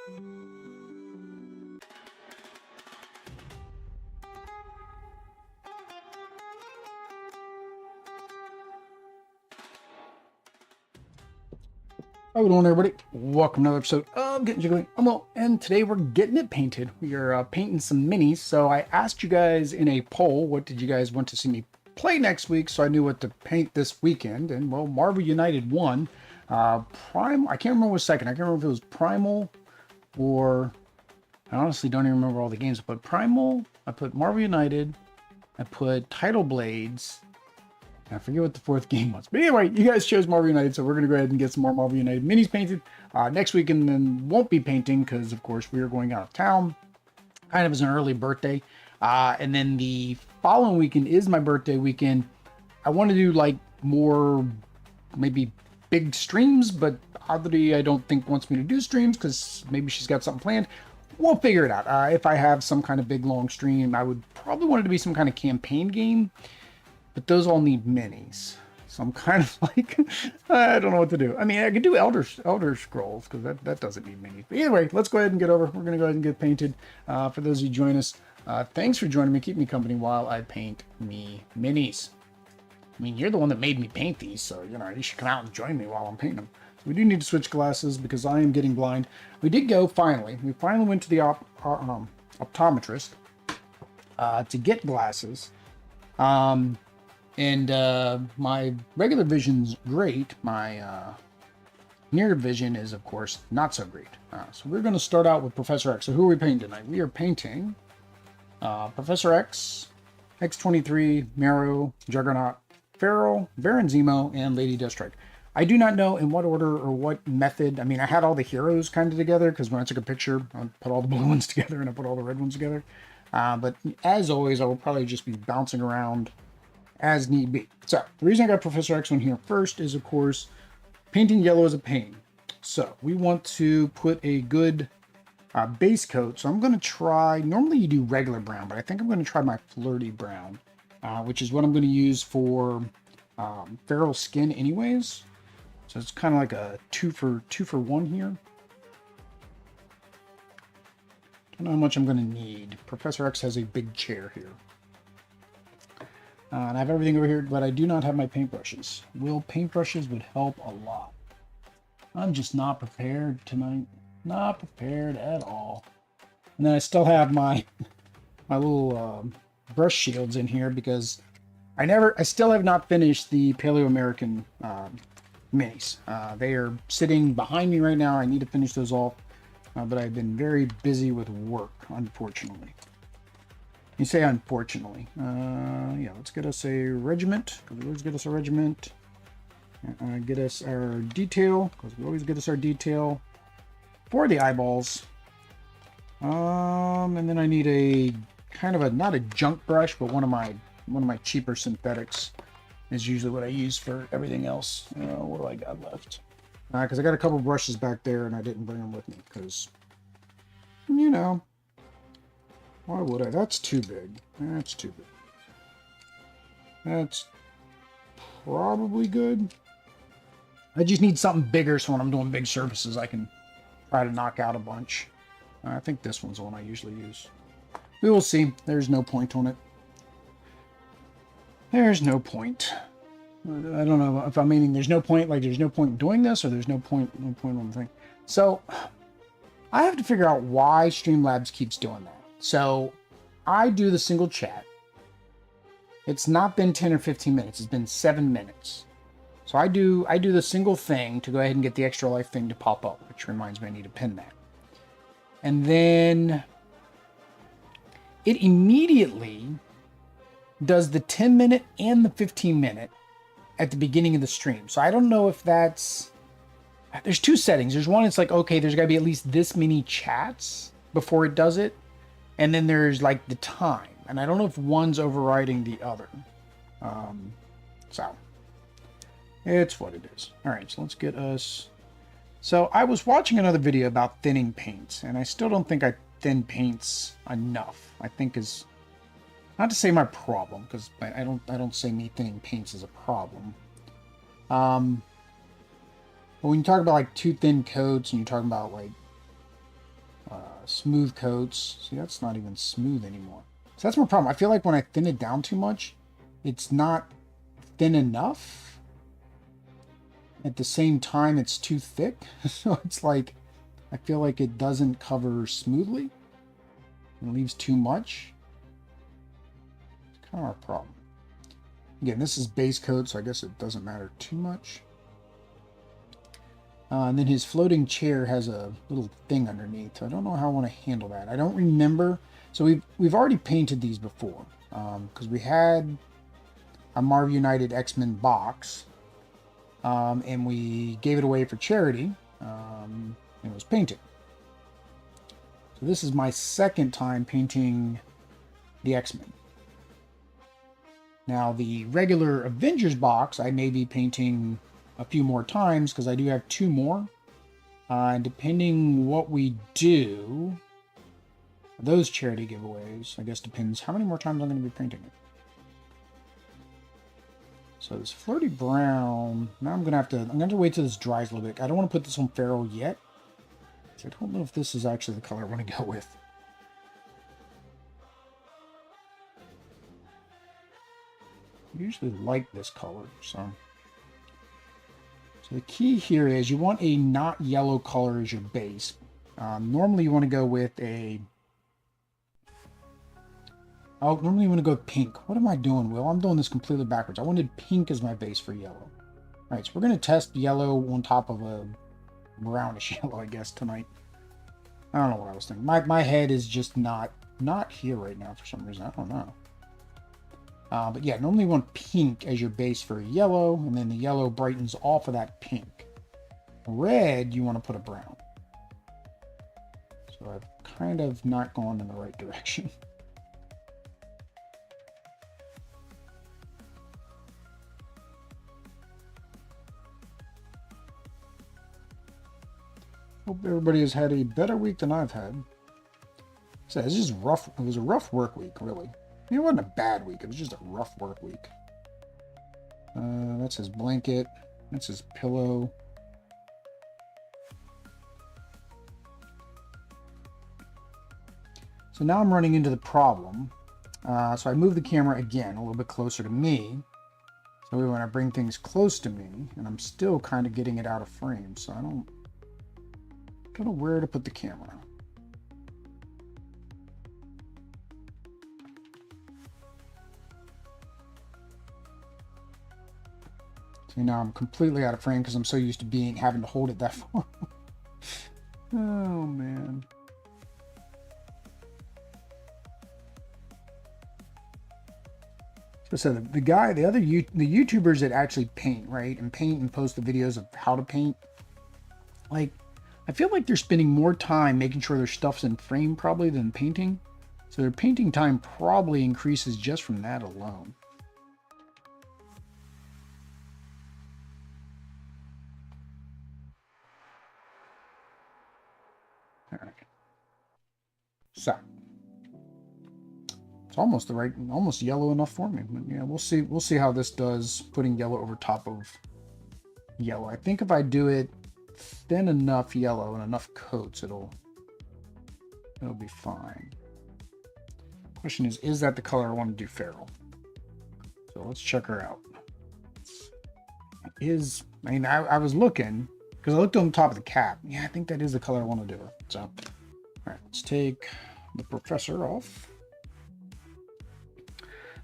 How you doing, everybody? Welcome to another episode of Getting Jiggly. I'm Will, and today we're getting it painted. We are painting some minis. So I asked you guys in a poll, what did you guys want to see me play next week? So I knew what to paint this weekend. And well, Marvel United won. Prime, I can't remember what was second. I can't remember if it was Primal or I honestly don't even remember all the games. I put Primal, I put Marvel United, I put Title Blades. I forget what the fourth game was. But anyway, you guys chose Marvel United, so we're going to go ahead and get some more Marvel United minis painted. Next week, and then won't be painting because, of course, we are going out of town. Kind of as an early birthday. And then the following weekend is my birthday weekend. I want to do, like, more, maybe big streams, but oddly, I don't think wants me to do streams because maybe she's got something planned. We'll figure it out. If I have some kind of big, long stream, I would probably want it to be some kind of campaign game. But those all need minis. So I'm kind of like, I don't know what to do. I mean, I could do Elder Scrolls, because that doesn't need minis. But either way, let's go ahead and get over. We're going to go ahead and get painted. For those of you who join us, thanks for joining me. Keep me company while I paint me minis. I mean, you're the one that made me paint these, so, you know, you should come out and join me while I'm painting them. So we do need to switch glasses because I am getting blind. We did go, finally. We finally went to the optometrist to get glasses. And my regular vision's great. My near vision is, of course, not so great. So we're going to start out with Professor X. So who are we painting tonight? We are painting Professor X, X-23, Marrow, Juggernaut, Feral, Baron Zemo, and Lady Deathstrike. I do not know in what order or what method. I mean, I had all the heroes kind of together because when I took a picture, I put all the blue ones together and I put all the red ones together. But as always, I will probably just be bouncing around as need be. So the reason I got Professor X on here first is, of course, painting yellow is a pain. So we want to put a good base coat. So I'm going to try, normally you do regular brown, but I think I'm going to try my flirty brown, which is what I'm going to use for feral skin anyways. So it's kind of like a two for one here. Don't know how much I'm going to need. Professor X has a big chair here. And I have everything over here, but I do not have my paintbrushes. Paintbrushes would help a lot. I'm just not prepared tonight. Not prepared at all. And then I still have my little brush shields in here because I still have not finished the Paleo American minis. They are sitting behind me right now. I need to finish those off, but I've been very busy with work, unfortunately. You say unfortunately. Yeah, let's get us a regiment, because we always get us a regiment. Get us our detail, because we always get us our detail for the eyeballs. And then I need a kind of a, not a junk brush, but one of my cheaper synthetics is usually what I use for everything else. What do I got left? Because I got a couple brushes back there and I didn't bring them with me, because, you know, why would I? That's too big. That's too big. That's probably good. I just need something bigger so when I'm doing big surfaces, I can try to knock out a bunch. I think this one's the one I usually use. We will see. There's no point on it. There's no point. I don't know if I'm meaning there's no point, like there's no point doing this, or there's no point on the thing. So I have to figure out why Streamlabs keeps doing that. So I do the single chat. It's not been 10 or 15 minutes. It's been 7 minutes. So I do the single thing to go ahead and get the extra life thing to pop up, which reminds me I need to pin that. And then it immediately does the 10-minute and the 15-minute at the beginning of the stream. So I don't know if that's... There's two settings. There's one, it's like, okay, there's got to be at least this many chats before it does it. And then there's like the time. And I don't know if one's overriding the other. So it's what it is. All right, so let's get us... So I was watching another video about thinning paints, and I still don't think I thin paints enough. I think is not to say my problem, because I don't say me thinning paints is a problem. But when you talk about like too thin coats, and you're talking about like Smooth coats. See, that's not even smooth anymore. So that's my problem. I feel like when I thin it down too much, it's not thin enough. At the same time, it's too thick. So it's like, I feel like it doesn't cover smoothly. It leaves too much. It's kind of a problem. Again, this is base coat, so I guess it doesn't matter too much. And then his floating chair has a little thing underneath. I don't know how I want to handle that. I don't remember. So we've already painted these before, because we had a Marvel United X-Men box, and we gave it away for charity. And it was painted. So this is my second time painting the X-Men. Now the regular Avengers box, I may be painting a few more times because I do have 2 more. And depending what we do, those charity giveaways, I guess depends how many more times I'm going to be painting it. So this flirty brown, now I'm going to wait till this dries a little bit. I don't want to put this on Feral yet. I don't know if this is actually the color I want to go with. I usually like this color, so the key here is you want a not yellow color as your base. Normally you want to go with normally you want to go with pink. What am I doing, Will? I'm doing this completely backwards. I wanted pink as my base for yellow. All right, so we're going to test yellow on top of a brownish yellow, I guess, tonight. I don't know what I was thinking. My head is just not here right now for some reason. I don't know. But yeah, normally you want pink as your base for yellow, and then the yellow brightens off of that pink. Red, you want to put a brown. So I've kind of not gone in the right direction. Hope everybody has had a better week than I've had. So it's just rough. It was a rough work week, really. It wasn't a bad week. It was just a rough work week. That's his blanket. That's his pillow. So now I'm running into the problem. So I moved the camera again a little bit closer to me. So when I bring things close to me, and I'm still kind of getting it out of frame. So I don't know where to put the camera. See, now I'm completely out of frame because I'm so used to having to hold it that far. Oh man. So the YouTubers that actually paint, right, and post the videos of how to paint, like, I feel like they're spending more time making sure their stuff's in frame probably than painting. So their painting time probably increases just from that alone. All right. So it's almost almost yellow enough for me. But yeah, we'll see how this does putting yellow over top of yellow. I think if I do it thin enough yellow and enough coats, it'll be fine. Question is that the color I want to do Feral? So let's check her out. I was looking because I looked on the top of the cap. Yeah, I think that is the color I want to do her. So, all right, let's take the professor off.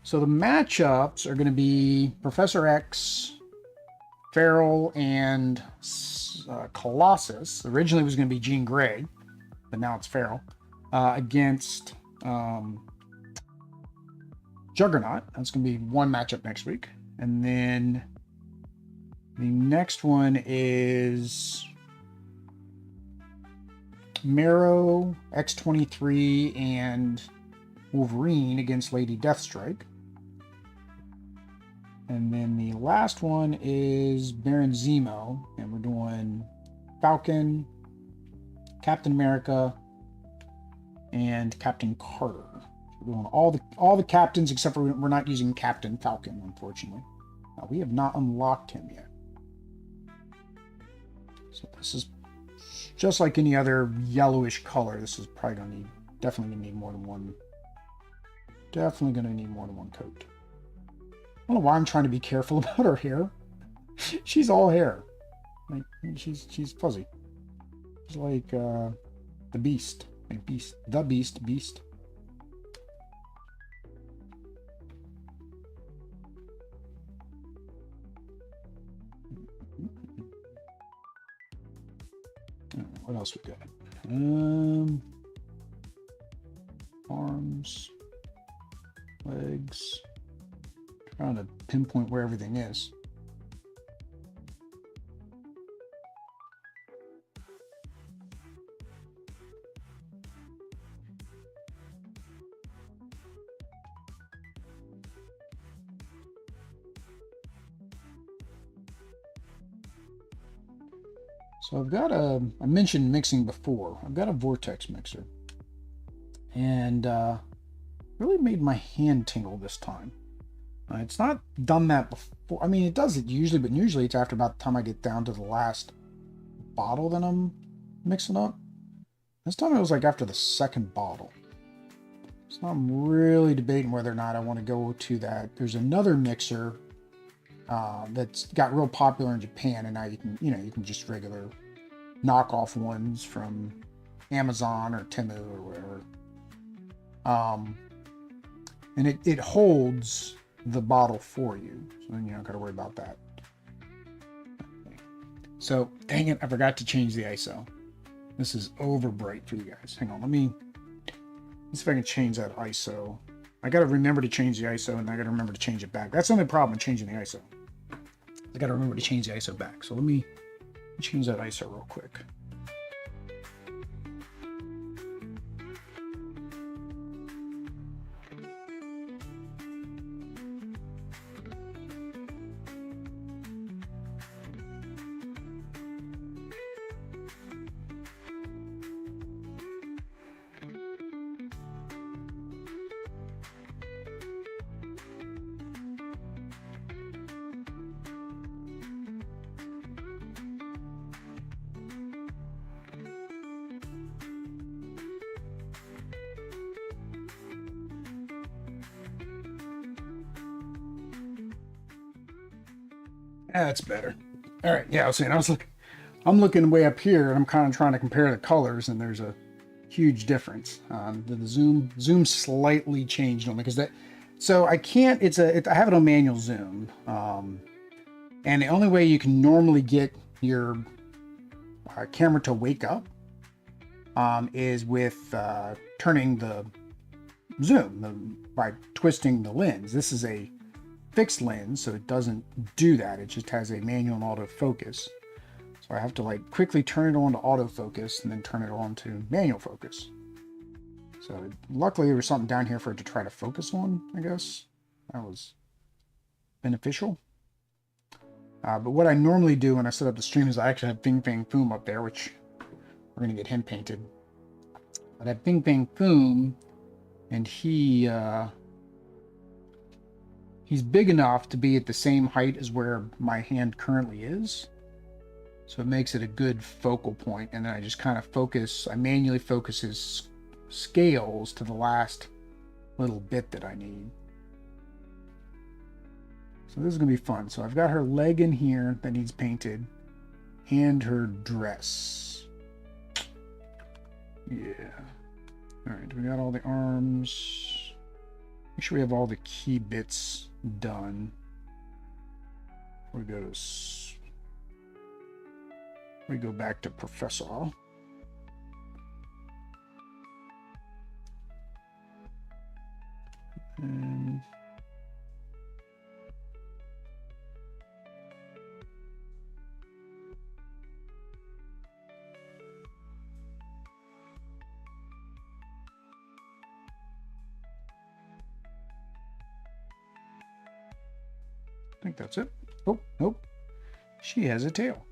So the matchups are going to be Professor X, Feral, and Colossus. Originally it was going to be Jean Grey, but now it's Feral, against Juggernaut. That's going to be one matchup next week. And then the next one is Marrow, X-23, and Wolverine against Lady Deathstrike. And then the last one is Baron Zemo, and we're doing Falcon, Captain America, and Captain Carter. We're doing all the captains except for we're not using Captain Falcon, unfortunately. We have not unlocked him yet. So this is Just like any other yellowish color, this is probably going to need, definitely going to need more than one. Definitely going to need more than one coat. I don't know why I'm trying to be careful about her hair. She's all hair. Like, she's fuzzy. She's like the Beast. Like Beast. The Beast. Beast. What else we got? Arms, legs. Trying to pinpoint where everything is. So I've got I mentioned mixing before. I've got a vortex mixer. And really made my hand tingle this time. It's not done that before. I mean, it does it usually, but usually it's after about the time I get down to the last bottle that I'm mixing up. This time it was like after the second bottle. So I'm really debating whether or not I want to go to that. There's another mixer that's got real popular in Japan, and now you can just regular knockoff ones from Amazon or Temu or wherever. And it holds the bottle for you, so then you don't got to worry about that. So dang it, I forgot to change the ISO. This is over bright for you guys. Hang on, let me see if I can change that ISO. I got to remember to change the ISO, and I got to remember to change it back. That's the only problem with changing the ISO. I got to remember to change the ISO back. So let me change that ISO real quick. That's better. All right, yeah, I'm looking way up here, and I'm kind of trying to compare the colors, and there's a huge difference. The zoom slightly changed on me because that. So I can't. I have it on manual zoom, and the only way you can normally get your camera to wake up is with turning the zoom by twisting the lens. This is a fixed lens, so it doesn't do that. It just has a manual and autofocus. So I have to like quickly turn it on to autofocus and then turn it on to manual focus. So luckily there was something down here for it to try to focus on, I guess. That was beneficial. But what I normally do when I set up the stream is I actually have Bing Bang Boom up there, which we're going to get him painted. But I have Bing Bang Boom, and he's big enough to be at the same height as where my hand currently is. So it makes it a good focal point. And then I just kind of I manually focus his scales to the last little bit that I need. So this is going to be fun. So I've got her leg in here that needs painted and her dress. Yeah. All right, we got all the arms. Make sure we have all the key bits done. We go back to Professor. And I think that's it. Oh, nope. She has a tail.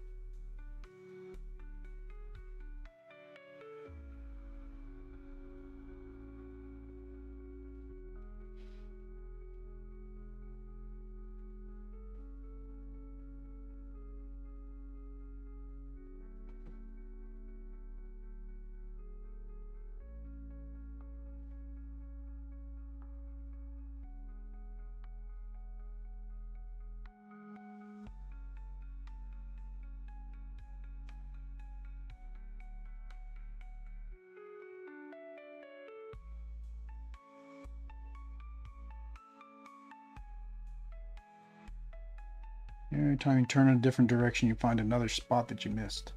Every time you turn in a different direction, you find another spot that you missed.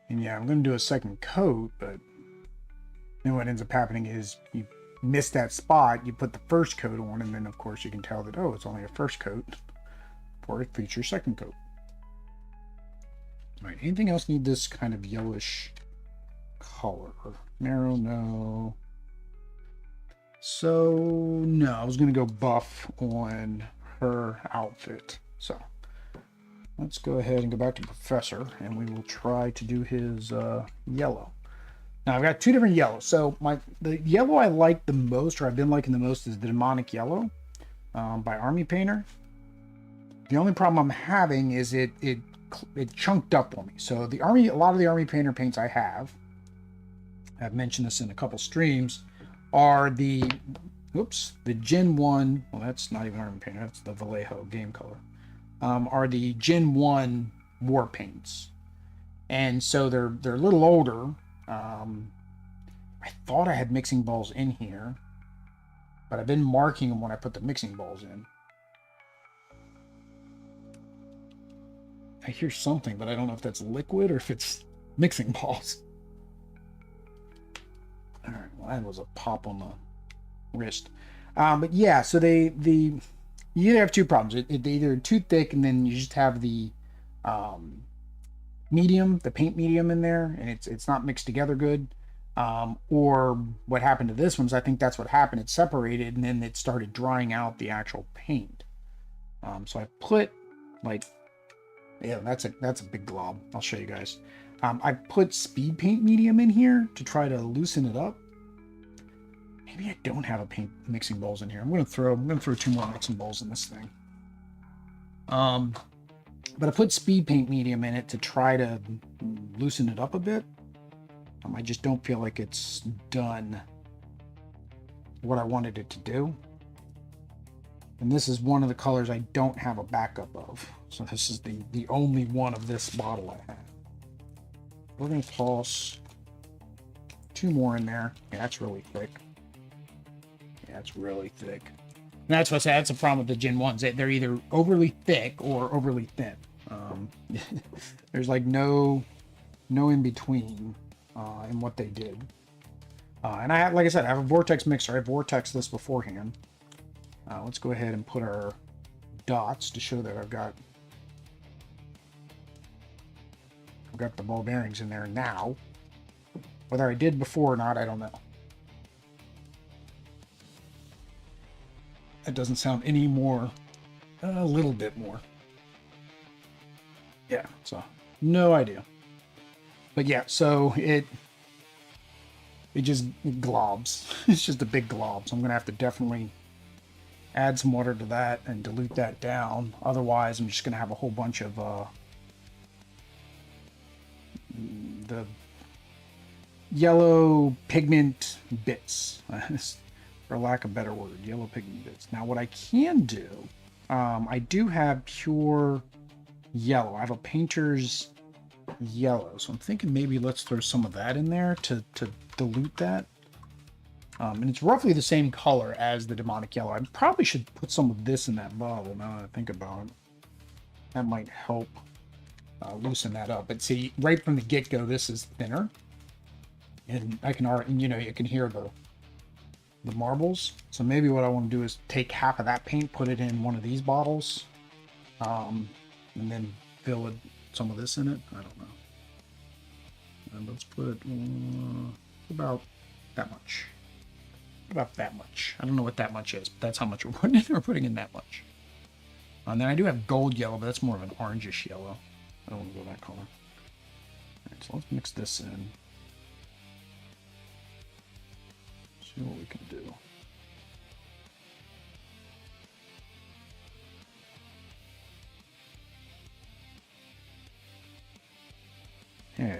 And yeah, I'm going to do a second coat, but then what ends up happening is you miss that spot, you put the first coat on, and then of course you can tell that, oh, it's only a first coat for a future second coat. All right, anything else need this kind of yellowish color? Marrow, no. So, no, I was going to go buff on her outfit. So, let's go ahead and go back to Professor, and we will try to do his yellow. Now, I've got two different yellows. So, the yellow I like the most, or I've been liking the most, is the Demonic Yellow by Army Painter. The only problem I'm having is it chunked up on me. So, a lot of the Army Painter paints I have, I've mentioned this in a couple streams, are the Gen 1, well, that's not even Army Painter, that's the Vallejo game color, are the Gen 1 war paints. And so they're a little older. I thought I had mixing balls in here, but I've been marking them when I put the mixing balls in. I hear something, but I don't know if that's liquid or if it's mixing balls. All right, well, that was a pop on the wrist. But yeah, so you either have two problems. They either too thick, and then you just have the medium, the paint medium in there, and it's not mixed together good. Or what happened to this one is, I think that's what happened. It separated, and then it started drying out the actual paint. So I put that's a big glob. I'll show you guys. I put speed paint medium in here to try to loosen it up. Maybe I don't have a paint mixing bowls in here. I'm gonna throw two more mixing bowls in this thing. But I put speed paint medium in it to try to loosen it up a bit. I just don't feel like it's done what I wanted it to do. And this is one of the colors I don't have a backup of. So this is the only one of this bottle I have. We're going to toss two more in there. Yeah, that's really thick. Yeah, it's really thick. And that's what's that's the problem with the Gen 1s. They're either overly thick or overly thin. There's like no in between in what they did. And like I said, I have a vortex mixer. I vortexed this beforehand. Let's go ahead and put our dots to show that I've got the ball bearings in there now. Whether I did before or not, I don't know. That doesn't sound any more, a little bit more. Yeah, so no idea. But yeah, so it just globs. It's just a big glob. So I'm gonna have to definitely add some water to that and dilute that down. Otherwise, I'm just gonna have a whole bunch of the yellow pigment bits, for lack of a better word, yellow pigment bits. Now, what I can do, I do have pure yellow. I have a painter's yellow, so I'm thinking maybe let's throw some of that in there to dilute that. And it's roughly the same color as the demonic yellow. I probably should put some of this in that bottle now that I think about it. That might help loosen that up. But see, right from the get-go, this is thinner. And I can already, you can hear the marbles. So maybe what I want to do is take half of that paint, put it in one of these bottles, and then fill some of this in it. I don't know. And let's put about that much. About that much. I don't know what that much is, but that's how much we're putting in. We're putting in that much. And then I do have gold yellow, but that's more of an orangish yellow. I don't want to go that color. All right, so let's mix this in. See what we can do. Yeah,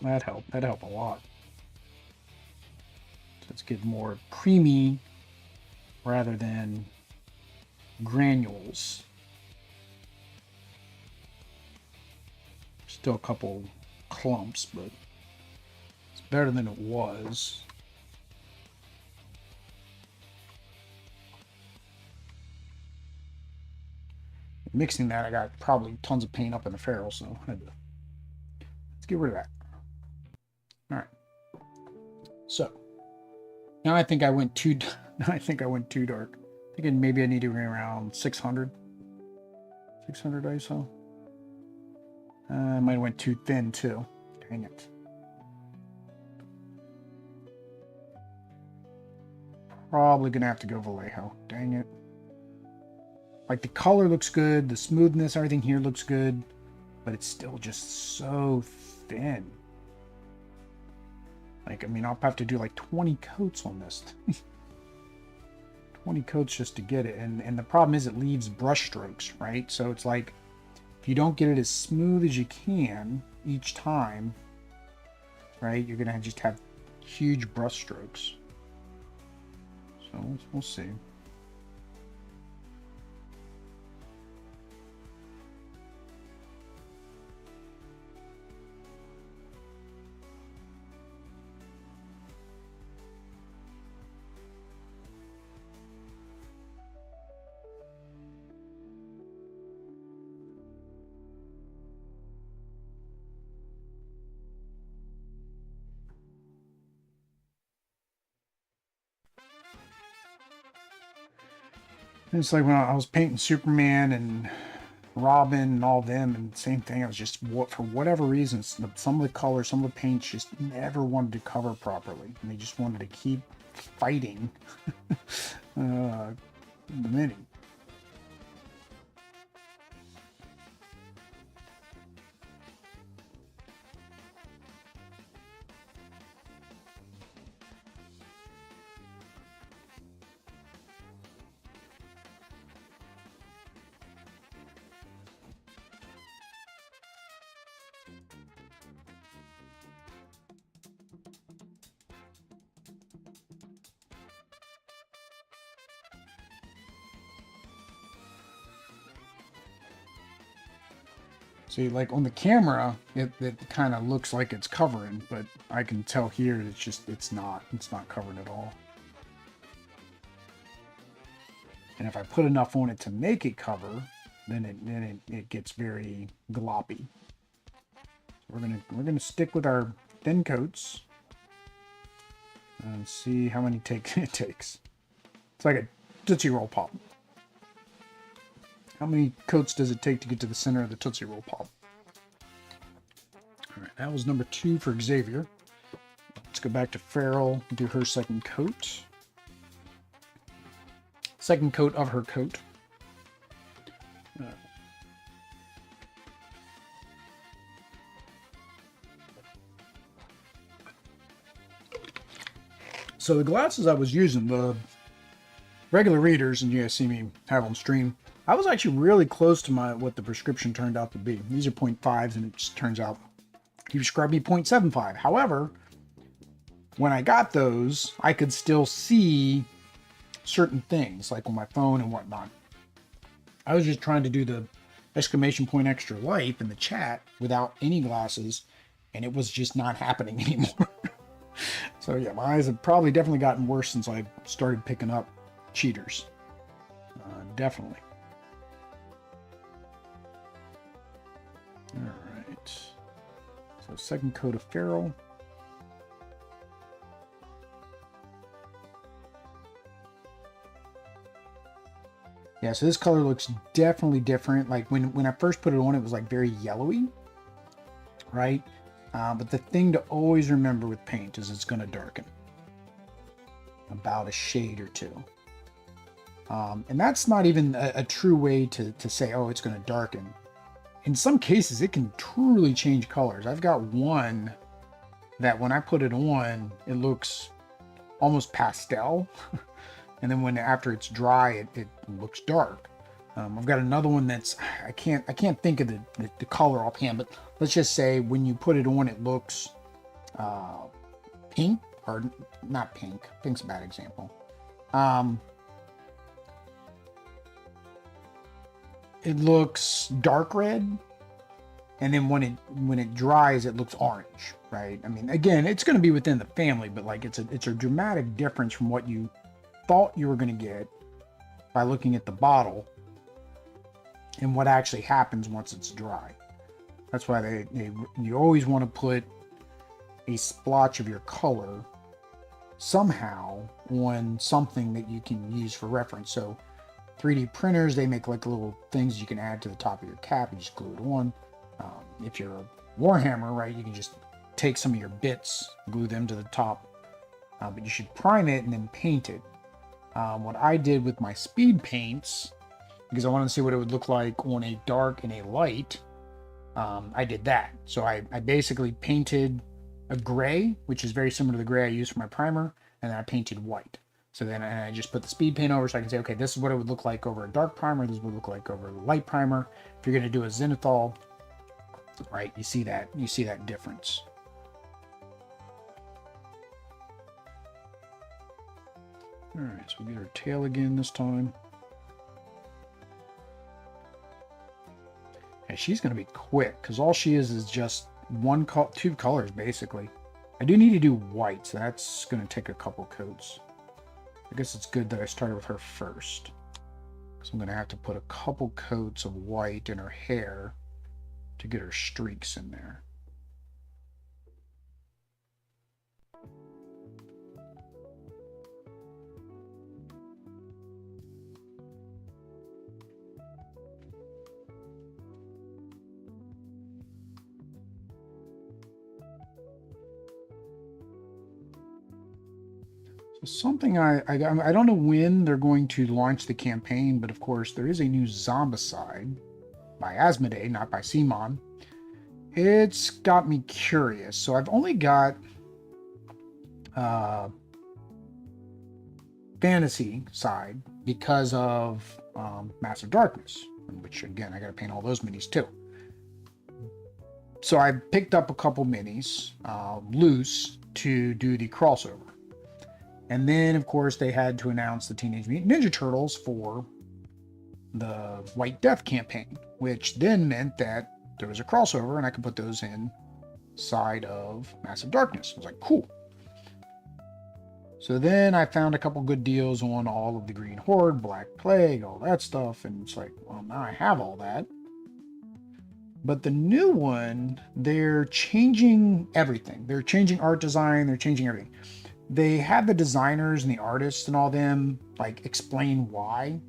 that helped. That helped a lot. So let's get more creamy rather than granules. Still a couple clumps, but it's better than it was. Mixing that, I got probably tons of paint up in the ferrule, so let's get rid of that. All right. So now I think I went too. I think I went too dark. Thinking maybe I need to be around 600. 600 ISO. I might have went too thin too. Dang it. Probably gonna have to go Vallejo. Dang it. Like the color looks good, the smoothness, everything here looks good, but it's still just so thin. Like, I mean, I'll have to do like 20 coats on this. 20 coats just to get it. And the problem is it leaves brush strokes, right? So it's like, if you don't get it as smooth as you can each time, right, you're gonna just have huge brush strokes. So we'll see. It's like when I was painting Superman and Robin and all them, and same thing. I was just, for whatever reasons, some of the colors, some of the paints just never wanted to cover properly, and they just wanted to keep fighting the mini. See, like on the camera, it kind of looks like it's covering, but I can tell here it's not covered at all. And if I put enough on it to make it cover, then it gets very gloppy. So we're gonna stick with our thin coats and see how many takes it takes. It's like a Tootsie Roll Pop. How many coats does it take to get to the center of the Tootsie Roll Pop? All right, that was number 2 for Xavier. Let's go back to Farrell and do her second coat. Second coat of her coat. So the glasses I was using, the regular readers, and you guys see me have on stream, I was actually really close to what the prescription turned out to be. These are 0.5s, and it just turns out he prescribed me 0.75. However, when I got those, I could still see certain things, like on my phone and whatnot. I was just trying to do the exclamation point extra life in the chat without any glasses, and it was just not happening anymore. So yeah, my eyes have probably definitely gotten worse since I started picking up cheaters. Definitely. All right. So second coat of Farrell. Yeah, so this color looks definitely different. Like when I first put it on, it was like very yellowy, right? But the thing to always remember with paint is it's going to darken about a shade or two. And that's not even a true way to say, oh, it's going to darken. In some cases, it can truly change colors. I've got one that when I put it on, it looks almost pastel. And then after it's dry, it looks dark. I've got another one that's, I can't think of the color offhand, but let's just say when you put it on, it looks pink, or not pink. Pink's a bad example. It looks dark red, and then when it dries, it looks orange, right? I mean, again, it's going to be within the family, but like it's a dramatic difference from what you thought you were going to get by looking at the bottle and what actually happens once it's dry. That's why you always want to put a splotch of your color somehow on something that you can use for reference. So 3D printers, they make like little things you can add to the top of your cap. You just glue it on. If you're a Warhammer, right, you can just take some of your bits, glue them to the top. But you should prime it and then paint it. What I did with my speed paints, because I wanted to see what it would look like on a dark and a light, I did that. So I basically painted a gray, which is very similar to the gray I used for my primer, and then I painted white. So then I just put the speed paint over so I can say, okay, this is what it would look like over a dark primer, this is what it would look like over a light primer. If you're going to do a zenithal, right, you see that difference. All right, so we get her tail again this time. Yeah, she's going to be quick because all she is just two colors basically. I do need to do white, so that's going to take a couple coats. I guess it's good that I started with her first, because I'm going to have to put a couple coats of white in her hair to get her streaks in there. Something I don't know when they're going to launch the campaign, but of course there is a new Zombicide by Asmodee, not by Simon. It's got me curious. So I've only got fantasy side because of Massive Darkness, which again I got to paint all those minis too. So I picked up a couple minis loose to do the crossover. And then, of course, they had to announce the Teenage Mutant Ninja Turtles for the White Death campaign, which then meant that there was a crossover and I could put those inside of Massive Darkness. I was like, cool. So then I found a couple good deals on all of the Green Horde, Black Plague, all that stuff. And it's like, well, now I have all that. But the new one, they're changing everything. They're changing art design. They're changing everything. They have the designers and the artists and all them like explain why,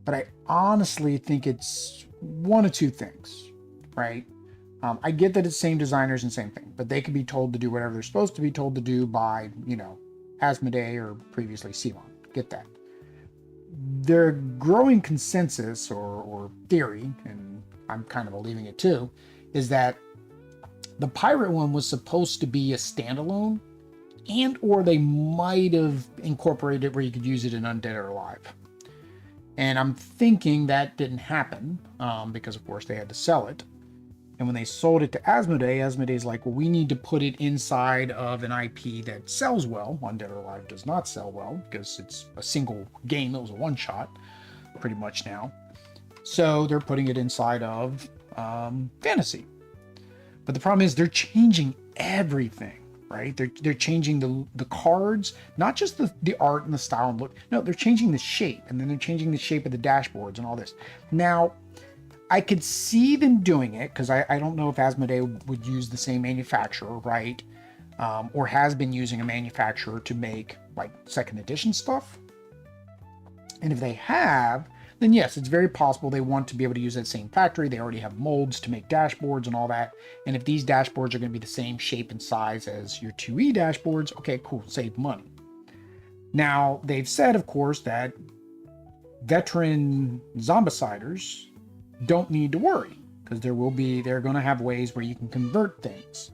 but I honestly think it's one of two things, right? I get that it's same designers and same thing, but they can be told to do whatever they're supposed to be told to do by, Asmodee or previously Simon. Get that. Their growing consensus or theory, and I'm kind of believing it too, is that the pirate one was supposed to be a standalone, and or they might have incorporated it where you could use it in Undead or Alive. And I'm thinking that didn't happen because, of course, they had to sell it. And when they sold it to Asmodee, Asmodee's like, well, we need to put it inside of an IP that sells well. Undead or Alive does not sell well because it's a single game. It was a one-shot pretty much now. So they're putting it inside of Fantasy. But the problem is they're changing everything. Right? They're changing the cards, not just the art and the style and look. No, they're changing the shape, and then they're changing the shape of the dashboards and all this. Now, I could see them doing it because I don't know if Asmodee would use the same manufacturer, right? Or has been using a manufacturer to make like second edition stuff. And if they have, then yes, it's very possible they want to be able to use that same factory. They already have molds to make dashboards and all that. And if these dashboards are going to be the same shape and size as your 2E dashboards, okay, cool, save money. Now, they've said, of course, that veteran zombiciders don't need to worry because they're going to have ways where you can convert things.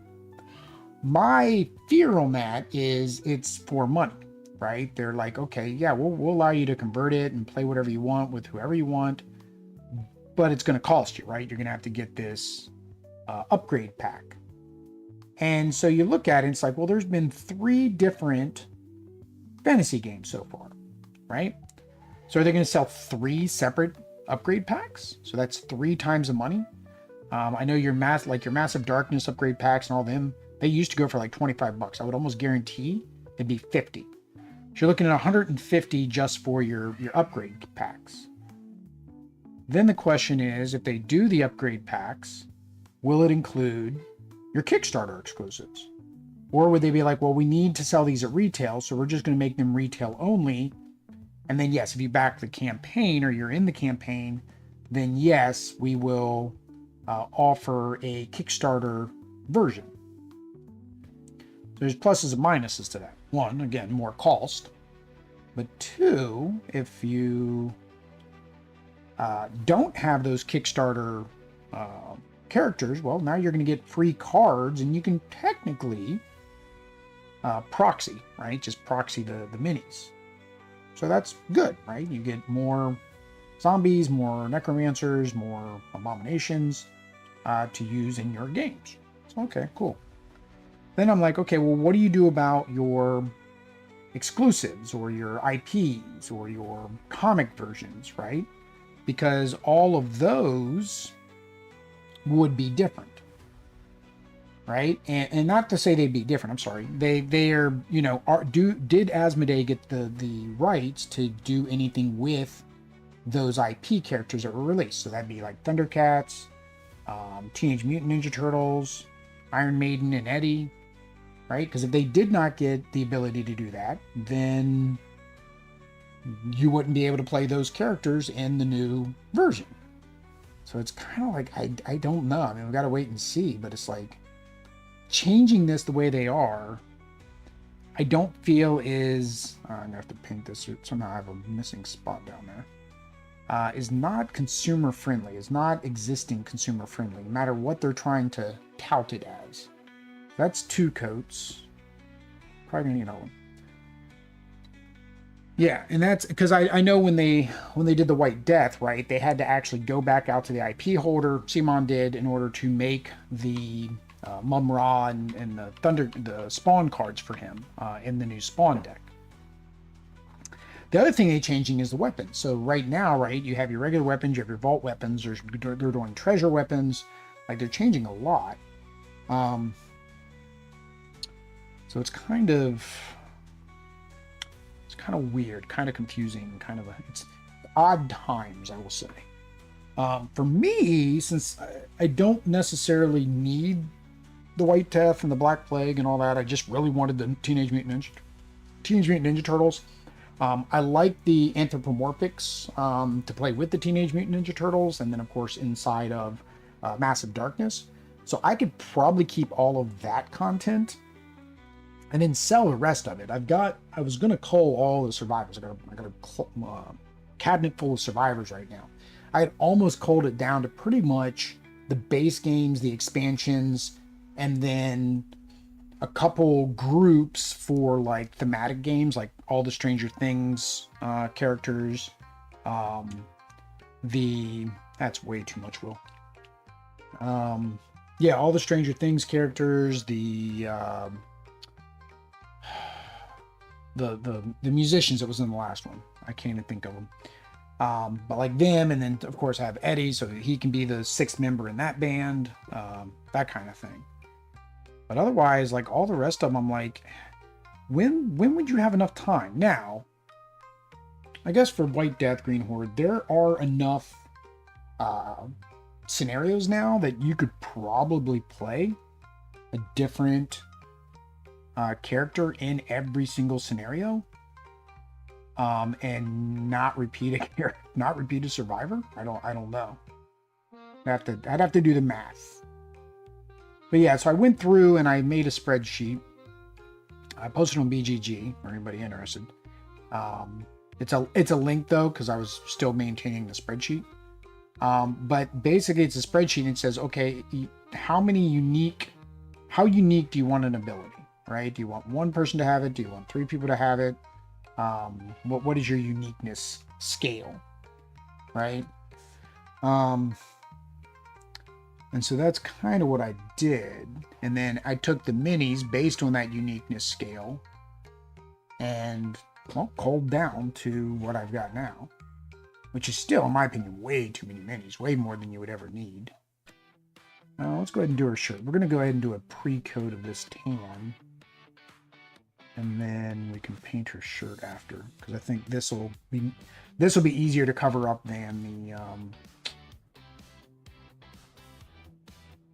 My fear on that is it's for money. Right? They're like, okay, yeah, we'll allow you to convert it and play whatever you want with whoever you want, but it's going to cost you, right? You're going to have to get this upgrade pack. And so you look at it, it's like, well, there's been 3 different fantasy games so far, right? So are they going to sell 3 separate upgrade packs? So that's 3 times the money. I know your Massive Darkness upgrade packs and all them, they used to go for like $25. I would almost guarantee it'd be 50. So you're looking at 150 just for your upgrade packs. Then the question is, if they do the upgrade packs, will it include your Kickstarter exclusives? Or would they be like, well, we need to sell these at retail, so we're just going to make them retail only. And then, yes, if you back the campaign or you're in the campaign, then yes, we will offer a Kickstarter version. So there's pluses and minuses to that. One, again, more cost. But two, if you don't have those Kickstarter characters, well, now you're going to get free cards, and you can technically proxy, right? Just proxy the minis. So that's good, right? You get more zombies, more necromancers, more abominations to use in your games. So, okay, cool. Then I'm like, okay, well, what do you do about your exclusives or your IPs or your comic versions, right? Because all of those would be different, right? And not to say they'd be different. I'm sorry. They are, you know, did Asmodee get the rights to do anything with those IP characters that were released? So that'd be like Thundercats, Teenage Mutant Ninja Turtles, Iron Maiden, and Eddie, right? Because if they did not get the ability to do that, then you wouldn't be able to play those characters in the new version. So it's kind of like, I don't know. I mean, we've got to wait and see, but it's like changing this the way they are, I don't feel is, I'm going to have to paint this, somehow I have a missing spot down there, is not consumer friendly, is not existing consumer friendly, no matter what they're trying to tout it as. That's 2 coats. Probably going to need another one. Yeah, and that's because I know when they did the White Death, right, they had to actually go back out to the IP holder, Simon did, in order to make the Mum-Ra and the Spawn cards for him in the new Spawn deck. The other thing they're changing is the weapons. So right now, right, you have your regular weapons, you have your vault weapons, they're doing treasure weapons, like they're changing a lot. So it's kind of weird, kind of confusing, it's odd times, I will say. For me, since I don't necessarily need the White Death and the Black Plague and all that, I just really wanted the Teenage Mutant Ninja Turtles. I like the anthropomorphics to play with the Teenage Mutant Ninja Turtles, and then of course inside of Massive Darkness. So I could probably keep all of that content and then sell the rest of it. I was going to cull all the survivors. I got a cabinet full of survivors right now. I had almost culled it down to pretty much the base games, the expansions, and then a couple groups for like thematic games, like all the Stranger Things characters. That's way too much, Will. Yeah, all the Stranger Things characters, the musicians that was in the last one. I can't even think of them. But like them, and then of course I have Eddie, so he can be the 6th member in that band, that kind of thing. But otherwise, like all the rest of them, I'm like, when would you have enough time? Now, I guess for White Death, Green Horde, there are enough scenarios now that you could probably play a different character in every single scenario, and not repeat a survivor. I don't know. I'd have to do the math. But yeah, so I went through and I made a spreadsheet. I posted on BGG for anybody interested. It's a link though, because I was still maintaining the spreadsheet. But basically it's a spreadsheet and it says, okay, how unique do you want an ability? Right? Do you want one person to have it? Do you want 3 people to have it? What is your uniqueness scale? Right? And so that's kind of what I did. And then I took the minis based on that uniqueness scale and, well, culled down to what I've got now, which is still, in my opinion, way too many minis, way more than you would ever need. Now, let's go ahead and do our shirt. We're going to go ahead and do a pre-coat of this tan. And then we can paint her shirt after, because I think this will be easier to cover up than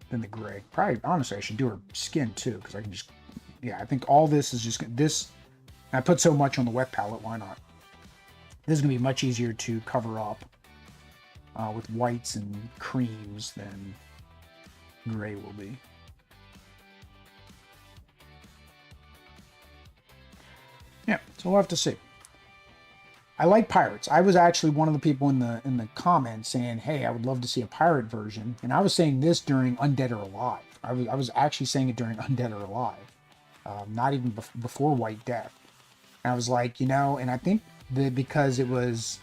than the gray. Probably, honestly, I should do her skin too, because I can just, yeah, I think all this is just, this, I put so much on the wet palette, why not? This is going to be much easier to cover up with whites and creams than gray will be. Yeah, so we'll have to see. I like pirates. I was actually one of the people in the comments saying, "Hey, I would love to see a pirate version," and I was saying this during Undead or Alive. I was actually saying it during Undead or Alive, not even before White Death. And I was like, and I think that because it was,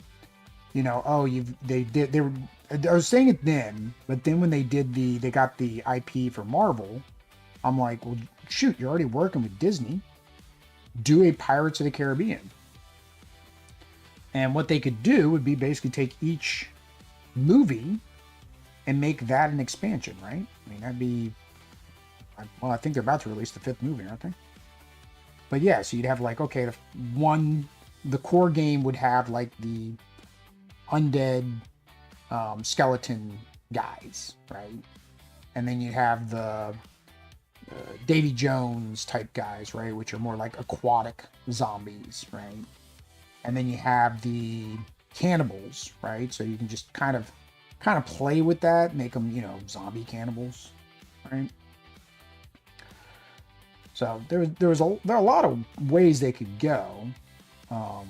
oh, they were. I was saying it then, but then when they got the IP for Marvel, I'm like, well, shoot, you're already working with Disney. Do a Pirates of the Caribbean. And what they could do would be basically take each movie and make that an expansion, right? I mean, that'd be, well, I think they're about to release the 5th movie, aren't they? But yeah, so you'd have like, okay, the core game would have like the undead skeleton guys, right? And then you have the Davy Jones type guys, right? Which are more like aquatic zombies, right? And then you have the cannibals, right? So you can just kind of play with that, make them, zombie cannibals, right? So there are a lot of ways they could go. I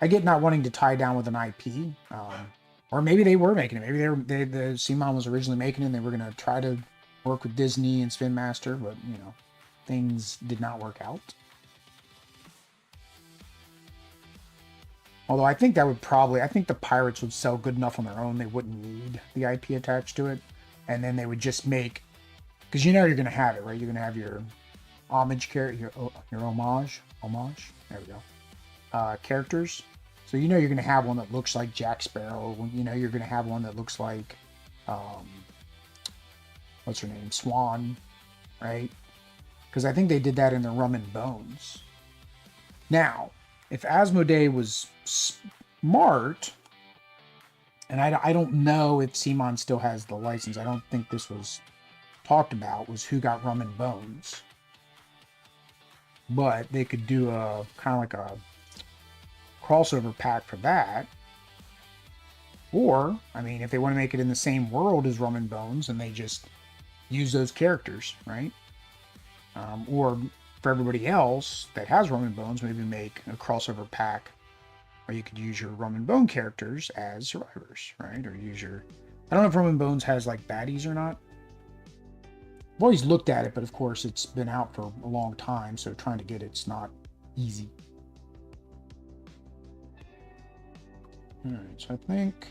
get not wanting to tie down with an IP, or maybe they were making it. Maybe the CMON was originally making it, and they were going to try to work with Disney and Spin Master, but things did not work out. Although I think I think the Pirates would sell good enough on their own, they wouldn't need the IP attached to it, and then they would just make, because you're going to have it, right? You're going to have your homage character, your homage, there we go, characters. So you're going to have one that looks like Jack Sparrow. You're going to have one that looks like, what's her name, Swan, right? Because I think they did that in the Rum and Bones. Now, if Asmodee was smart, and I don't know if CMON still has the license. I don't think this was talked about, was who got Rum and Bones. But they could do a kind of like a crossover pack for that. Or, I mean, if they want to make it in the same world as Rum and Bones, and they just use those characters, right? Or for everybody else that has Rum and Bones, maybe make a crossover pack where you could use your Rum and Bone characters as survivors, right? Or use your, I don't know if Rum and Bones has like baddies or not. I've always looked at it, but of course it's been out for a long time, so trying to get it's not easy. All right, so I think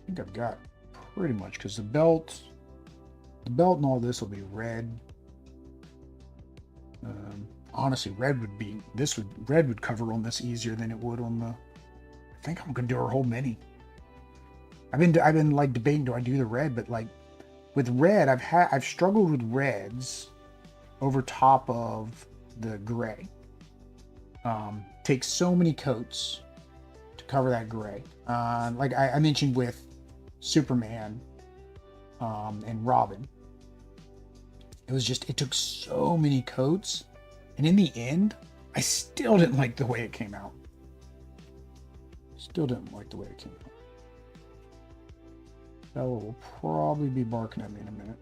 I've got pretty much, because the belt and all this will be red. Honestly, red would cover on this easier than it would on the. I think I'm gonna do our whole mini. I've been like debating, do I do the red? But like with red, I've struggled with reds over top of the gray. Takes so many coats to cover that gray. Like I mentioned with Superman and Robin. It took so many coats, and in the end, I still didn't like the way it came out. Bella will probably be barking at me in a minute.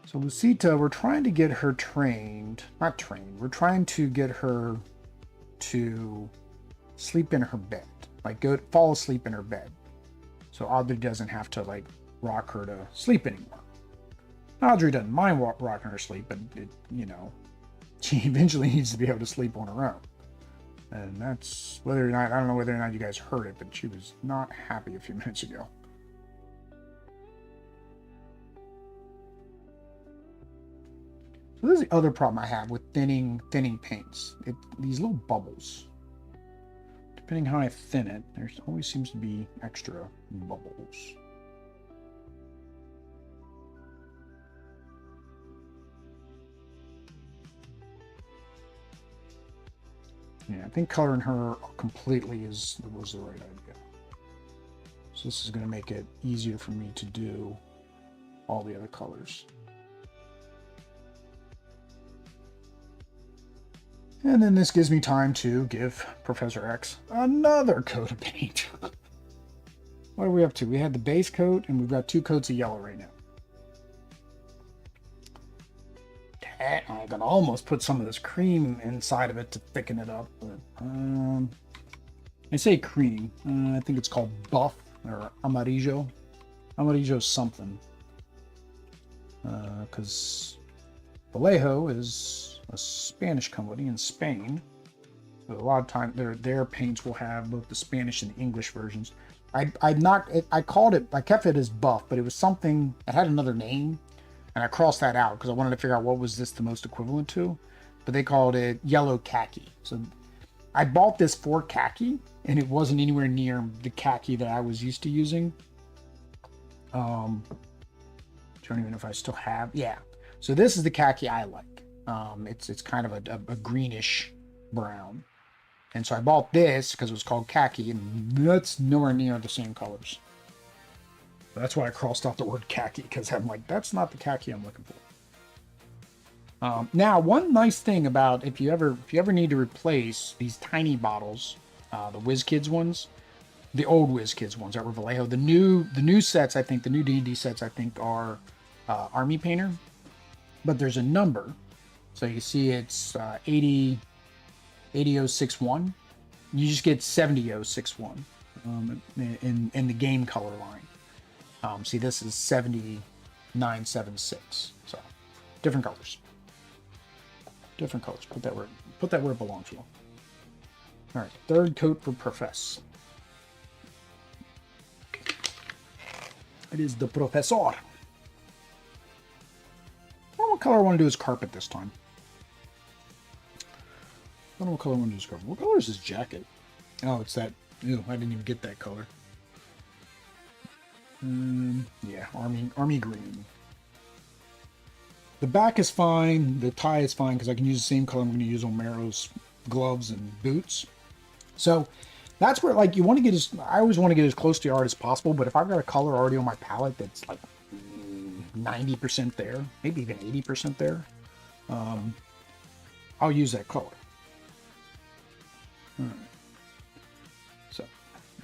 So Lucita, we're trying to get her we're trying to get her to sleep in her bed, like fall asleep in her bed. So Audrey doesn't have to like rock her to sleep anymore. Audrey doesn't mind rocking her to sleep, but she eventually needs to be able to sleep on her own. And that's I don't know whether or not you guys heard it, but she was not happy a few minutes ago. So this is the other problem I have with thinning paints. These little bubbles. Depending how I thin it, there always seems to be extra bubbles. Yeah, I think coloring her completely was the right idea. So this is going to make it easier for me to do all the other colors. And then this gives me time to give Professor X another coat of paint. What are we up to? We had the base coat, and we've got 2 coats of yellow right now. I can almost put some of this cream inside of it to thicken it up, but I say cream. I think it's called buff or amarillo. Amarillo something. Because Vallejo is a Spanish company in Spain. So a lot of time their paints will have both the Spanish and the English versions. I kept it as buff, but it was something, it had another name, and I crossed that out because I wanted to figure out what was this the most equivalent to. But they called it yellow khaki. So I bought this for khaki, and it wasn't anywhere near the khaki that I was used to using. I don't even know if I still have. Yeah. So this is the khaki I like. It's kind of a greenish brown. And so I bought this because it was called khaki, and that's nowhere near the same colors. That's why I crossed off the word khaki, because I'm like, that's not the khaki I'm looking for. Now, one nice thing about if you ever need to replace these tiny bottles, the WizKids ones, the old WizKids ones that were Vallejo, the new sets, I think the new D&D sets, I think are Army Painter, but there's a number, so you see it's 80061. You just get 70061 in the game color line. See, this is 7976. So different colors. Different colors. Put that where it belongs. You. All right, 3rd coat for Profess. It is the Professor. I don't know what color I want to do as carpet this time. I don't know what color I want to do as carpet. What color is his jacket? Oh, it's that. Ew, I didn't even get that color. Yeah, army green. The back is fine. The tie is fine because I can use the same color I'm going to use on Mero's gloves and boots. So that's where, like, you want to get I always want to get as close to the art as possible, but if I've got a color already on my palette that's like 90% there, maybe even 80% there, I'll use that color. All right. So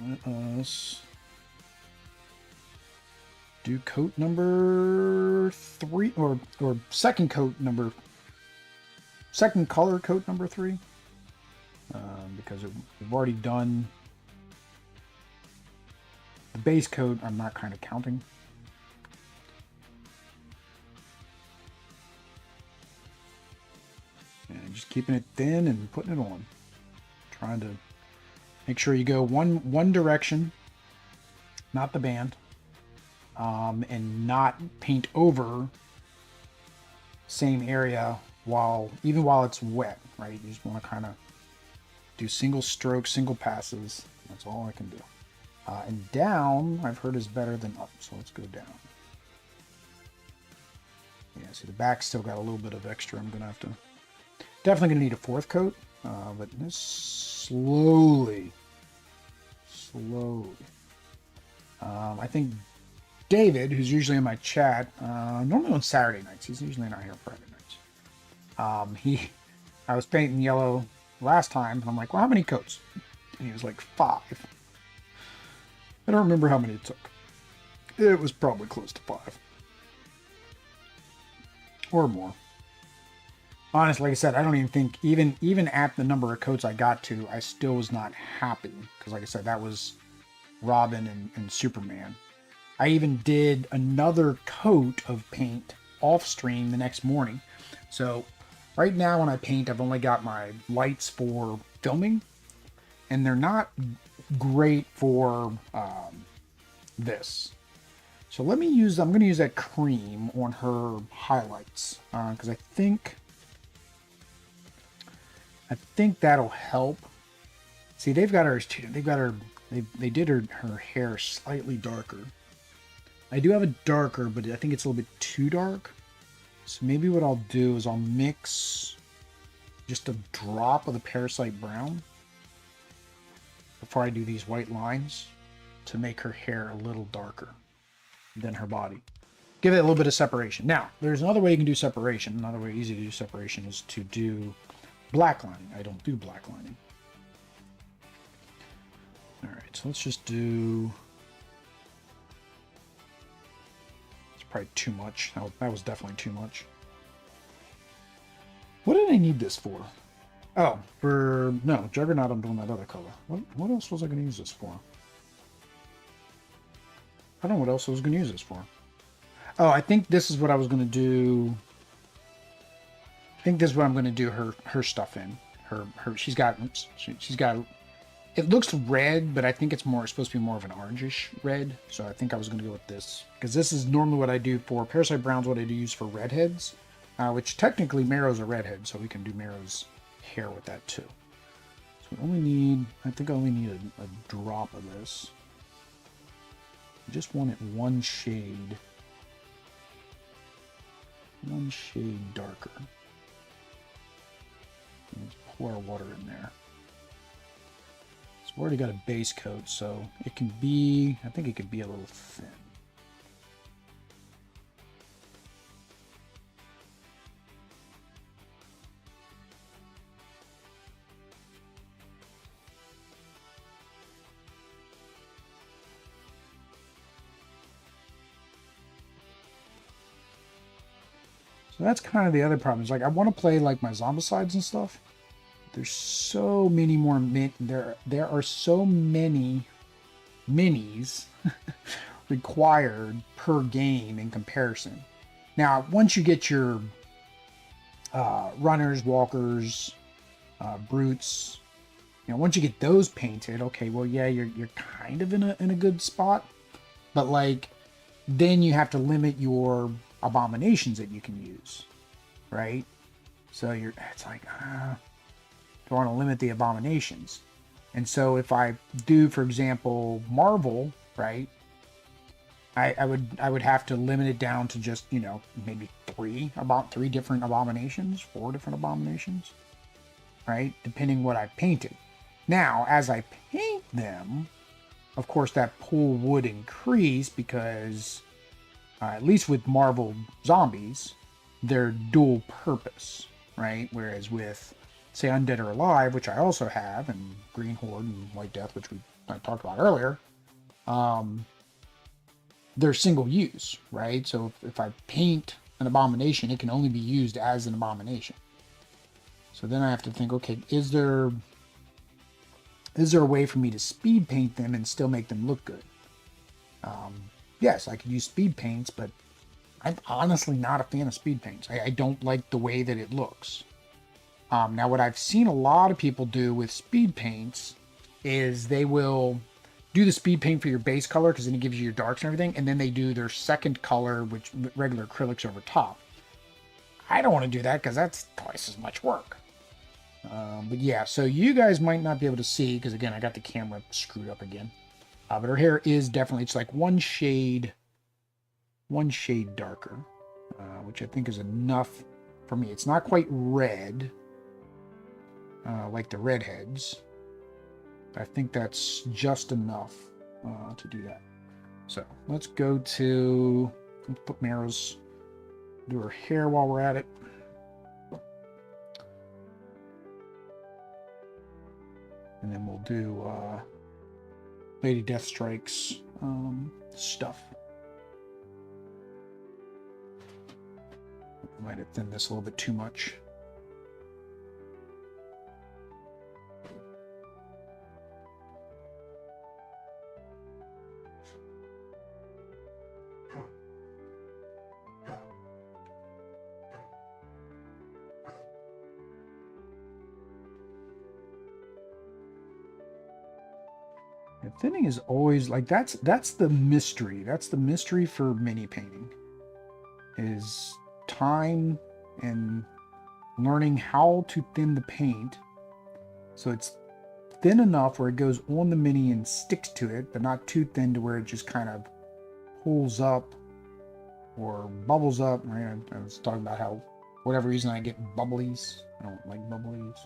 let us do coat number 3, or second color coat number 3, because we've already done the base coat. I'm not kind of counting. And just keeping it thin and putting it on. Trying to make sure you go one direction, not the band. And not paint over same area even while it's wet, right? You just want to kind of do single strokes, single passes. That's all I can do. And down, I've heard, is better than up, so let's go down. Yeah, see, the back's still got a little bit of extra. I'm gonna have to, definitely gonna need a 4th coat, but this slowly. I think David, who's usually in my chat, normally on Saturday nights. He's usually not here Friday nights. I was painting yellow last time, and I'm like, well, how many coats? And he was like, 5. I don't remember how many it took. It was probably close to 5. Or more. Honestly, like I said, I don't even think, even at the number of coats I got to, I still was not happy. Because like I said, that was Robin and Superman. I even did another coat of paint off stream the next morning. So right now when I paint, I've only got my lights for filming, and they're not great for this. So I'm going to use that cream on her highlights, because I think that'll help. See, they did her hair slightly darker. I do have a darker, but I think it's a little bit too dark. So maybe what I'll do is I'll mix just a drop of the Parasite Brown before I do these white lines to make her hair a little darker than her body. Give it a little bit of separation. Now, there's another way you can do separation. Another way easy to do separation is to do black lining. I don't do black lining. All right, so let's just do... It's probably too much. That was definitely too much. What did I need this for? Oh, for... No, Juggernaut, I'm doing that other color. What else was I going to use this for? I don't know what else I was going to use this for. Oh, I think this is what I was going to do. I think this is what I'm going to do her stuff in. She's got it looks red, but I think it's supposed to be more of an orangish red. So I think I was going to go with this because this is normally what I do for Parasite Brown's what I do use for redheads, which technically Marrow's a redhead, so we can do Marrow's hair with that too. So I think I only need a drop of this. I just want it one shade darker. Let's pour our water in there. So we've already got a base coat, so it can be, I think it could be a little thin. So that's kind of the other problem. Is like I want to play like my zombicides and stuff. There's so many more there are so many minis required per game in comparison. Now, once you get your runners, walkers, brutes, once you get those painted, okay, well, yeah, you're kind of in a good spot, but like then you have to limit your abominations that you can use, right? So it's like, do I want to limit the abominations? And so if I do, for example, Marvel, right, I would have to limit it down to just, maybe three different abominations, 4 different abominations, right? Depending what I painted. Now, as I paint them, of course, that pool would increase because at least with Marvel zombies, they're dual purpose, right? Whereas with, say, Undead or Alive, which I also have, and Green Horde and White Death, which I talked about earlier, they're single use, right? So if I paint an abomination, it can only be used as an abomination. So then I have to think, okay, is there a way for me to speed paint them and still make them look good? Yes, I could use speed paints, but I'm honestly not a fan of speed paints. I don't like the way that it looks. Now, what I've seen a lot of people do with speed paints is they will do the speed paint for your base color because then it gives you your darks and everything, and then they do their second color, which regular acrylics over top. I don't want to do that because that's twice as much work. But yeah, so you guys might not be able to see because again, I got the camera screwed up again. But her hair is definitely, it's like one shade darker, which I think is enough for me. It's not quite red, like the redheads. I think that's just enough to do that. So let's put Marrow's, do her hair while we're at it. And then we'll do Lady Deathstrike's stuff. Might have thinned this a little bit too much. Thinning is always like that's the mystery. That's the mystery for mini painting. Is time and learning how to thin the paint so it's thin enough where it goes on the mini and sticks to it, but not too thin to where it just kind of pulls up or bubbles up. Right? I was talking about how whatever reason I get bubblies. I don't like bubblies.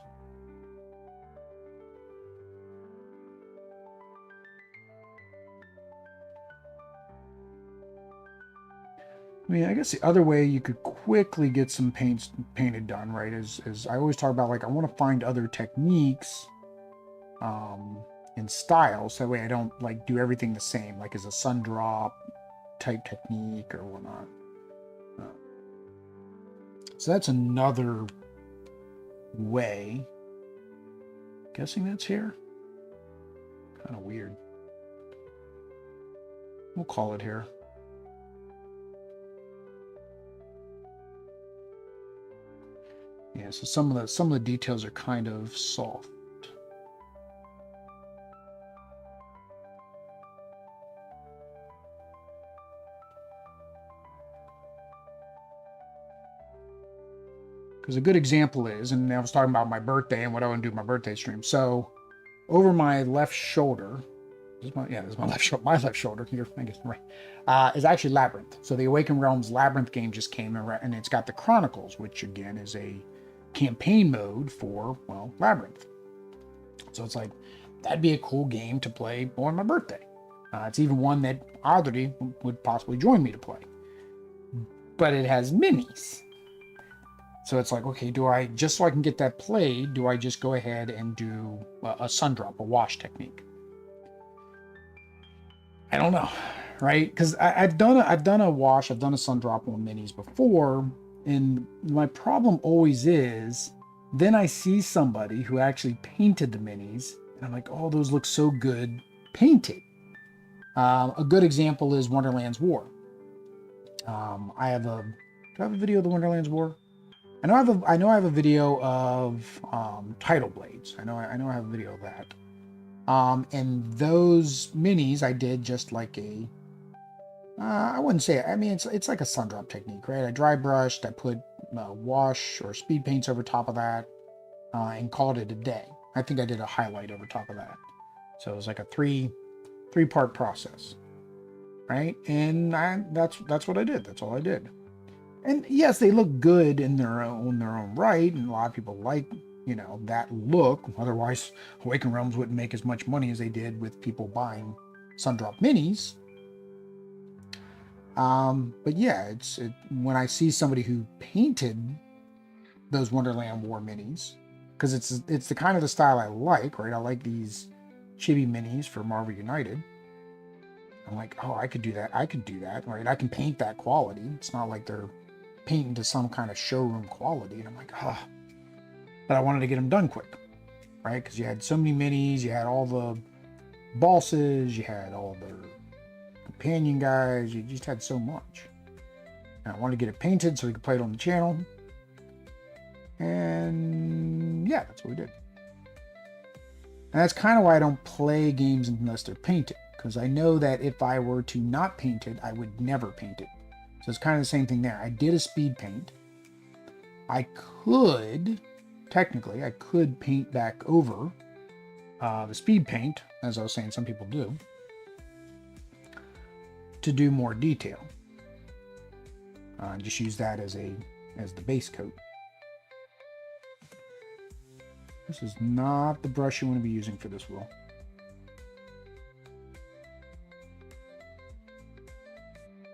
I mean, I guess the other way you could quickly get some painted done, right, is I always talk about, like, I want to find other techniques and styles, so that way I don't, like, do everything the same, like as a sun drop type technique or whatnot. So that's another way. Guessing that's here. Kind of weird. We'll call it here. Yeah, so some of the details are kind of soft. Because a good example is, and I was talking about my birthday and what I want to do with my birthday stream. So over my left shoulder, this is my left shoulder. My left shoulder here, I guess, right, is actually Labyrinth. So the Awakened Realms Labyrinth game just came around, and it's got the Chronicles, which again is a campaign mode for, well, Labyrinth. So it's like, that'd be a cool game to play on my birthday. It's even one that Oddity would possibly join me to play. But it has minis. So it's like, okay, do I, just so I can get that played, do I just go ahead and do a sun drop, a wash technique? I don't know, right? Because I've done a wash, I've done a sun drop on minis before, and my problem always is, then I see somebody who actually painted the minis, and I'm like, oh, those look so good painted. A good example is Wonderland's War. Do I have a video of the Wonderland's War? I know I have a video of Tidal Blades. I know I have a video of that. And those minis I did just like a, I wouldn't say, I mean, it's like a sun drop technique, right? I dry brushed, I put wash or speed paints over top of that, and called it a day. I think I did a highlight over top of that. So it was like a three-part process, right? And that's what I did. That's all I did. And yes, they look good in their own right, and a lot of people like, you know, that look. Otherwise, Awakened Realms wouldn't make as much money as they did with people buying Sundrop minis. But yeah, when I see somebody who painted those Wonderland War minis, because it's the kind of the style I like, right? I like these chibi minis for Marvel United. I'm like, oh, I could do that. I could do that, right? I can paint that quality. It's not like they're painting to some kind of showroom quality. And I'm like, ah. But I wanted to get them done quick, right? Because you had so many minis, you had all the bosses, you had all the companion guys, you just had so much. And I wanted to get it painted so we could play it on the channel. And yeah, that's what we did. And that's kind of why I don't play games unless they're painted. Because I know that if I were to not paint it, I would never paint it. So it's kind of the same thing there. I did a speed paint. I could, technically, I could paint back over the speed paint, as I was saying, some people do, to do more detail. Just use that as the base coat. This is not the brush you want to be using for this wheel.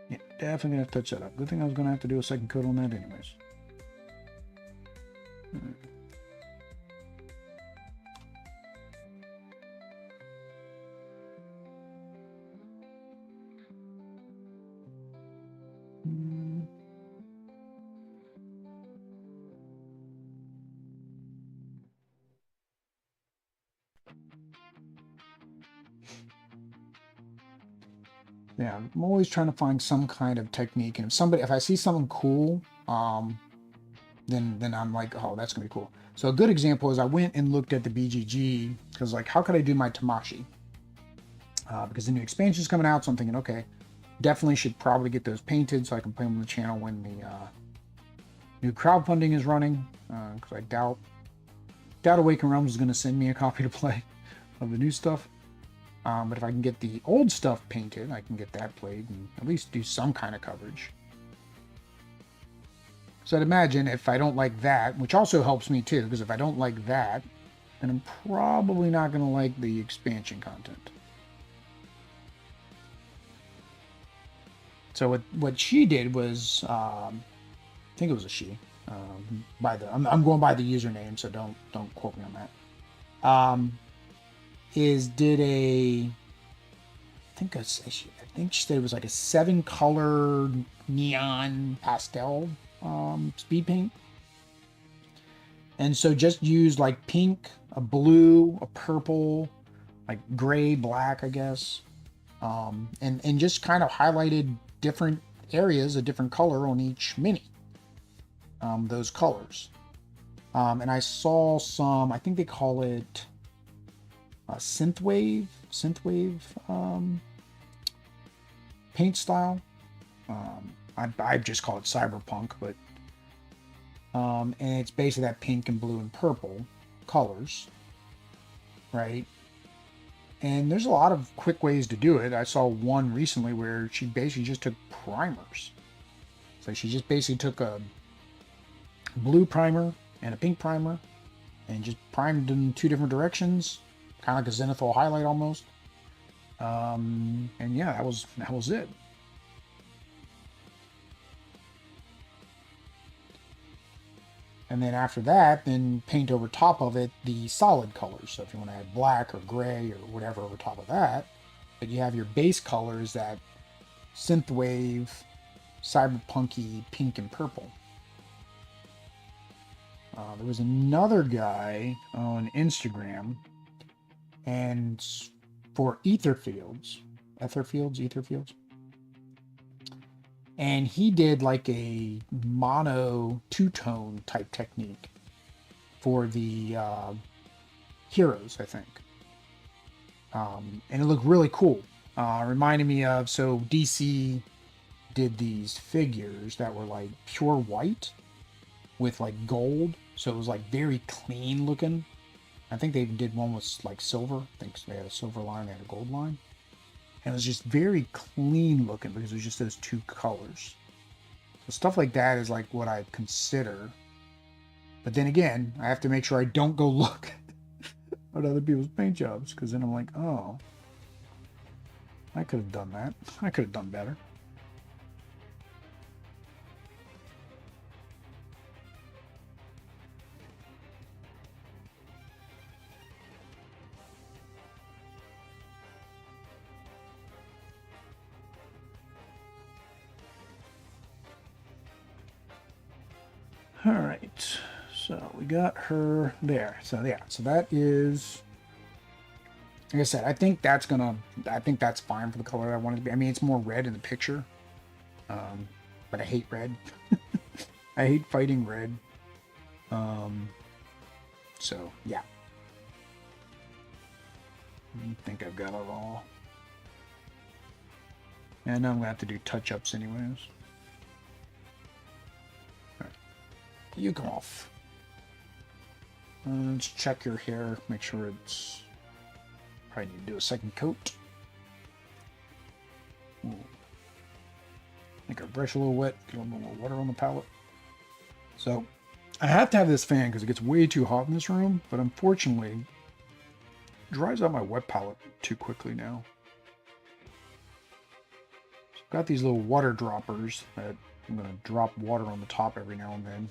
Yeah, definitely gonna have to touch that up. Good thing I was gonna have to do a second coat on that anyways. Yeah, I'm always trying to find some kind of technique, and if I see something cool, then I'm like, oh, that's gonna be cool. So a good example is I went and looked at the BGG because, like, how could I do my Tamashi? Because the new expansion is coming out, so I'm thinking, okay, definitely should probably get those painted so I can play them on the channel when the new crowdfunding is running. Because I doubt Awakened Realms is going to send me a copy to play of the new stuff. But if I can get the old stuff painted, I can get that played and at least do some kind of coverage. So I'd imagine if I don't like that, which also helps me too, because if I don't like that, then I'm probably not going to like the expansion content. So what she did was, I think it was a she. I'm going by the username, so don't quote me on that. Did a I think she said it was like a 7-color neon pastel speed paint. And so just use like pink, a blue, a purple, like gray, black, I guess. And just kind of highlighted different areas, a different color on each mini. Those colors. And I saw some, I think they call it synthwave paint style. I just call it cyberpunk, but and it's basically that pink and blue and purple colors, right? And there's a lot of quick ways to do it. I saw one recently where she basically just took primers. So she just basically took a blue primer and a pink primer and just primed in 2 different directions, kind of like a zenithal highlight almost. And yeah, that was it. And then after that, then paint over top of it the solid colors. So if you want to add black or gray or whatever over top of that, but you have your base colors, that synthwave, cyberpunky pink and purple. There was another guy on Instagram, and for ether fields, and he did like a mono 2-tone type technique for the heroes, I think. And it looked really cool. Reminded me of, so DC did these figures that were like pure white with like gold. So it was like very clean looking. I think they even did one with like silver. I think they had a silver line, they had a gold line. And it was just very clean looking because it was just those 2 colors. So stuff like that is like what I consider. But then again, I have to make sure I don't go look at other people's paint jobs, because then I'm like, oh, I could have done that. I could have done better. All right, so we got her there. So yeah, so that is, like I said, I think that's fine for the color I want it to be. I mean, it's more red in the picture, but I hate red. I hate fighting red. So yeah, I think I've got it all. And I'm gonna have to do touch-ups anyways. You come off. Let's check your hair, make sure it's, probably need to do a second coat. Ooh. Make our brush a little wet, get a little more water on the palette. So I have to have this fan because it gets way too hot in this room, but unfortunately it dries out my wet palette too quickly now. So I've got these little water droppers that I'm going to drop water on the top every now and then.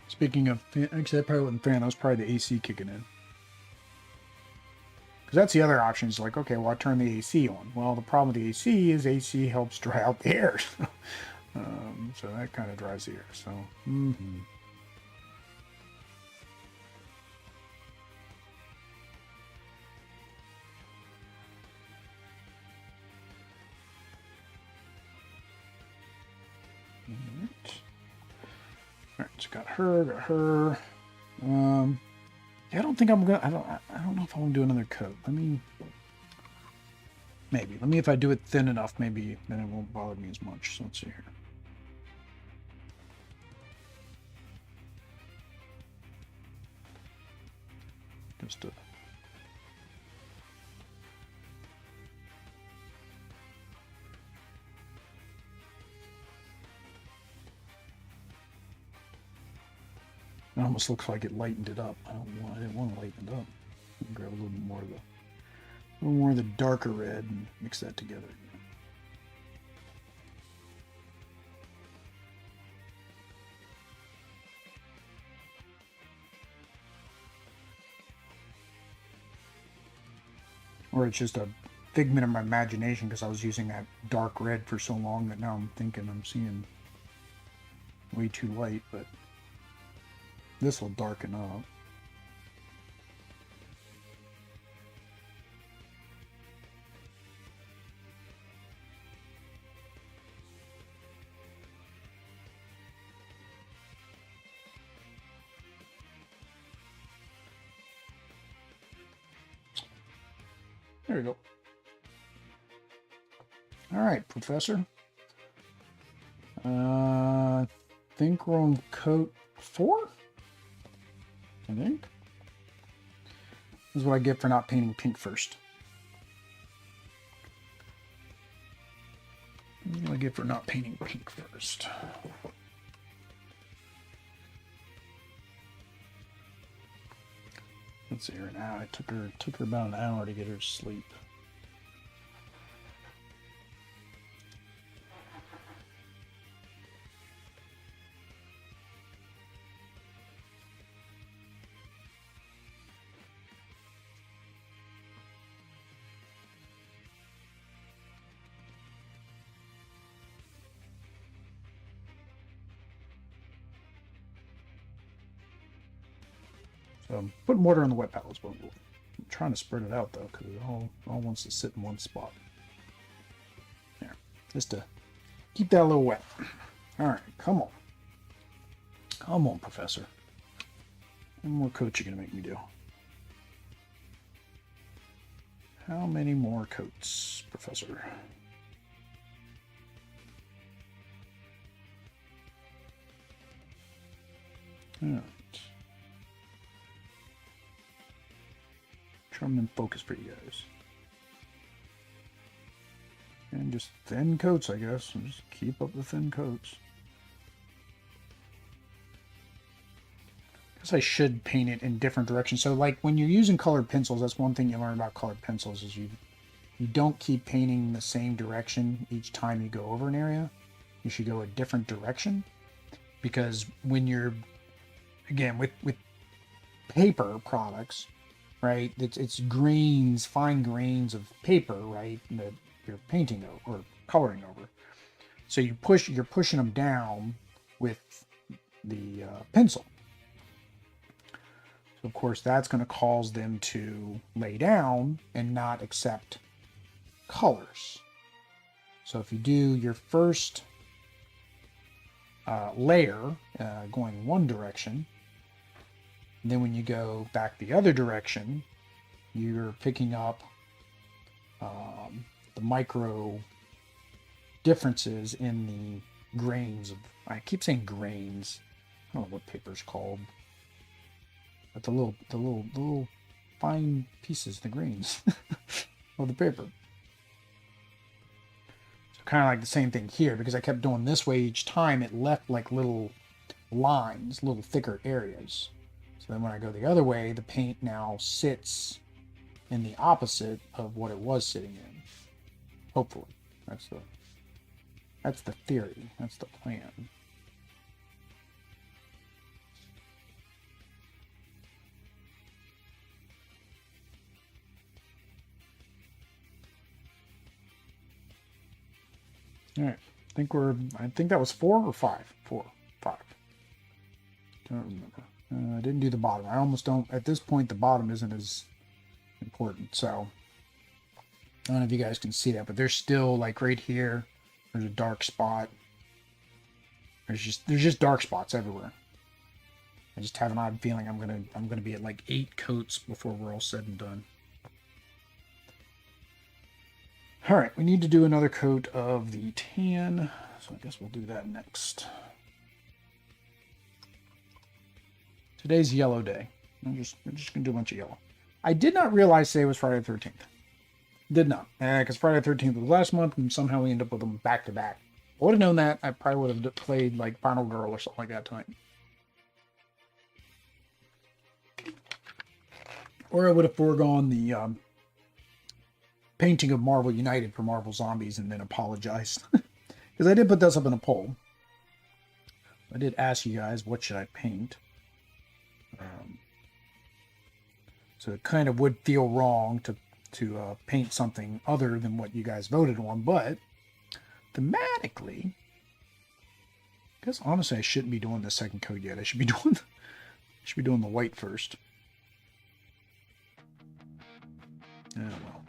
Speaking of fan, actually that probably wasn't fan, that was probably the AC kicking in. Because that's the other option, is like, okay, well I turn the AC on. Well, the problem with the AC is AC helps dry out the air. So that kind of dries the air, so. Alright, so got her. Yeah, I don't think I'm gonna. I don't know if I want to do another coat. Maybe. Let me, if I do it thin enough, maybe then it won't bother me as much. So let's see here. Just a. It almost looks like it lightened it up. I didn't want to lighten it up. Grab a little bit more of the darker red and mix that together. Or it's just a figment of my imagination because I was using that dark red for so long that now I'm thinking I'm seeing way too light, but this will darken up. There we go. All right, Professor. I think we're on coat 4. I think. This is what I get for not painting pink first. This is what I get for not painting pink first. Let's see her now. It took her about an hour to get her to sleep. So I'm putting water on the wet palettes, but I'm trying to spread it out though, because it all wants to sit in one spot. There, just to keep that a little wet. All right, come on. Come on, Professor. How many more coats you gonna make me do? How many more coats, Professor? All right. Try them in focus for you guys. And just thin coats, I guess. And just keep up the thin coats. I guess I should paint it in different directions. So like when you're using colored pencils, that's one thing you learn about colored pencils is you don't keep painting the same direction each time you go over an area. You should go a different direction. Because when you're, again, with paper products, right? It's grains, fine grains of paper, right? That you're painting over or coloring over. So you're pushing them down with the pencil. So of course that's going to cause them to lay down and not accept colors. So if you do your first layer going one direction, and then when you go back the other direction, you're picking up the micro differences in the grains of, I keep saying grains, I don't know what paper's called, but the little fine pieces, the grains of the paper. So kind of like the same thing here, because I kept doing this way each time, it left like little lines, little thicker areas. So then when I go the other way, the paint now sits in the opposite of what it was sitting in. Hopefully. That's the theory. That's the plan. All right. I think that was 4 or 5. 4, 5. Don't remember. I didn't do the bottom. I almost don't. At this point, the bottom isn't as important. So I don't know if you guys can see that, but there's still like right here. There's a dark spot. There's just dark spots everywhere. I just have an odd feeling I'm gonna be at like 8 coats before we're all said and done. All right, we need to do another coat of the tan, so I guess we'll do that next. Today's yellow day. We're just gonna do a bunch of yellow. I did not realize today was Friday the 13th. Did not, because Friday the 13th was last month, and somehow we ended up with them back to back. I would have known that, I probably would have played like Final Girl or something like that tonight. Or I would have foregone the painting of Marvel United for Marvel Zombies and then apologized. Because I did put this up in a poll. I did ask you guys, what should I paint? So it kind of would feel wrong to paint something other than what you guys voted on, but thematically, I guess honestly I shouldn't be doing the second coat yet. I should be doing the white first. Oh well.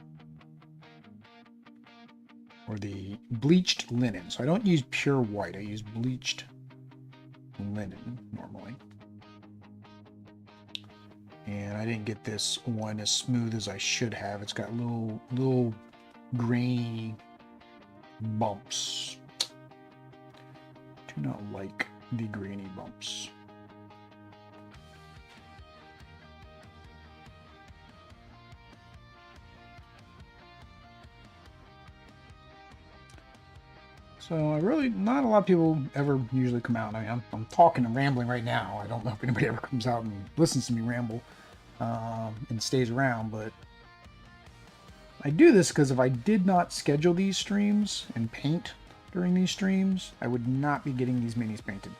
Or the bleached linen. So I don't use pure white. I use bleached linen normally. And I didn't get this one as smooth as I should have. It's got little grainy bumps. Do not like the grainy bumps. So I really, not a lot of people ever usually come out. I mean, I'm talking and rambling right now. I don't know if anybody ever comes out and listens to me ramble and stays around, but I do this because if I did not schedule these streams and paint during these streams, I would not be getting these minis painted.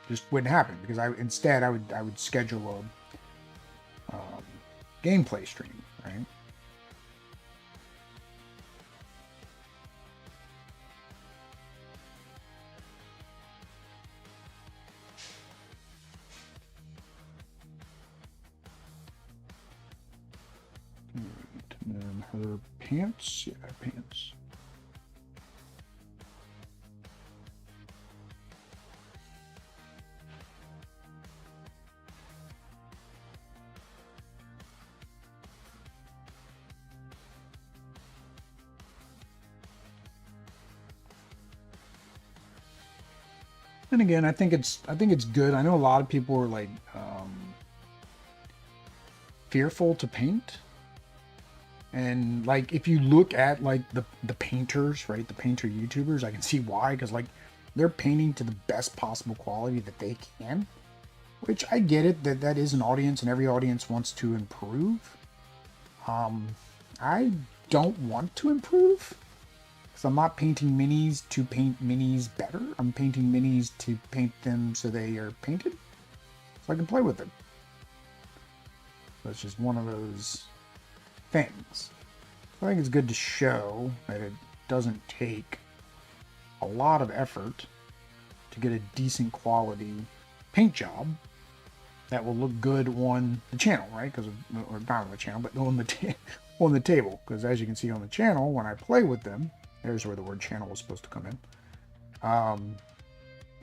Just wouldn't happen because instead I would schedule a gameplay stream, right? And then her pants, yeah, pants. And again, I think it's good. I know a lot of people are like fearful to paint. And like if you look at like the painters, right? The painter YouTubers, I can see why, because like they're painting to the best possible quality that they can. Which I get it, that is an audience and every audience wants to improve. I don't want to improve. So I'm not painting minis to paint minis better. I'm painting minis to paint them so they are painted, so I can play with them. So it's just one of those things. So I think it's good to show that it doesn't take a lot of effort to get a decent quality paint job that will look good on the channel, right? Or not on the channel, but on the table. Because as you can see on the channel, when I play with them, there's where the word channel was supposed to come in. I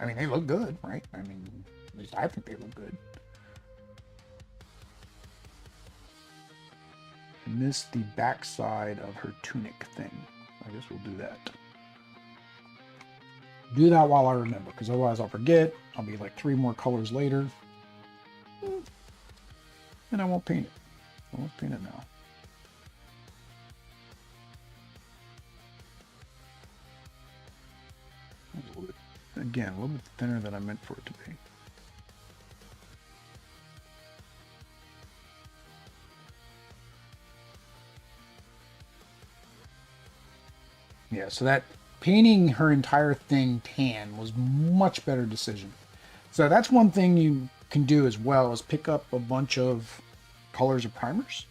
mean, they look good, right? I mean, at least I think they look good. I missed the backside of her tunic thing. I guess we'll do that. Do that while I remember, because otherwise I'll forget. I'll be like 3 more colors later. And I won't paint it. I won't paint it now. Again, a little bit thinner than I meant for it to be. Yeah, so that painting her entire thing tan was much better decision. So that's one thing you can do as well, is pick up a bunch of colors or primers.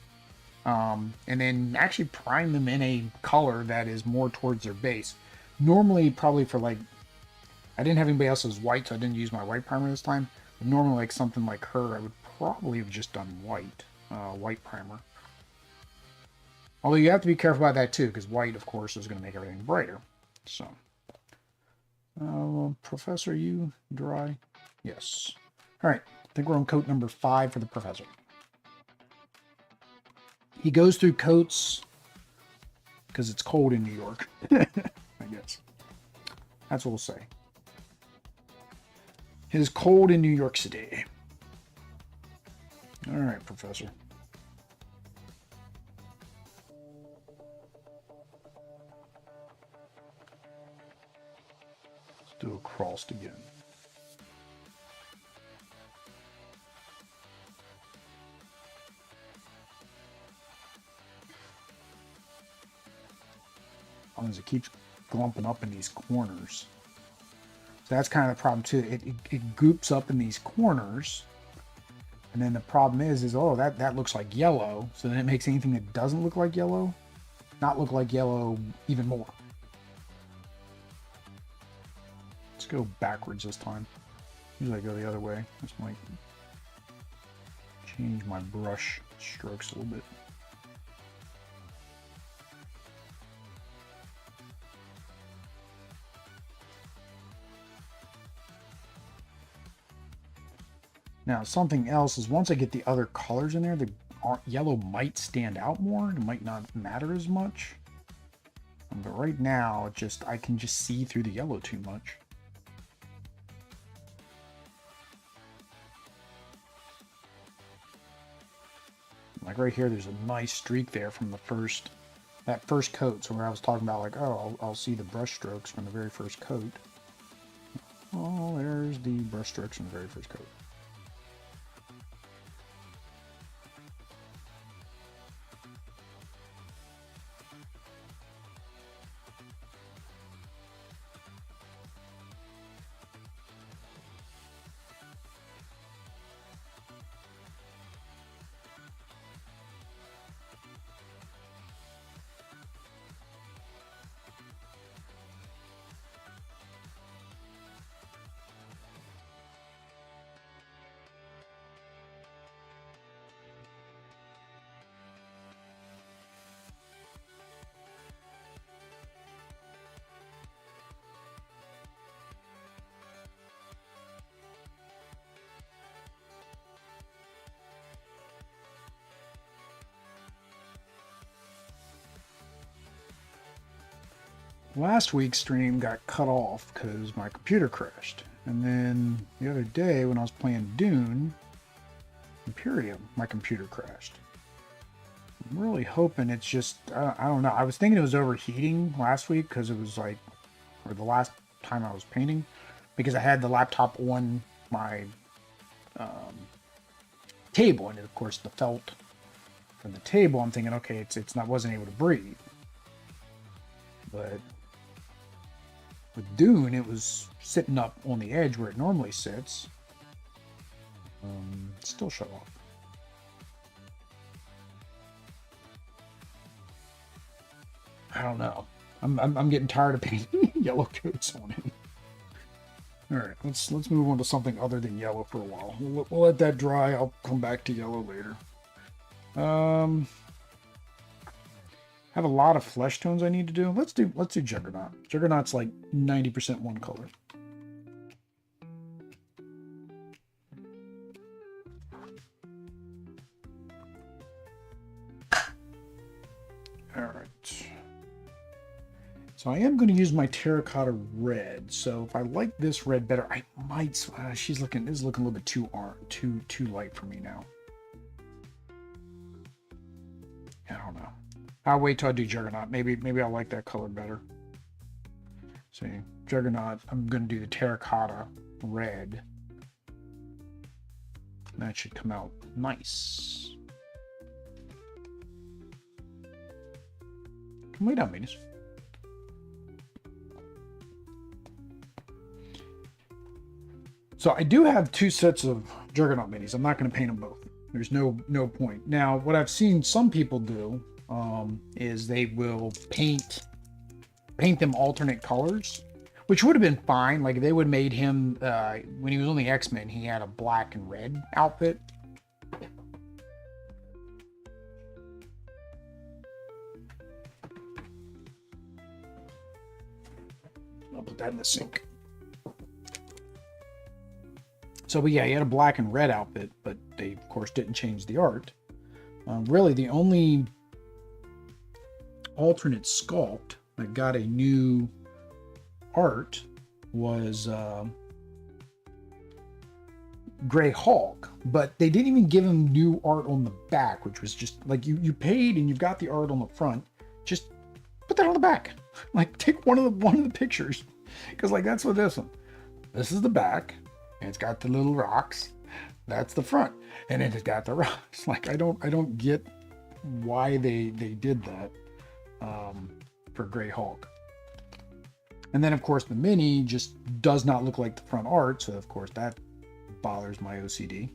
And then actually prime them in a color that is more towards their base. Normally, probably for like, I didn't have anybody else's white, so I didn't use my white primer this time. But normally, like something like her, I would probably have just done white primer. Although you have to be careful about that too, because white, of course, is going to make everything brighter. So, Professor, you dry? Yes. All right, I think we're on coat number 5 for the Professor. He goes through coats because it's cold in New York, I guess. That's what we'll say. It is cold in New York City. All right, Professor. Let's do a cross again. one is it keeps glumping up in these corners. So that's kind of the problem too. It goops up in these corners. And then the problem is oh, that looks like yellow. So then it makes anything that doesn't look like yellow not look like yellow even more. Let's go backwards this time. Usually I go the other way. This might change my brush strokes a little bit. Now, something else is once I get the other colors in there, the yellow might stand out more. It might not matter as much. But right now, I can just see through the yellow too much. Like right here, there's a nice streak there from that first coat. So where I was talking about like, oh, I'll see the brush strokes from the very first coat. Oh, there's the brush strokes from the very first coat. Last week's stream got cut off because my computer crashed. And then the other day when I was playing Dune, Imperium, my computer crashed. I'm really hoping it's just, I don't know. I was thinking it was overheating last week because it was like, or the last time I was painting, because I had the laptop on my table. And of course the felt from the table, I'm thinking, okay, wasn't able to breathe. But with Dune, it was sitting up on the edge where it normally sits. Still shut off. I don't know. I'm getting tired of painting yellow coats on it. All right, let's move on to something other than yellow for a while. We'll let that dry. I'll come back to yellow later. Have a lot of flesh tones I need to do. Let's do Juggernaut. Juggernaut's like 90% one color. All right. So I am going to use my terracotta red. So if I like this red better, I might. This is looking a little bit too light for me now. I don't know. I'll wait till I do Juggernaut. Maybe I'll like that color better. See, Juggernaut, I'm going to do the terracotta red. That should come out nice. Come lay down, Venus. So I do have two sets of Juggernaut minis. I'm not going to paint them both. There's no point. Now, what I've seen some people do is they will paint them alternate colors, which would have been fine. Like if they would have made him when he was on the X-Men, he had a black and red outfit. I'll put that in the sink. So, but yeah, he had a black and red outfit, but they of course didn't change the art. Really, the only alternate sculpt that got a new art was Grey Hulk, but they didn't even give him new art on the back, which was just like you paid and you've got the art on the front, just put that on the back. Like take one of the pictures, because like that's what this one. This is the back, and it's got the little rocks. That's the front, and then it's got the rocks. Like I don't get why they did that. For Grey Hulk. And then, of course, the mini just does not look like the front art. So, of course, that bothers my OCD.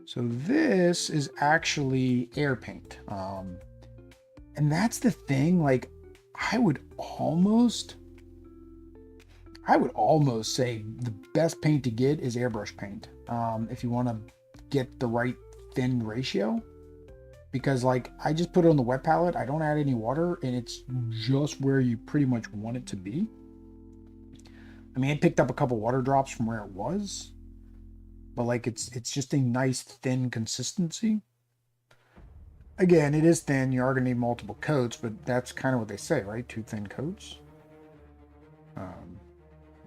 So this is actually air paint. And that's the thing, like, I would almost say the best paint to get is airbrush paint. If you want to get the right thin ratio, because like I just put it on the wet palette, I don't add any water, and it's just where you pretty much want it to be. I mean, I picked up a couple water drops from where it was, but like it's just a nice thin consistency. Again, it is thin. You are going to need multiple coats, but that's kind of what they say, right? 2 thin coats.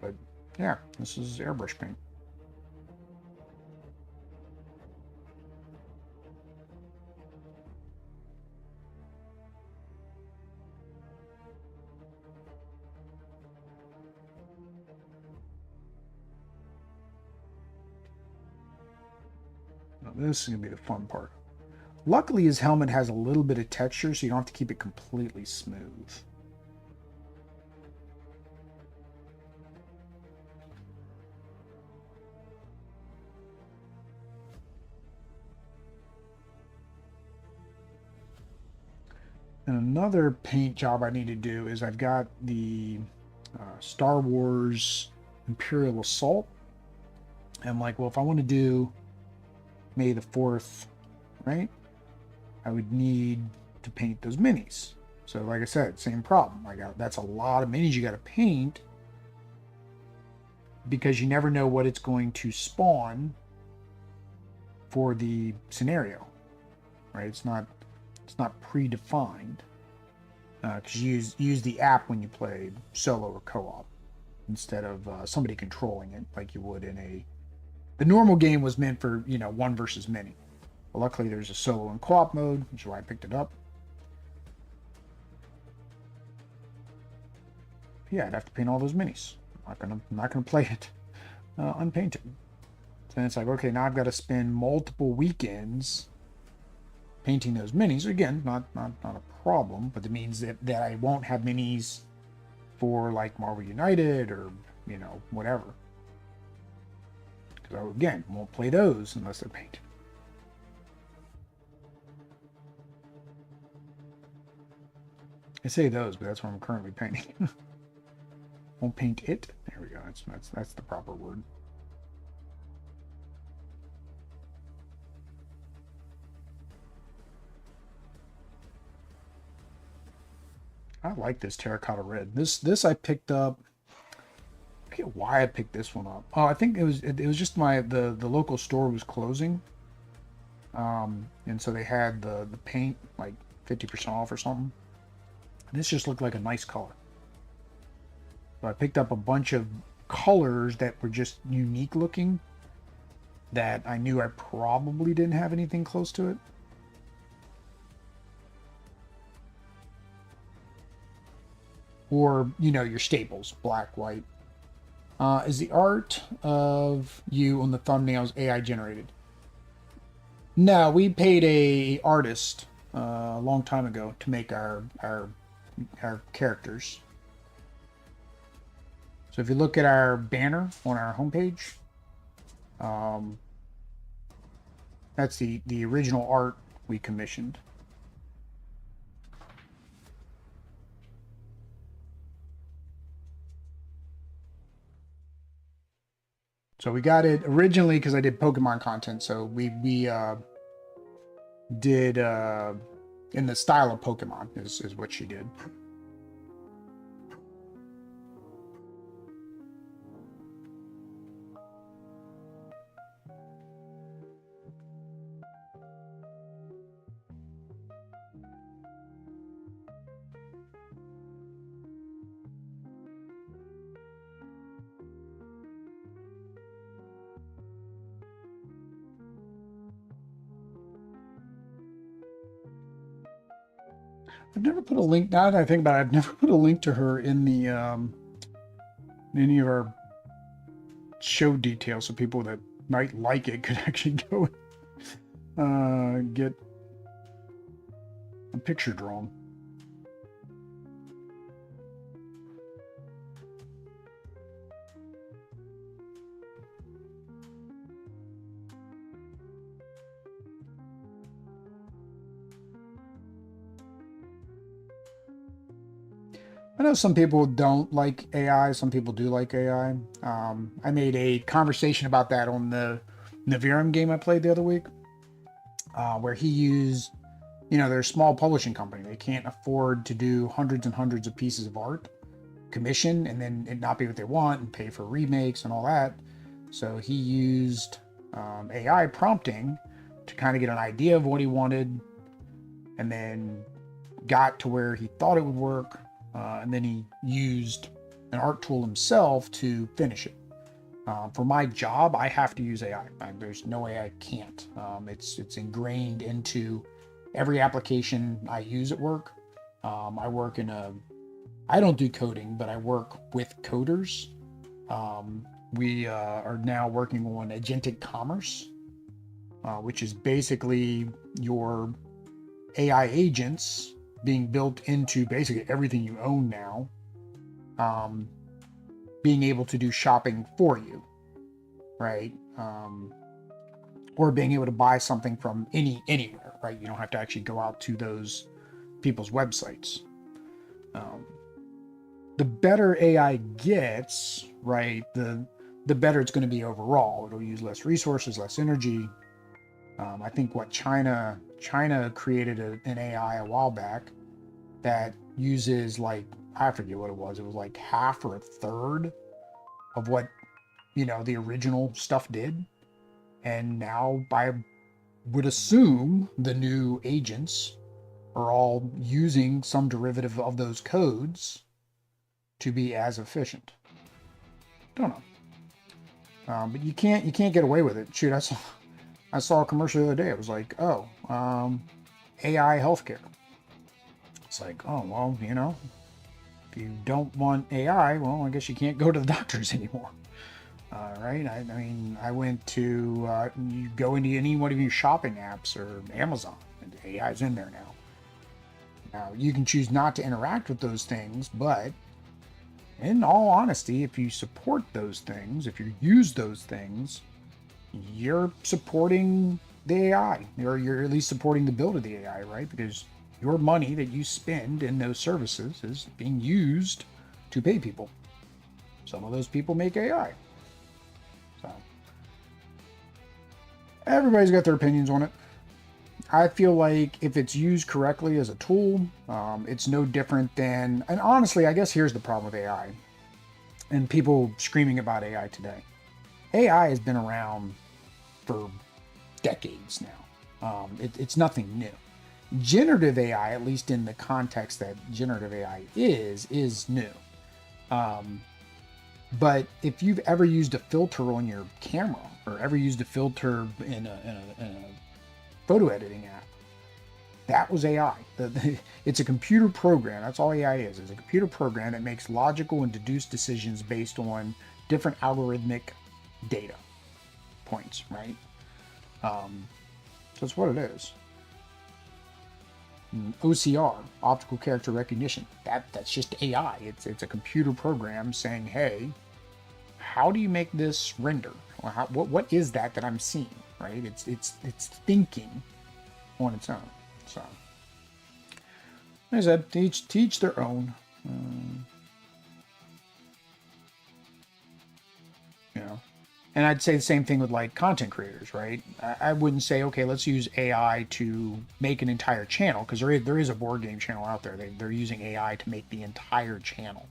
But yeah, this is airbrush paint. Now this is going to be the fun part. Luckily, his helmet has a little bit of texture, so you don't have to keep it completely smooth. And another paint job I need to do is I've got the Star Wars Imperial Assault. And I'm like, well, if I want to do May the 4th, right? I would need to paint those minis. So like I said, same problem. That's a lot of minis you got to paint because you never know what it's going to spawn for the scenario, right? It's not predefined because you use the app when you play solo or co-op instead of somebody controlling it like you would in the normal game was meant for 1 versus many. Well, luckily there's a solo and co-op mode, which is why I picked it up. Yeah, I'd have to paint all those minis. I'm not gonna play it unpainted. So then it's like, okay, now I've got to spend multiple weekends painting those minis. Again, not a problem, but it means that I won't have minis for like Marvel United or whatever. Because I again won't play those unless they're painted. I say those, but that's what I'm currently painting. Won't paint it. There we go. That's the proper word. I like this terracotta red. This I picked up. I forget why I picked this one up. Oh, I think it was just the local store was closing. And so they had the paint like 50% off or something. This just looked like a nice color. So I picked up a bunch of colors that were just unique looking that I knew I probably didn't have anything close to it. Or, your staples, black, white. Is the art of you on the thumbnails AI generated? No, we paid a artist a long time ago to make our characters. So if you look at our banner on our homepage, that's the original art we commissioned. So we got it originally because I did Pokemon content. So we did in the style of Pokemon is what she did. I've never put a link. Now that I think about it, I've never put a link to her in the in any of our show details, so people that might like it could actually go get. picture drawn. I know some people don't like AI, some people do like AI. I made a conversation about that on the Navirum game I played the other week, where he used, they're a small publishing company. They can't afford to do hundreds and hundreds of pieces of art, commission, and then it not be what they want and pay for remakes and all that. So he used AI prompting to kind of get an idea of what he wanted, and then got to where he thought it would work. And then he used an art tool himself to finish it. For my job, I have to use AI. There's no way I can't. It's ingrained into every application I use at work. I work I don't do coding, but I work with coders. We are now working on agentic commerce, which is basically your AI agents being built into basically everything you own now, being able to do shopping for you, right? Or being able to buy something from anywhere, right? You don't have to actually go out to those people's websites. The better AI gets, right, the better it's going to be overall. It'll use less resources, less energy. I think China created an AI a while back that uses, like, I forget what it was. It was like half or a third of what, the original stuff did. And now I would assume the new agents are all using some derivative of those codes to be as efficient. Don't know. But you can't get away with it. Shoot, I saw a commercial the other day. It was like, AI healthcare. It's like, oh, well, if you don't want AI, well, I guess you can't go to the doctors anymore. Right? I mean, I went to, you go into any one of your shopping apps or Amazon, and AI is in there now. Now, you can choose not to interact with those things, but in all honesty, if you support those things, if you use those things, you're supporting the AI, or you're at least supporting the build of the AI, right? Because your money that you spend in those services is being used to pay people. Some of those people make AI. So everybody's got their opinions on it. I feel like if it's used correctly as a tool, it's no different than, and honestly, I guess here's the problem with AI and people screaming about AI today. AI has been around for decades now. It's nothing new. Generative AI, at least in the context that generative AI is new. But if you've ever used a filter on your camera or ever used a filter in a photo editing app, that was AI. It's a computer program. That's all AI is. It's a computer program that makes logical and deduced decisions based on different algorithmic data points, right? So that's what it is. OCR, optical character recognition. That's just AI. It's a computer program saying, hey, how do you make this render? Or what is that I'm seeing? Right? It's thinking on its own. So, like I said, teach their own. And I'd say the same thing with like content creators, right? I wouldn't say, okay, let's use AI to make an entire channel, because there is a board game channel out there. They're using AI to make the entire channel.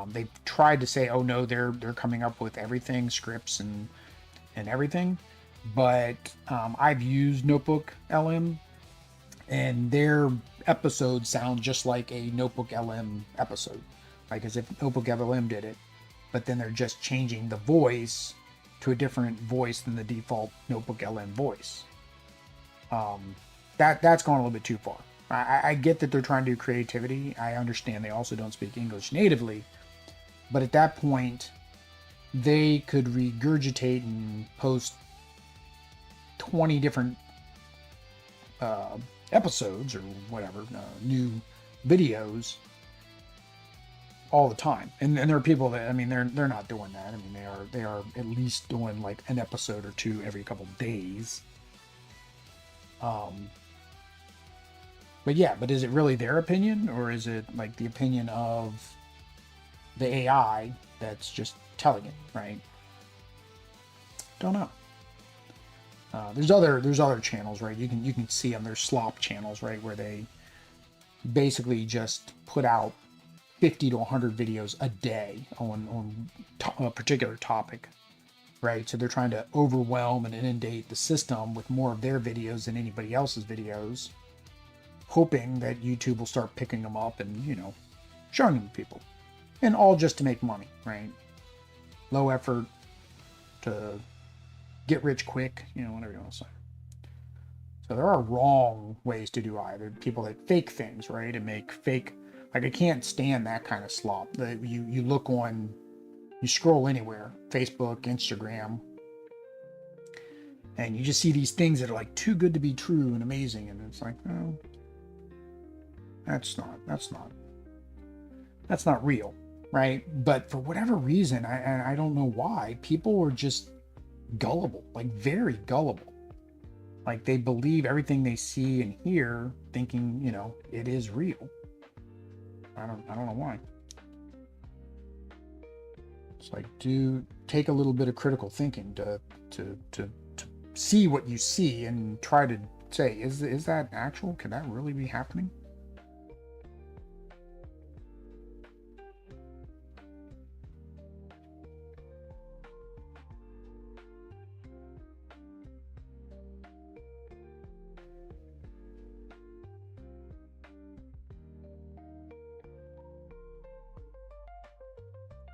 They've tried to say, oh no, they're coming up with everything, scripts and everything. But I've used Notebook LM, and their episode sounds just like a Notebook LM episode, like as if Notebook LM did it, but then they're just changing the voice to a different voice than the default Notebook LM voice. That's gone a little bit too far. I get that they're trying to do creativity. I understand they also don't speak English natively, but at that point, they could regurgitate and post 20 different episodes or whatever, new videos all the time. And there are people that, I mean, they're not doing that. I mean, they are at least doing like an episode or two every couple days. But yeah, but is it really their opinion, or is it like the opinion of the AI that's just telling it, right? Don't know. There's other channels, right? You can see them. There's slop channels, right, where they basically just put out 50 to 100 videos a day on a particular topic, right? So they're trying to overwhelm and inundate the system with more of their videos than anybody else's videos, hoping that YouTube will start picking them up and, you know, showing them to people. And all just to make money, right? Low effort to get rich quick, you know, whatever you want to say. So there are wrong ways to do either. People that fake things, right? And make fake, like I can't stand that kind of slop. That you look on, you scroll anywhere, Facebook, Instagram, and you just see these things that are like too good to be true and amazing. And it's like, oh, that's not real, right? But for whatever reason, I don't know why, people are just gullible, like very gullible. Like they believe everything they see and hear, thinking, you know, it is real. I don't know why. It's like, take a little bit of critical thinking to see what you see and try to say, is that actual? Can that really be happening?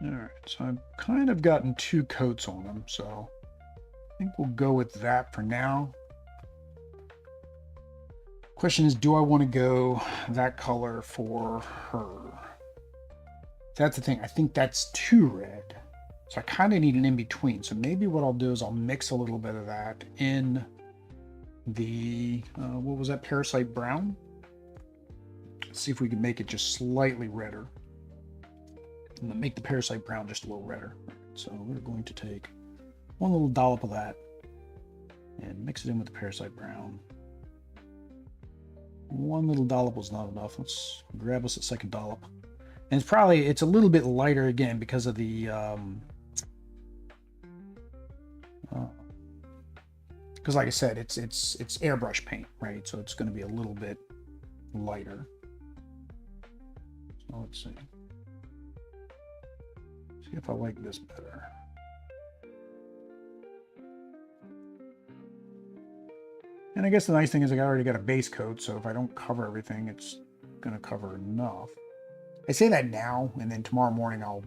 All right, so I've kind of gotten 2 coats on them, so I think we'll go with that for now. Question is, do I want to go that color for her? That's the thing. I think that's too red. So I kind of need an in-between. So maybe what I'll do is I'll mix a little bit of that in the, what was that, Parasite Brown? Let's see if we can make it just slightly redder. And then make the Parasite Brown just a little redder. So we're going to take one little dollop of that and mix it in with the Parasite Brown. One little dollop was not enough. Let's grab us a second dollop. And it's a little bit lighter again because of the because like I said, it's airbrush paint, right? So it's going to be a little bit lighter. So let's see. See if I like this better. And I guess the nice thing is I already got a base coat, so if I don't cover everything, it's going to cover enough. I say that now, and then tomorrow morning I'll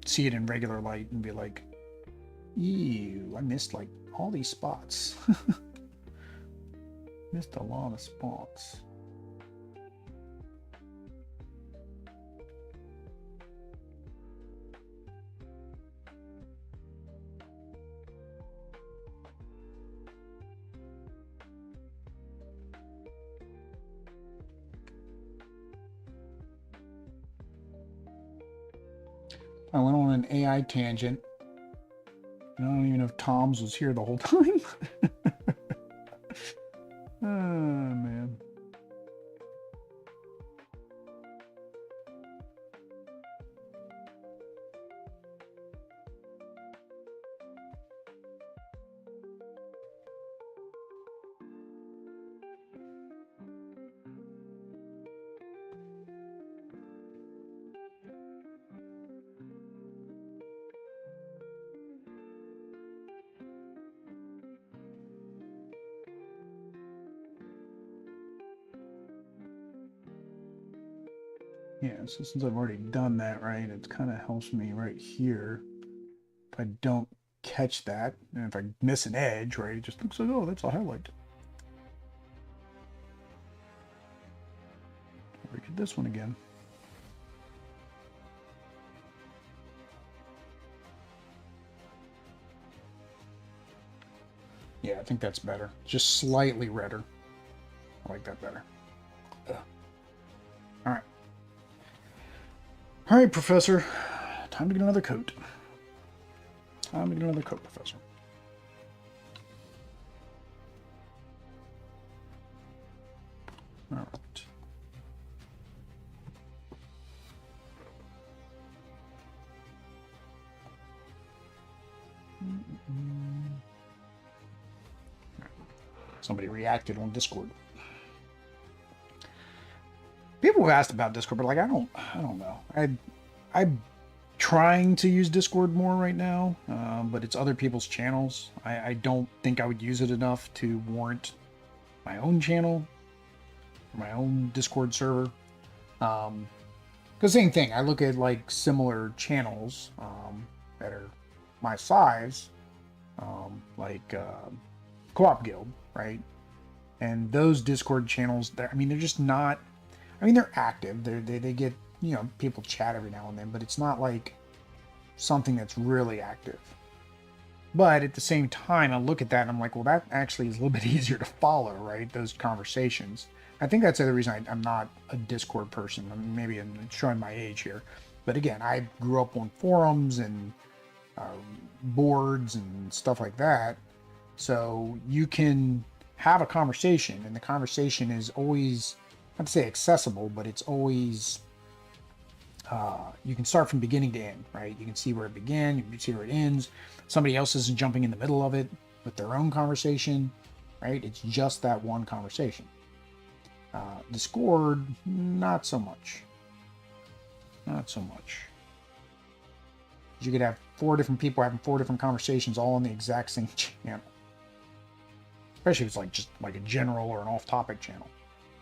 see it in regular light and be like, ew, I missed like all these spots. Missed a lot of spots. I went on an AI tangent. I don't even know if Tom's was here the whole time. Oh, man. Yeah, so since I've already done that, right, it kind of helps me right here. If I don't catch that, and if I miss an edge, right, it just looks like, oh, that's a highlight. Look at this one again. Yeah, I think that's better. Just slightly redder. I like that better. Ugh. All right. All right, Professor. Time to get another coat. Time to get another coat, Professor. All right. Somebody reacted on Discord. People have asked about Discord, but like I don't know. I'm trying to use Discord more right now, but it's other people's channels. I don't think I would use it enough to warrant my own channel, or my own Discord server. Because same thing, I look at like similar channels that are my size, like Co-op Guild, right? And those Discord channels, I mean, they're just not. I mean, they're active. They get, you know, people chat every now and then, but it's not like something that's really active. But at the same time, I look at that and I'm like, well, that actually is a little bit easier to follow, right? Those conversations. I think that's the other reason I'm not a Discord person. I mean, maybe I'm showing my age here. But again, I grew up on forums and boards and stuff like that. So you can have a conversation, and the conversation is always, not to say accessible, but it's always, you can start from beginning to end, right? You can see where it began, you can see where it ends. Somebody else isn't jumping in the middle of it with their own conversation, right? It's just that one conversation. Discord, not so much. Not so much. You could have 4 different people having 4 different conversations all on the exact same channel. Especially if it's like just like a general or an off-topic channel.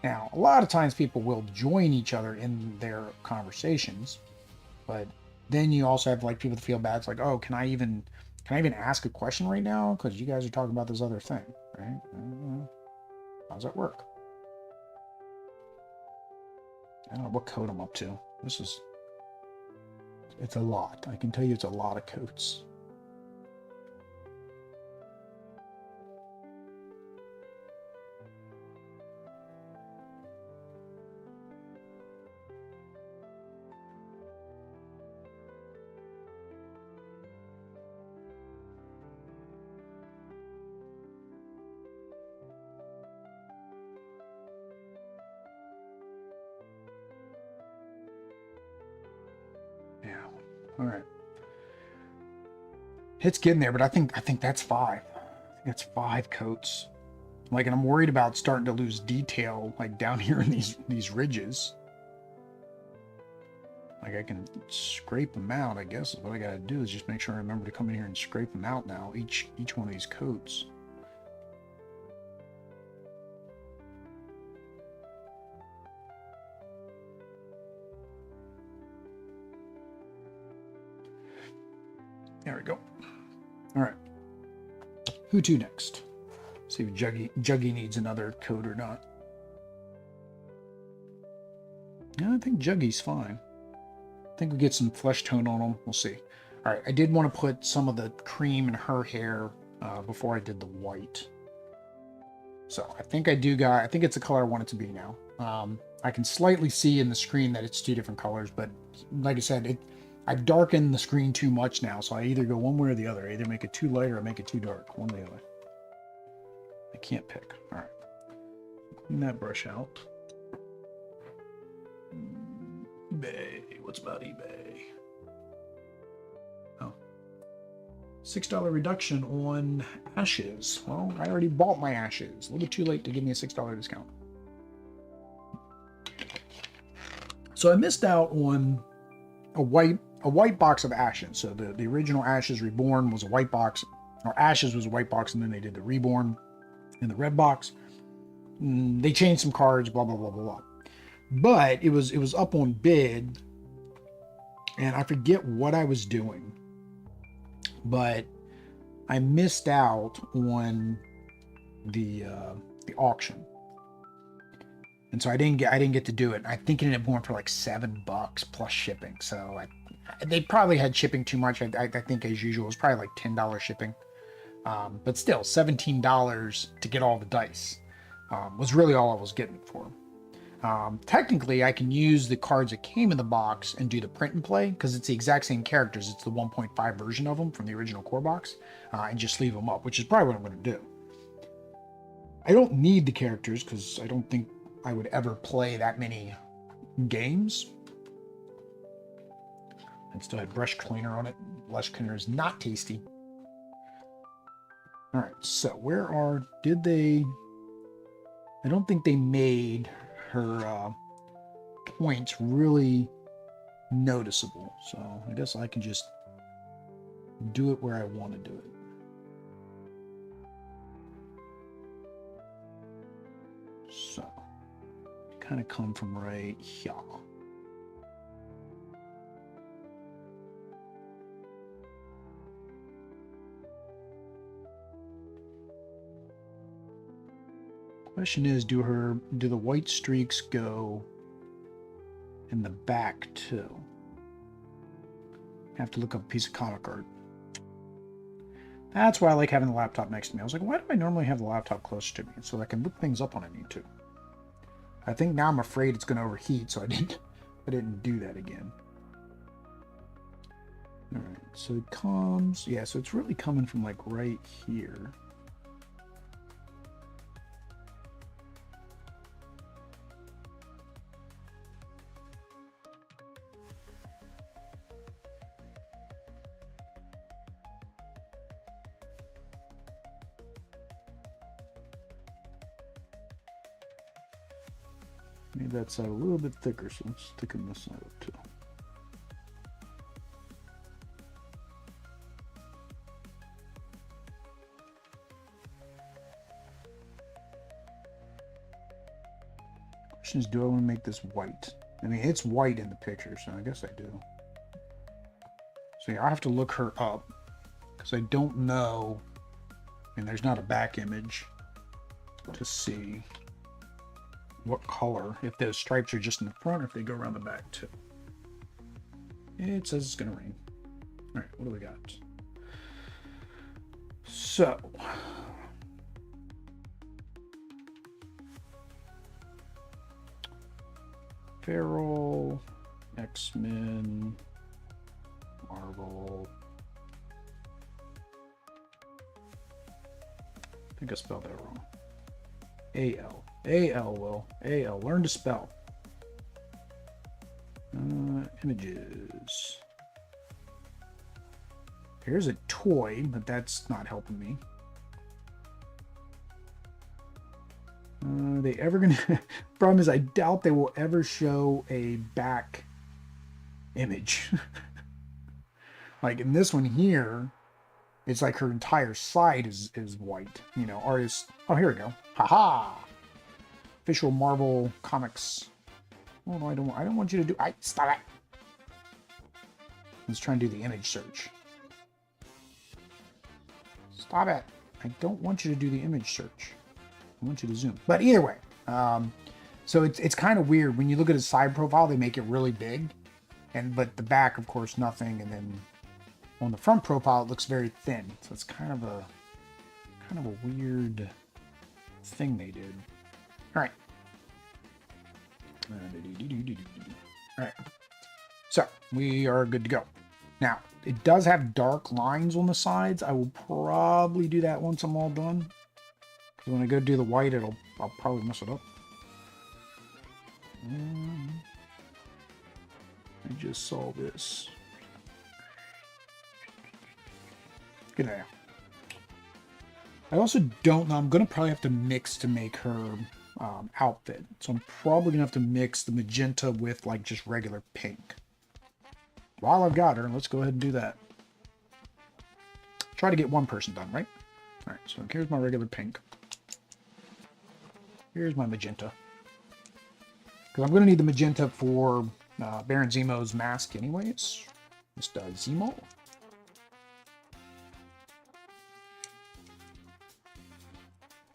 Now, a lot of times people will join each other in their conversations, but then you also have like people that feel bad. It's like, oh, can I even ask a question right now? Because you guys are talking about this other thing, right? How does that work? I don't know what code I'm up to. It's a lot. I can tell you it's a lot of codes. Yeah. All right. It's getting there, but I think that's 5. I think that's 5 coats. Like, and I'm worried about starting to lose detail, like down here in these ridges. Like I can scrape them out, I guess. What I gotta do is just make sure I remember to come in here and scrape them out now. Each one of these coats. There we go. All right. Who to next? See if Juggy needs another coat or not. Yeah, I think Juggy's fine. I think we get some flesh tone on him. We'll see. All right, I did want to put some of the cream in her hair before I did the white. So I think I think it's the color I want it to be now. I can slightly see in the screen that it's 2 different colors, but like I said, I've darkened the screen too much now, so I either go one way or the other. I either make it too light or I make it too dark. One or the other. I can't pick. All right. Clean that brush out. eBay. What's about eBay? Oh. $6 reduction on ashes. Well, I already bought my ashes. A little bit too late to give me a $6 discount. So I missed out on a white box of ashes. So the original Ashes Reborn was a white box, or Ashes was a white box, and then they did the Reborn in the red box. They changed some cards, blah blah blah blah blah. But it was up on bid, and I forget what I was doing, but I missed out on the auction, and so I didn't get to do it. I think it ended up going for like $7 plus shipping. So they probably had shipping too much. I think as usual it was probably like $10 shipping, but still $17 to get all the dice. was really all I was getting it for. Technically, I can use the cards that came in the box and do the print and play because it's the exact same characters. It's the 1.5 version of them from the original core box, and just leave them up, which is probably what I'm going to do. I don't need the characters because I don't think I would ever play that many games. I still had brush cleaner on it. Brush cleaner is not tasty. All right, so I don't think they made her points really noticeable. So I guess I can just do it where I want to do it. So kind of come from right here. Question is, do the white streaks go in the back too? I have to look up a piece of comic art. That's why I like having the laptop next to me. I was like, why do I normally have the laptop close to me? So I can look things up when I need to. I think now I'm afraid it's going to overheat, so I didn't do that again. All right, so it comes, yeah, so it's really coming from like right here. Made that side a little bit thicker, so let's thicken this side up too. Question is, do I want to make this white? I mean, it's white in the picture, so I guess I do. So yeah, I have to look her up because I don't know. I mean, there's not a back image to see what color, if those stripes are just in the front or if they go around the back too. It says it's gonna rain. All right, what do we got? So Feral, X-Men, Marvel. I think I spelled that wrong. A-L. A-L, Will. A-L. Learn to spell. Images. Here's a toy, but that's not helping me. They ever gonna... Problem is, I doubt they will ever show a back image. Like in this one here, it's like her entire side is white. You know, artist... Oh, here we go. Haha! Official Marvel Comics. Oh no, I don't want you to do... Stop it! Let's try and do the image search. Stop it! I don't want you to do the image search. I want you to zoom. But either way, so it's kind of weird. When you look at his side profile, they make it really big. But the back, of course, nothing. And then on the front profile, it looks very thin. So it's kind of a weird thing they did. All right. All right. So we are good to go. Now, it does have dark lines on the sides. I will probably do that once I'm all done. Because when I go do the white, I'll probably mess it up. I just saw this. Good idea. I also don't know. I'm going to probably have to mix to make her outfit. So I'm probably going to have to mix the magenta with like just regular pink. While I've got her, let's go ahead and do that. Try to get one person done, right? All right, so here's my regular pink. Here's my magenta. Because I'm going to need the magenta for Baron Zemo's mask anyways. Mr. Zemo.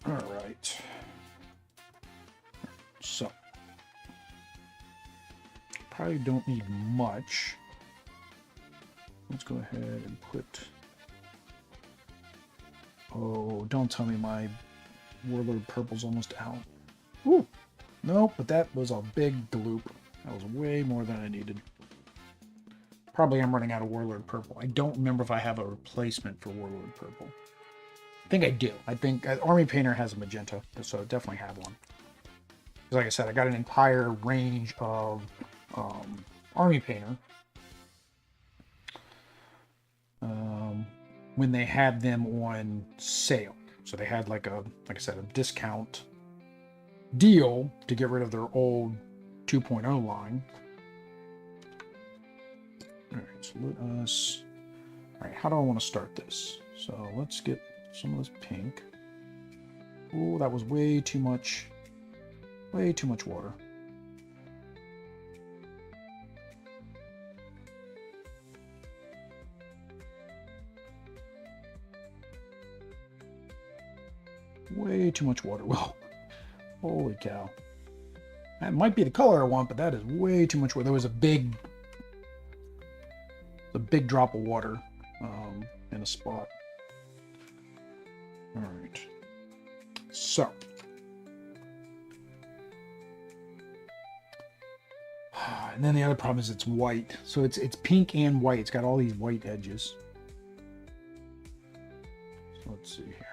All right. So, probably don't need much. Let's go ahead and put... Oh, don't tell me my Warlord purple's almost out. Ooh, nope, but that was a big gloop. That was way more than I needed. Probably I'm running out of Warlord purple. I don't remember if I have a replacement for Warlord purple. I think I do. I think Army Painter has a magenta, so I definitely have one. Because like I said, I got an entire range of Army Painter when they had them on sale. So they had like I said, a discount deal to get rid of their old 2.0 line. All right, so let us. All right, how do I want to start this? So let's get some of this pink. Oh, that was way too much. Way too much water. Way too much water. Well, holy cow. That might be the color I want, but that is way too much water. There was a big drop of water in a spot. All right. So. And then the other problem is it's white. So it's pink and white. It's got all these white edges. So let's see here.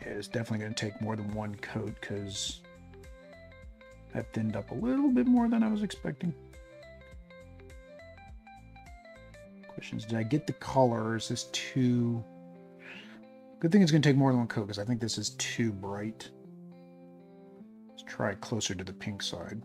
Yeah, it's definitely going to take more than one coat because that thinned up a little bit more than I was expecting. Questions: did I get the color, or is this too... Good thing it's going to take more than one coat because I think this is too bright. Let's try it closer to the pink side.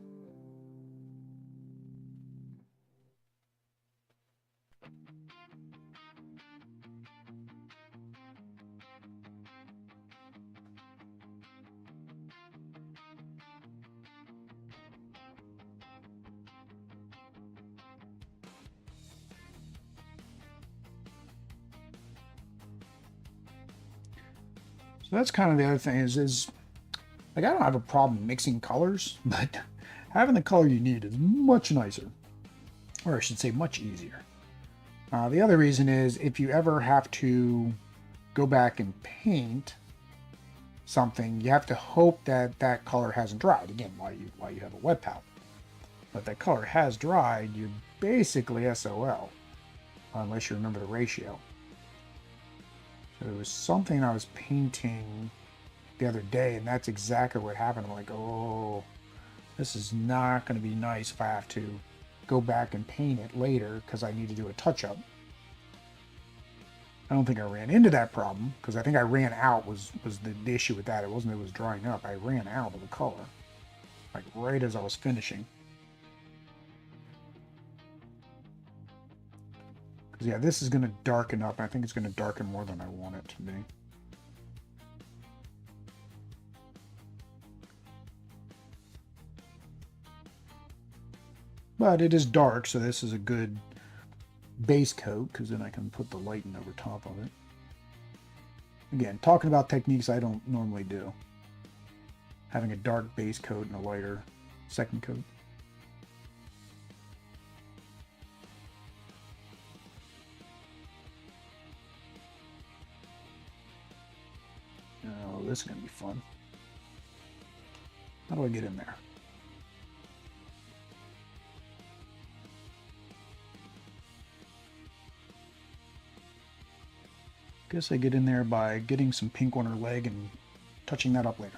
So that's kind of the other thing is like, I don't have a problem mixing colors, but having the color you need is much nicer, or I should say much easier. The other reason is if you ever have to go back and paint something, you have to hope that that color hasn't dried. Again, why you have a wet palette. But that color has dried, you're basically SOL, unless you remember the ratio. So there was something I was painting the other day, and that's exactly what happened. I'm like, oh, this is not going to be nice if I have to go back and paint it later because I need to do a touch-up. I don't think I ran into that problem because I think I ran out was the issue with that. It wasn't it was drying up. I ran out of the color, like right as I was finishing. Because yeah, this is going to darken up. I think it's going to darken more than I want it to be. But it is dark, so this is a good base coat, because then I can put the lighting over top of it. Again, talking about techniques I don't normally do. Having a dark base coat and a lighter second coat. Oh, this is going to be fun. How do I get in there? Guess I get in there by getting some pink on her leg and touching that up later.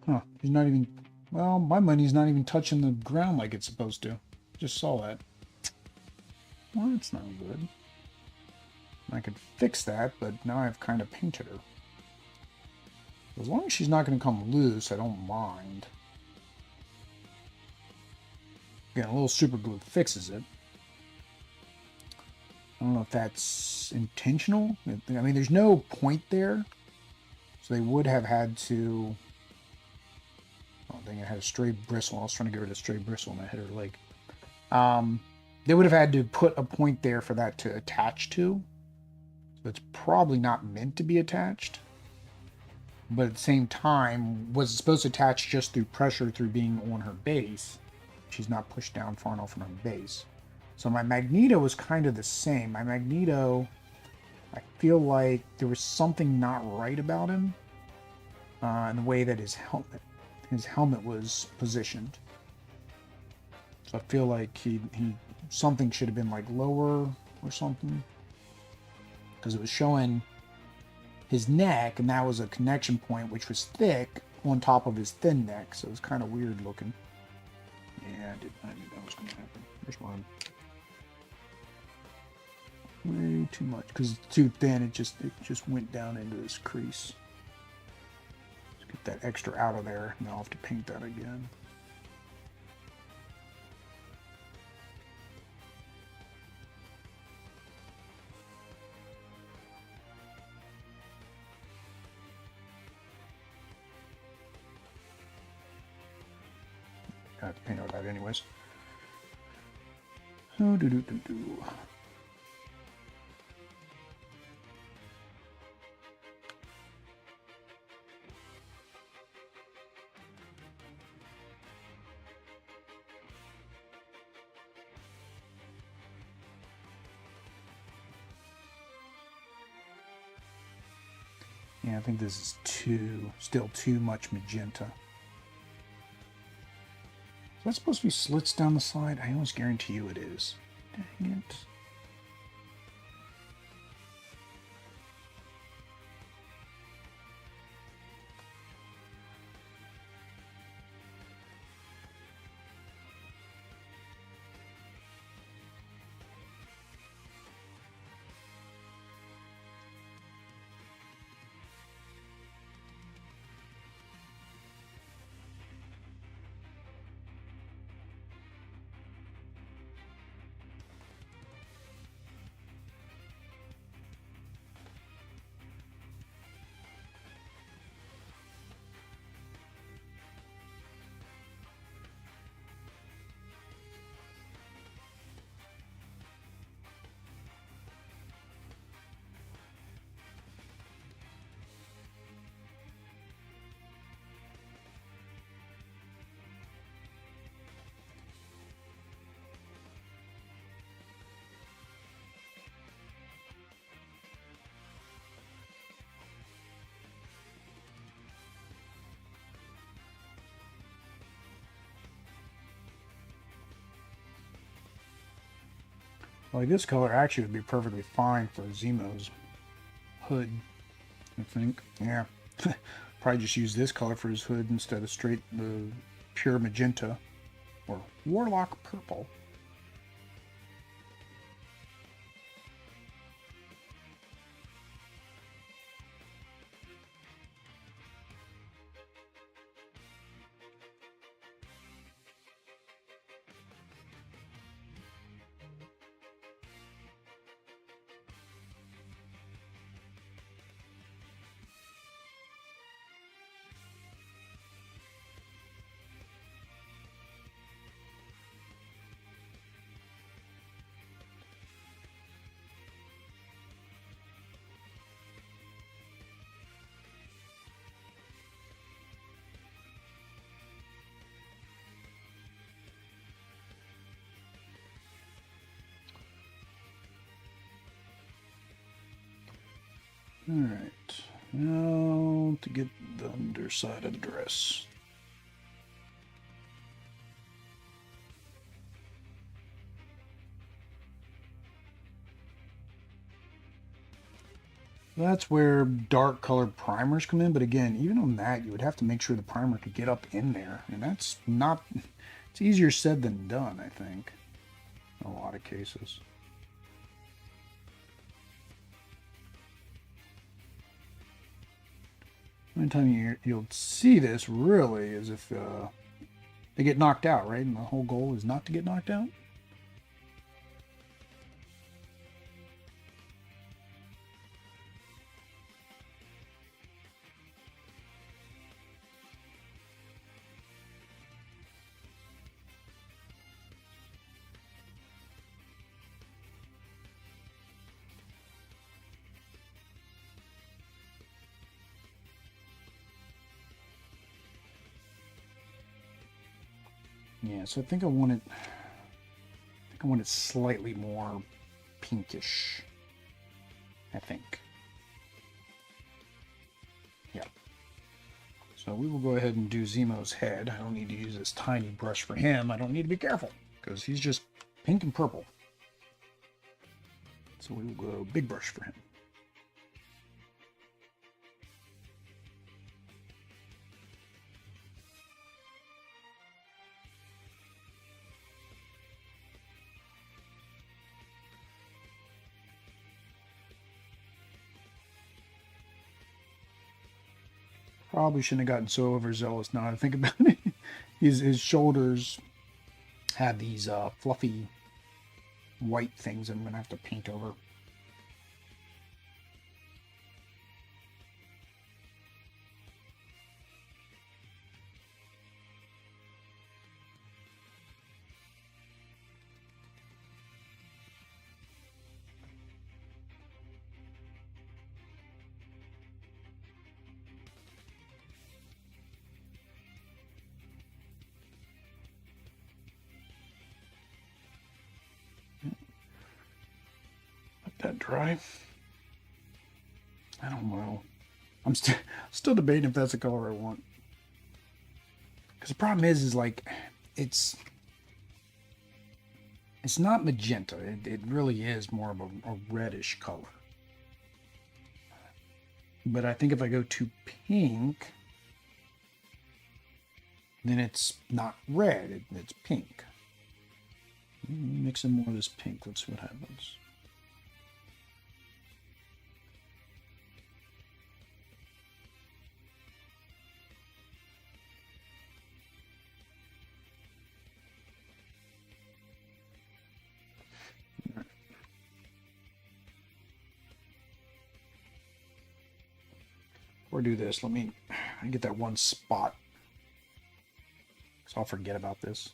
Huh, he's not even... Well, my money's not even touching the ground like it's supposed to. Just saw that. Well, that's not good. I could fix that, but now I've kind of painted her. As long as she's not going to come loose, I don't mind. Again, a little super glue fixes it. I don't know if that's intentional. I mean, there's no point there. So they would have had to... Oh, dang, I had a stray bristle. I was trying to get rid of a stray bristle and I hit her leg. They would have had to put a point there for that to attach to. So it's probably not meant to be attached. But at the same time, was it supposed to attach just through pressure through being on her base? She's not pushed down far enough on her base. So my Magneto was kind of the same. My Magneto, I feel like there was something not right about him in the way that his helmet was positioned. So I feel like he something should have been like lower or something, because it was showing his neck, and that was a connection point which was thick on top of his thin neck, so it was kind of weird looking. Yeah, I knew that was going to happen. There's one. Way too much, because it's too thin. It just went down into this crease. Let's get that extra out of there. Now I'll have to paint that again. I have to paint all that anyways. Oh, do. Yeah, I think this is still too much magenta. Is that supposed to be slits down the side? I almost guarantee you it is. Dang it. Like this color actually would be perfectly fine for Zemo's hood, I think. Yeah, probably just use this color for his hood instead of straight the pure magenta or Warlock purple. Alright, now to get the underside of the dress. That's where dark colored primers come in, but again, even on that, you would have to make sure the primer could get up in there, and that's not, it's easier said than done, I think, in a lot of cases. The only time you'll see this really is if they get knocked out, right? And the whole goal is not to get knocked out. Yeah, so I think I want it slightly more pinkish. I think. Yeah. So we will go ahead and do Zemo's head. I don't need to use this tiny brush for him. I don't need to be careful because he's just pink and purple. So we will go big brush for him. Probably shouldn't have gotten so overzealous now I think about it. His shoulders have these fluffy white things I'm going to have to paint over. Let that dry. I don't know. I'm still debating if that's the color I want. Because the problem is like it's not magenta. It really is more of a reddish color. But I think if I go too pink, then it's not red. It's pink. Mix in more of this pink. Let's see what happens. Or do this. Let me get that one spot. So I'll forget about this.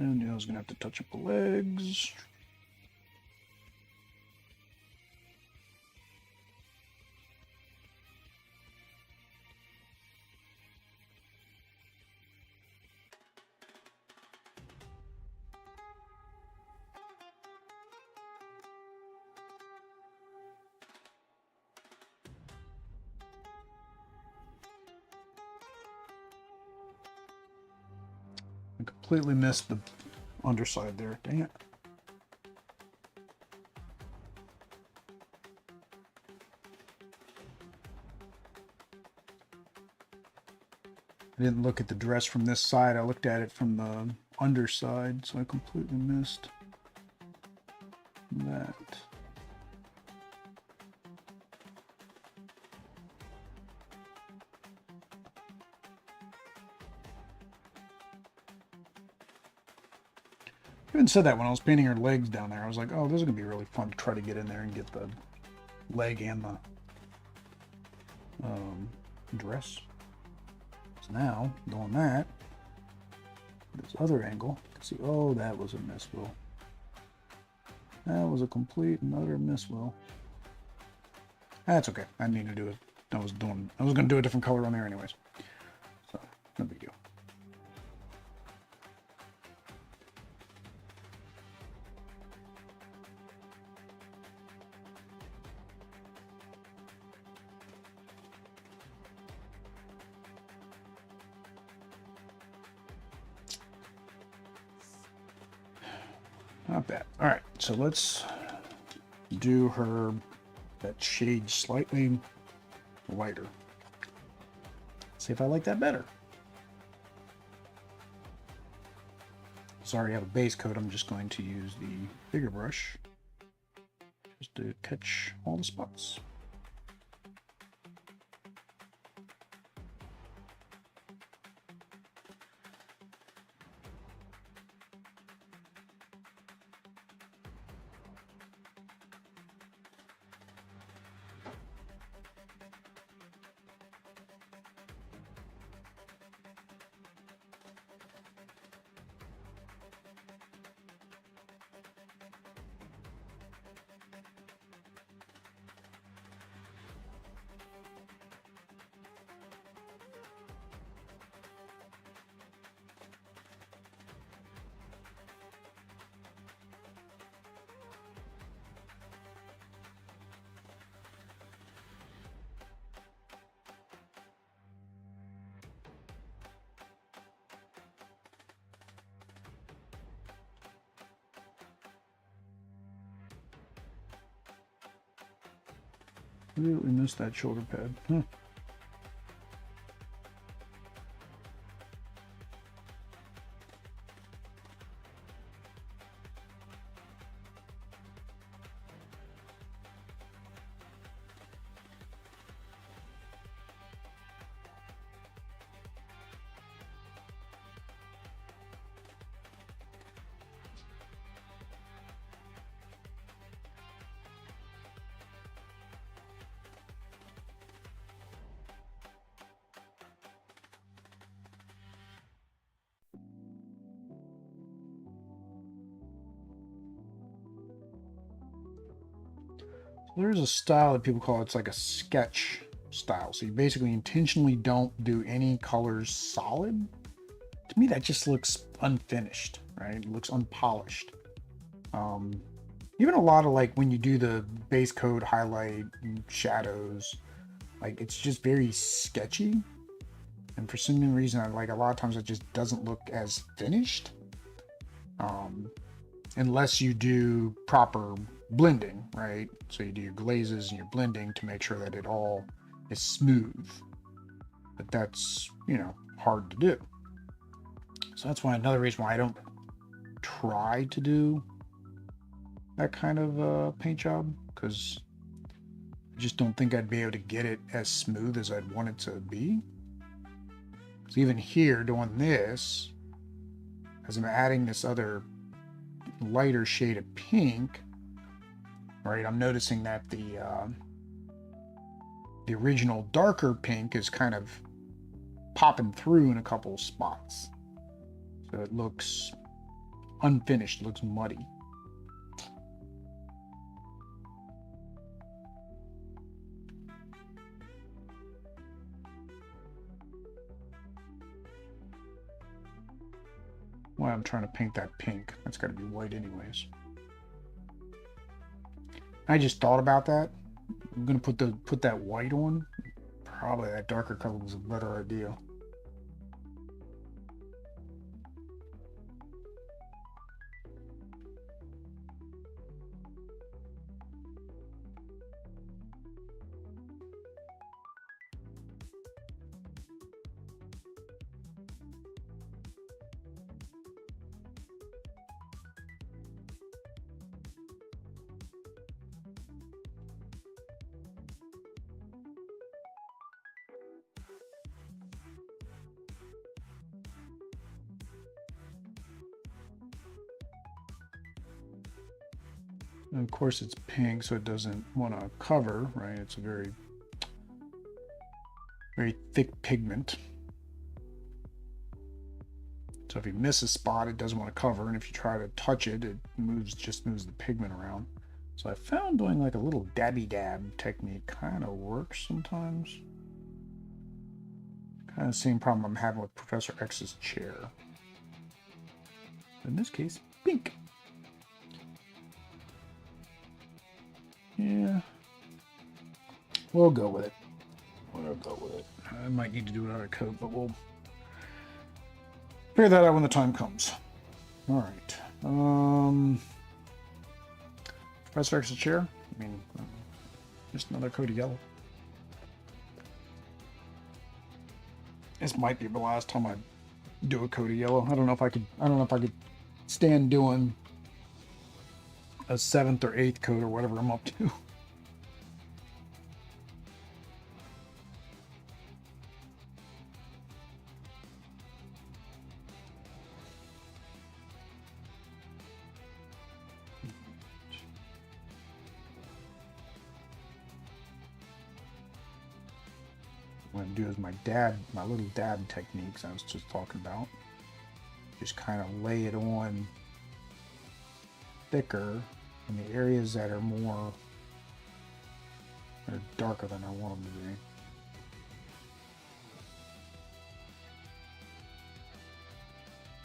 And I was going to have to touch up the legs. I completely missed the underside there. Dang it. I didn't look at the dress from this side. I looked at it from the underside, so I completely missed that. I even said that when I was painting her legs down there. I was like, oh, this is going to be really fun to try to get in there and get the leg and the dress. So now, doing that, this other angle, you can see, oh, that was a miss, Will. That was a complete and utter miss, Will. That's okay. I didn't need to do it. I was going to do a different color on there anyways. So, no big deal. Not bad. All right, so let's do her that shade slightly lighter. See if I like that better. Sorry, I have a base coat. I'm just going to use the bigger brush just to catch all the spots. Completely missed that shoulder pad. Huh. There's a style that people call it's like a sketch style. So you basically intentionally don't do any colors solid. To me, that just looks unfinished, right? It looks unpolished. Um, Even a lot of like when you do the base coat highlight and shadows, like it's just very sketchy. And for some reason, I like a lot of times it just doesn't look as finished. Unless you do proper blending, right? So you do your glazes and your blending to make sure that it all is smooth. But that's, hard to do. So that's why another reason why I don't try to do that kind of paint job, because I just don't think I'd be able to get it as smooth as I'd want it to be. So even here doing this, as I'm adding this other lighter shade of pink, right, I'm noticing that the original darker pink is kind of popping through in a couple of spots. So it looks unfinished, it looks muddy. Why I'm trying to paint that pink. That's got to be white anyways. I just thought about that. I'm gonna put that white on. Probably that darker color was a better idea. And of course it's pink, so it doesn't want to cover, right? It's a very, very thick pigment. So if you miss a spot, it doesn't want to cover, and if you try to touch it, it just moves the pigment around. So I found doing like a little dabby dab technique kind of works sometimes. Kind of the same problem I'm having with Professor X's chair. In this case, pink. Yeah, we'll go with it. We'll go with it. I might need to do another coat, but we'll figure that out when the time comes. All right. Professor X's chair. I mean, just another coat of yellow. This might be the last time I do a coat of yellow. I don't know if I could stand doing a 7th or 8th coat or whatever I'm up to. What I'm gonna do is my little dab techniques I was just talking about. Just kind of lay it on thicker in the areas that are darker than I want them to be.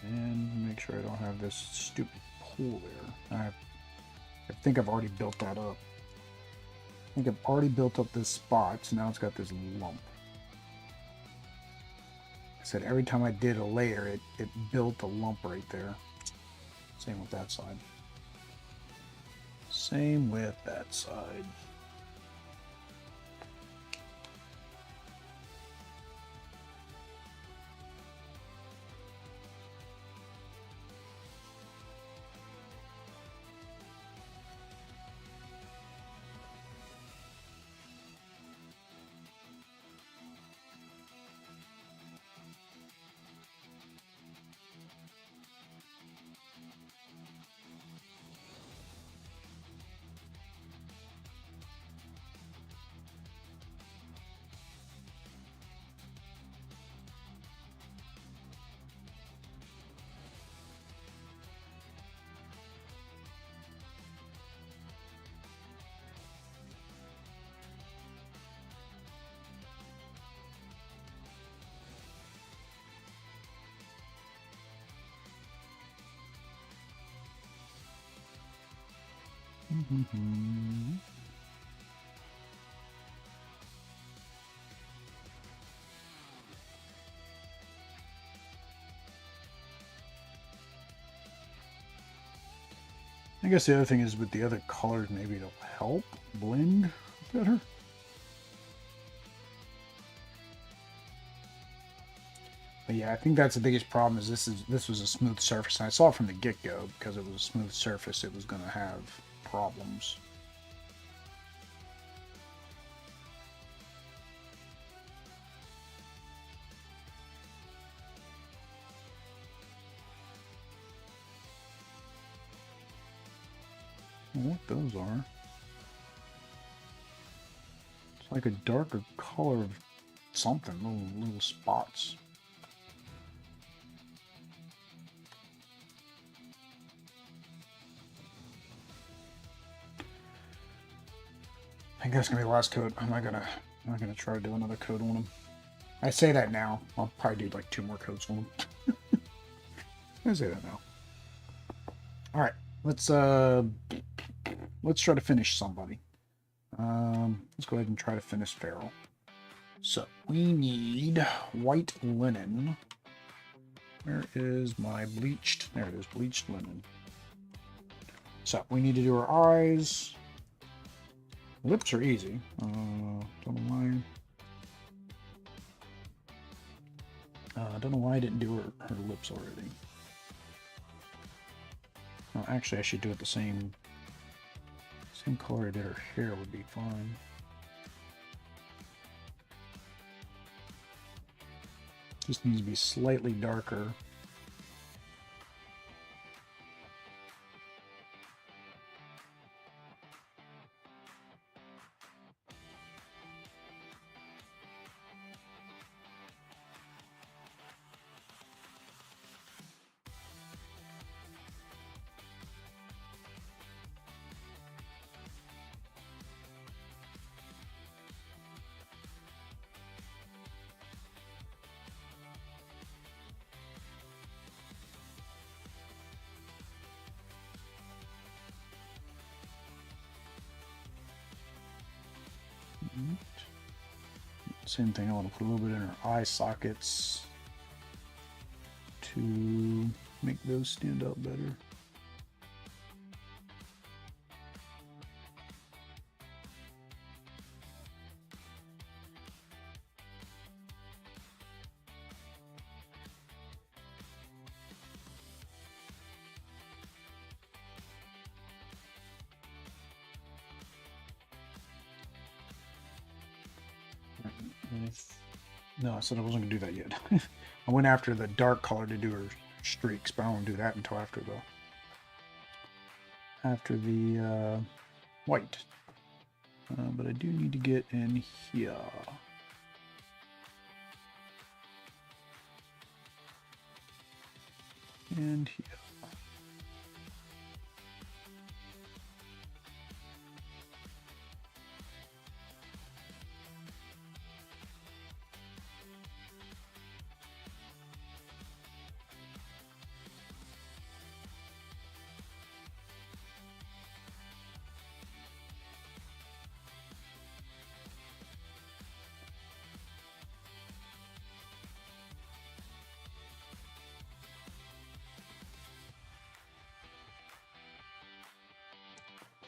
And make sure I don't have this stupid pool there. I think I've already built that up. I think I've already built up this spot, so now it's got this lump. I said every time I did a layer, it built a lump right there. Same with that side. Same with that side. I guess the other thing is with the other colors, maybe it'll help blend better. But yeah, I think that's the biggest problem is this was a smooth surface. And I saw it from the get-go because it was a smooth surface, it was going to have problems. I don't know what those are. It's like a darker color of something, little spots. I think that's gonna be the last coat. I'm not gonna try to do another coat on them. I say that now. I'll probably do like 2 more coats on them. I say that now. All right, let's try to finish somebody. Let's go ahead and try to finish Feral. So we need white linen. Where is my bleached? There it is, bleached linen. So we need to do our eyes. Lips are easy. Don't know why. I don't know why I didn't do her lips already. Oh, actually, I should do it the same color I did her hair would be fine. Just needs to be slightly darker. Same thing, I want to put a little bit in her eye sockets to make those stand out better. No, I said I wasn't gonna do that yet. I went after the dark color to do her streaks, but I won't do that until after the white. But I do need to get in here. And here.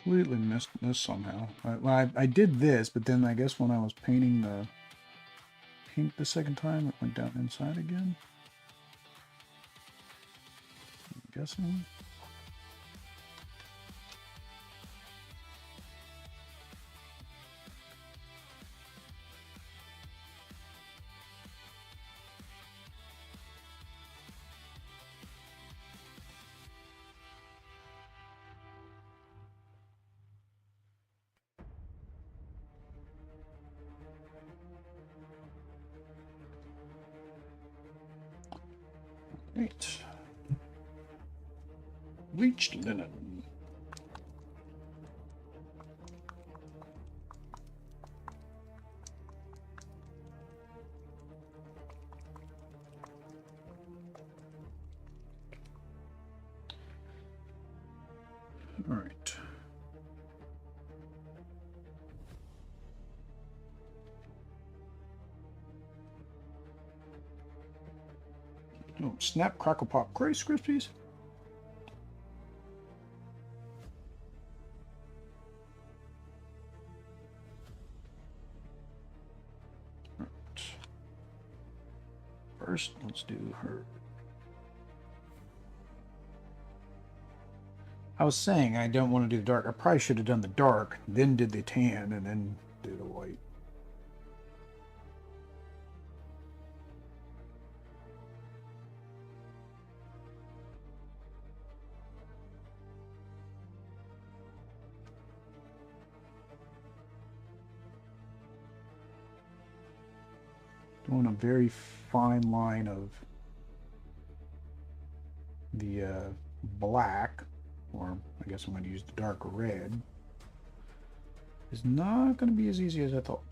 Completely missed this somehow. I did this, but then I guess when I was painting the pink the second time, it went down inside again. I'm guessing. Right. Bleached linen. All right. Oh, snap, crackle, pop, Rice Krispies. Right. First, let's do her. I was saying I don't want to do the dark. I probably should have done the dark, then did the tan, and then do the white. Doing a very fine line of the black, or I guess I'm going to use the dark red, is not going to be as easy as I thought.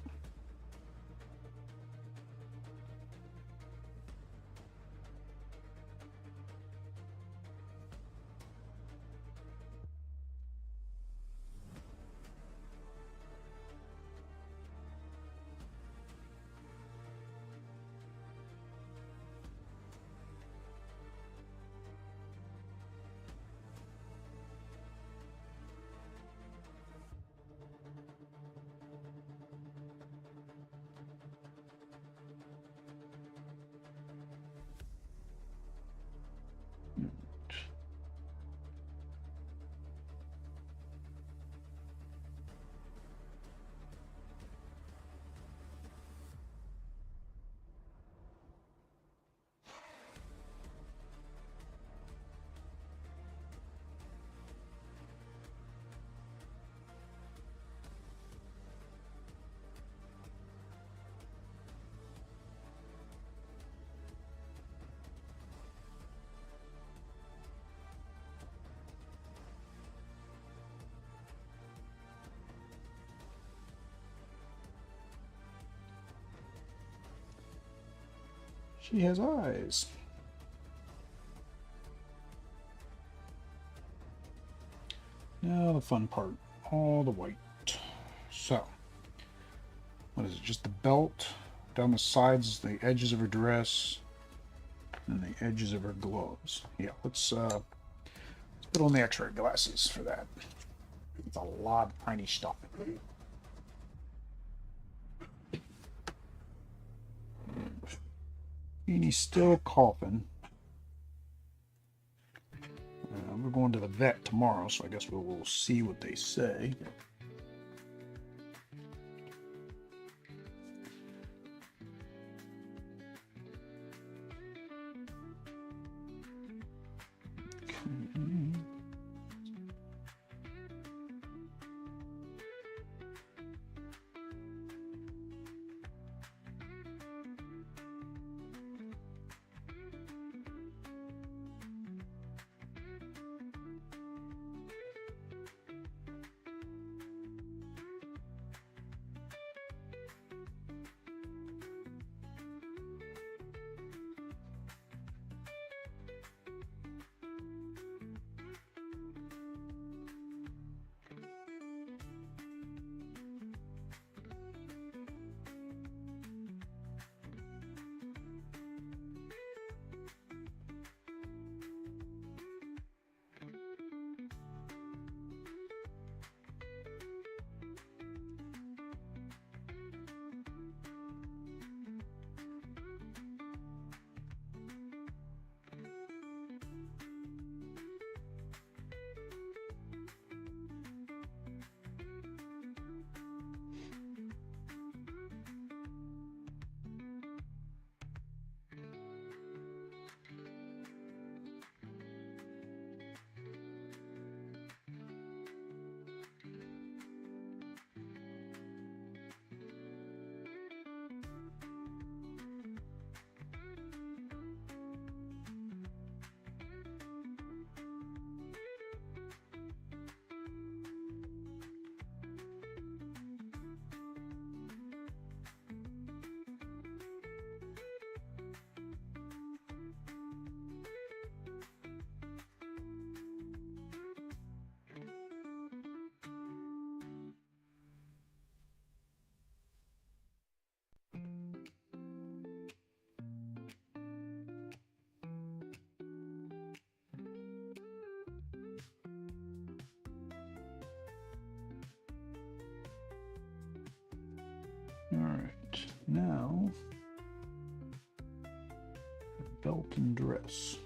She has eyes. Now the fun part, all the white. So, what is it? Just the belt, down the sides, the edges of her dress, and the edges of her gloves. Yeah, let's put on the X-ray glasses for that. It's a lot of tiny stuff. And he's still coughing. We're going to the vet tomorrow, so I guess we'll see what they say. Now, belt and dress.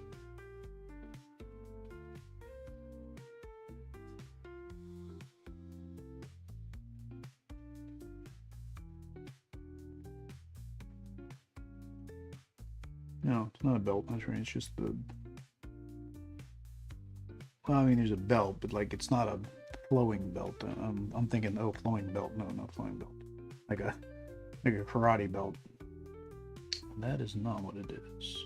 No, it's not a belt. That's right. It's just the. Well, I mean, there's a belt, but like it's not a flowing belt. I'm thinking, oh, flowing belt. No, not flowing belt. Like a karate belt. That is not what it is.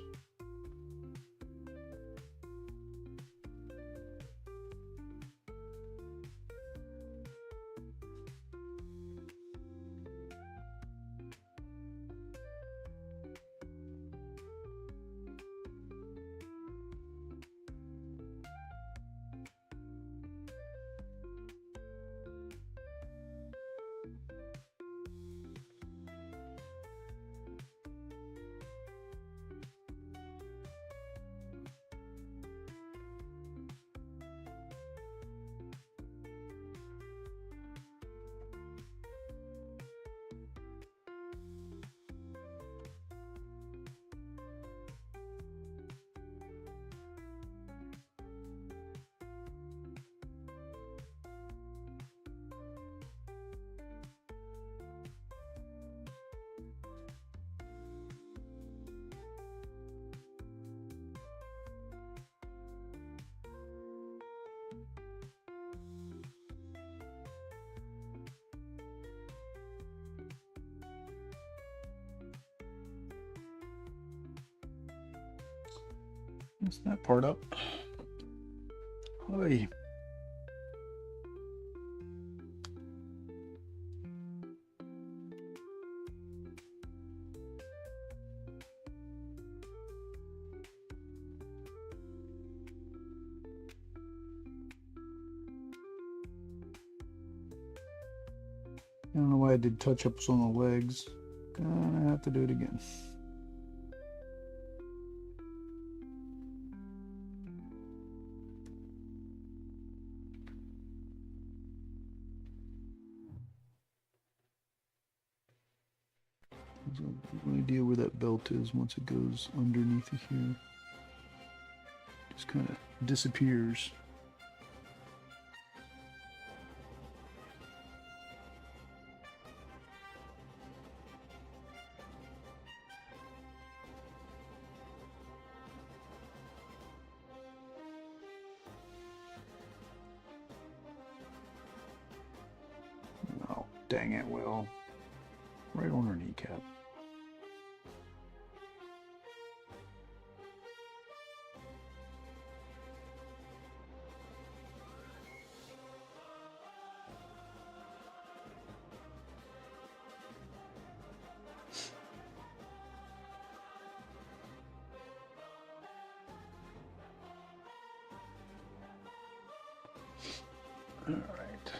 Mess that part up. Oy. I don't know why I did touch-ups on the legs. Gonna have to do it again. I have no idea where that belt is once it goes underneath here. Just kind of disappears. Oh, dang it, Will. Right on her kneecap. All right.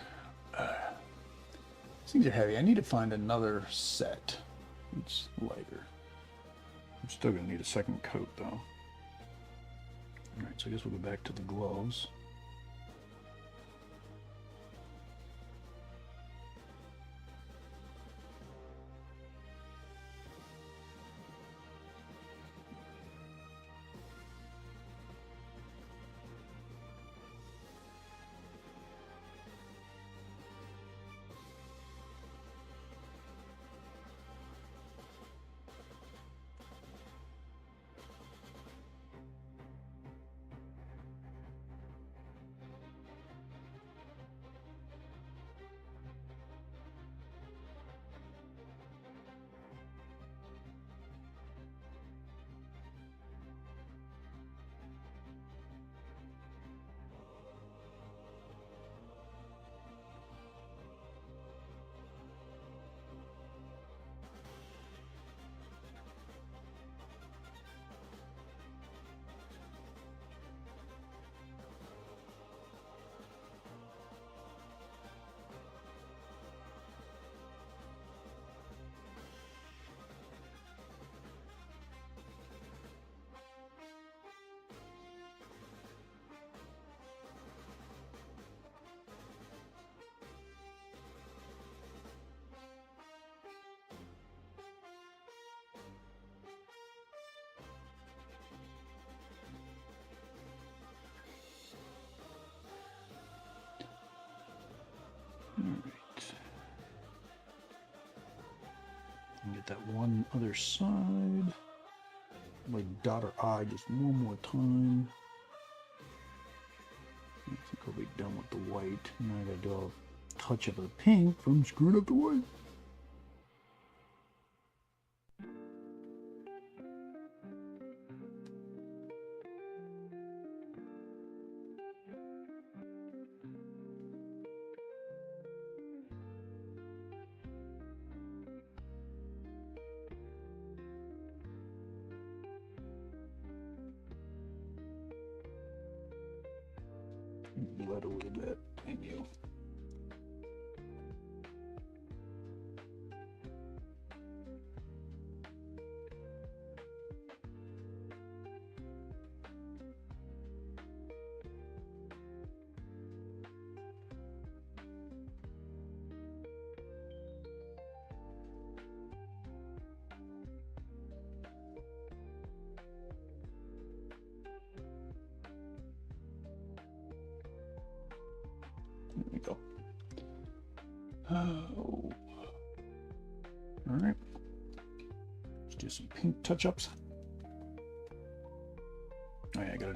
These things are heavy. I need to find another set. It's lighter. I'm still going to need a second coat, though. All right, so I guess we'll go back to the gloves. that one other side. Like dot her eye just one more time. I think I'll be done with the white. Now I gotta do a touch of the pink from screwing up the white. Blood a little bit. Thank you. There we go. Oh. All right. Let's do some pink touch-ups. Oh yeah, I gotta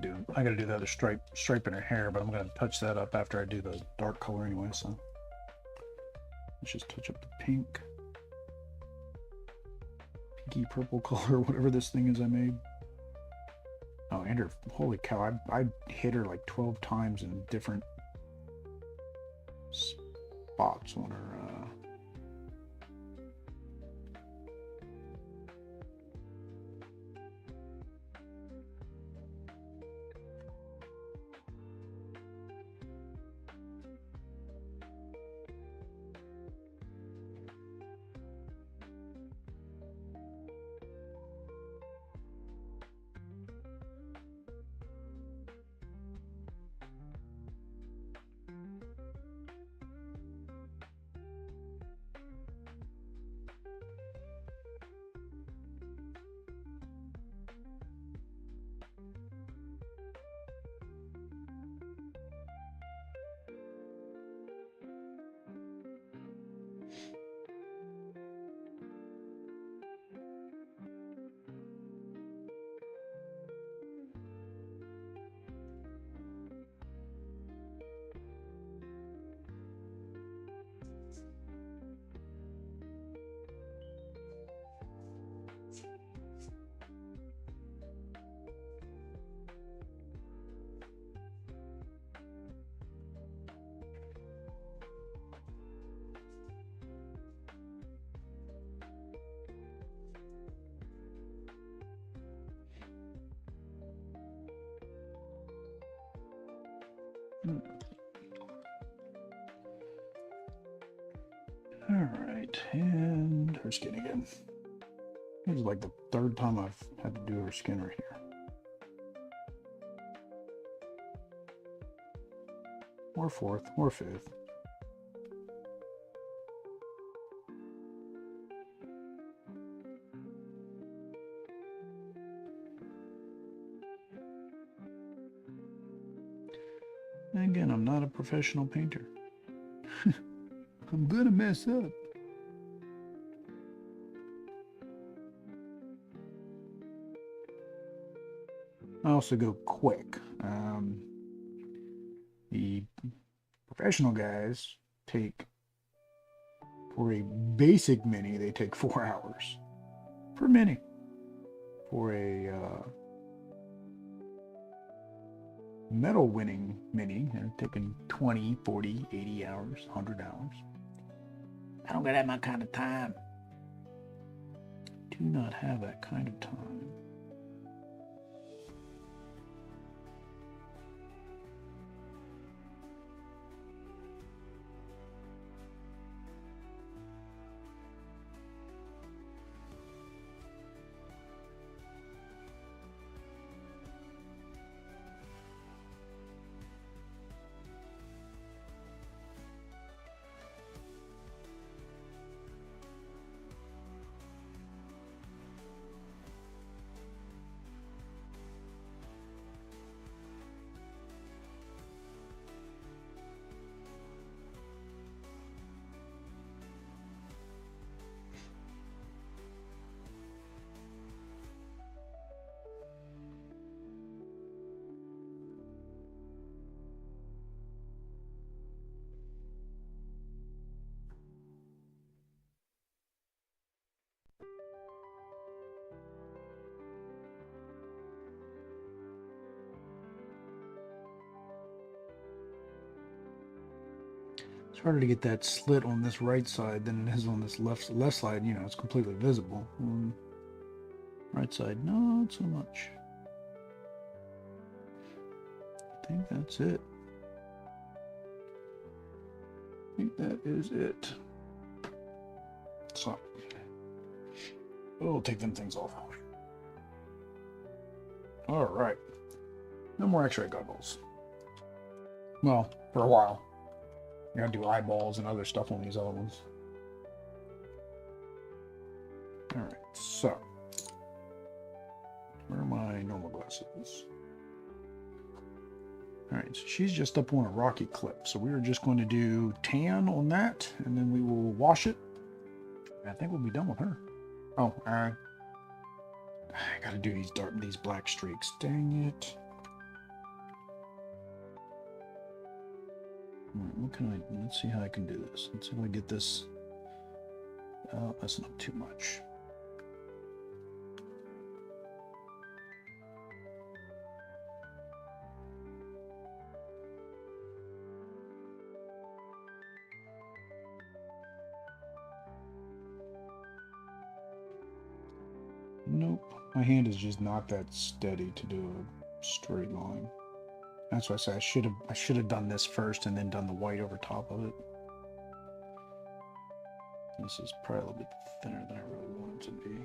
do the other stripe in her hair, but I'm gonna touch that up after I do the dark color anyway. So let's just touch up the pink, pinky purple color, whatever this thing is I made. Oh, and her, holy cow! I hit her like 12 times in different spots on her. All right, and her skin again. This is like the third time I've had to do her skin right here. Or fourth, or fifth. Again, I'm not a professional painter. I'm gonna mess up. I also go quick. The professional guys take, for a basic mini, they take 4 hours per mini. For a medal winning mini, they're taking 20, 40, 80 hours, 100 hours. I don't got that kind of time. Do not have that kind of time. It's harder to get that slit on this right side than it is on this left side. You know, it's completely visible. Right side, not so much. I think that's it. I think that is it. So, we'll take them things off. All right. No more X-ray goggles. Well, for a while. You gotta do eyeballs and other stuff on these other ones. All right. So, where are my normal glasses? All right, so she's just up on a rocky cliff. So we are just going to do tan on that, and then we will wash it. I think we'll be done with her. Oh, I gotta do these black streaks. Dang it. All right, what can I, let's see how I can do this. Let's see if I get this. That's not too much. Nope, my hand is just not that steady to do a straight line. That's why I say I should have done this first and then done the white over top of it. This is probably a little bit thinner than I really want it to be.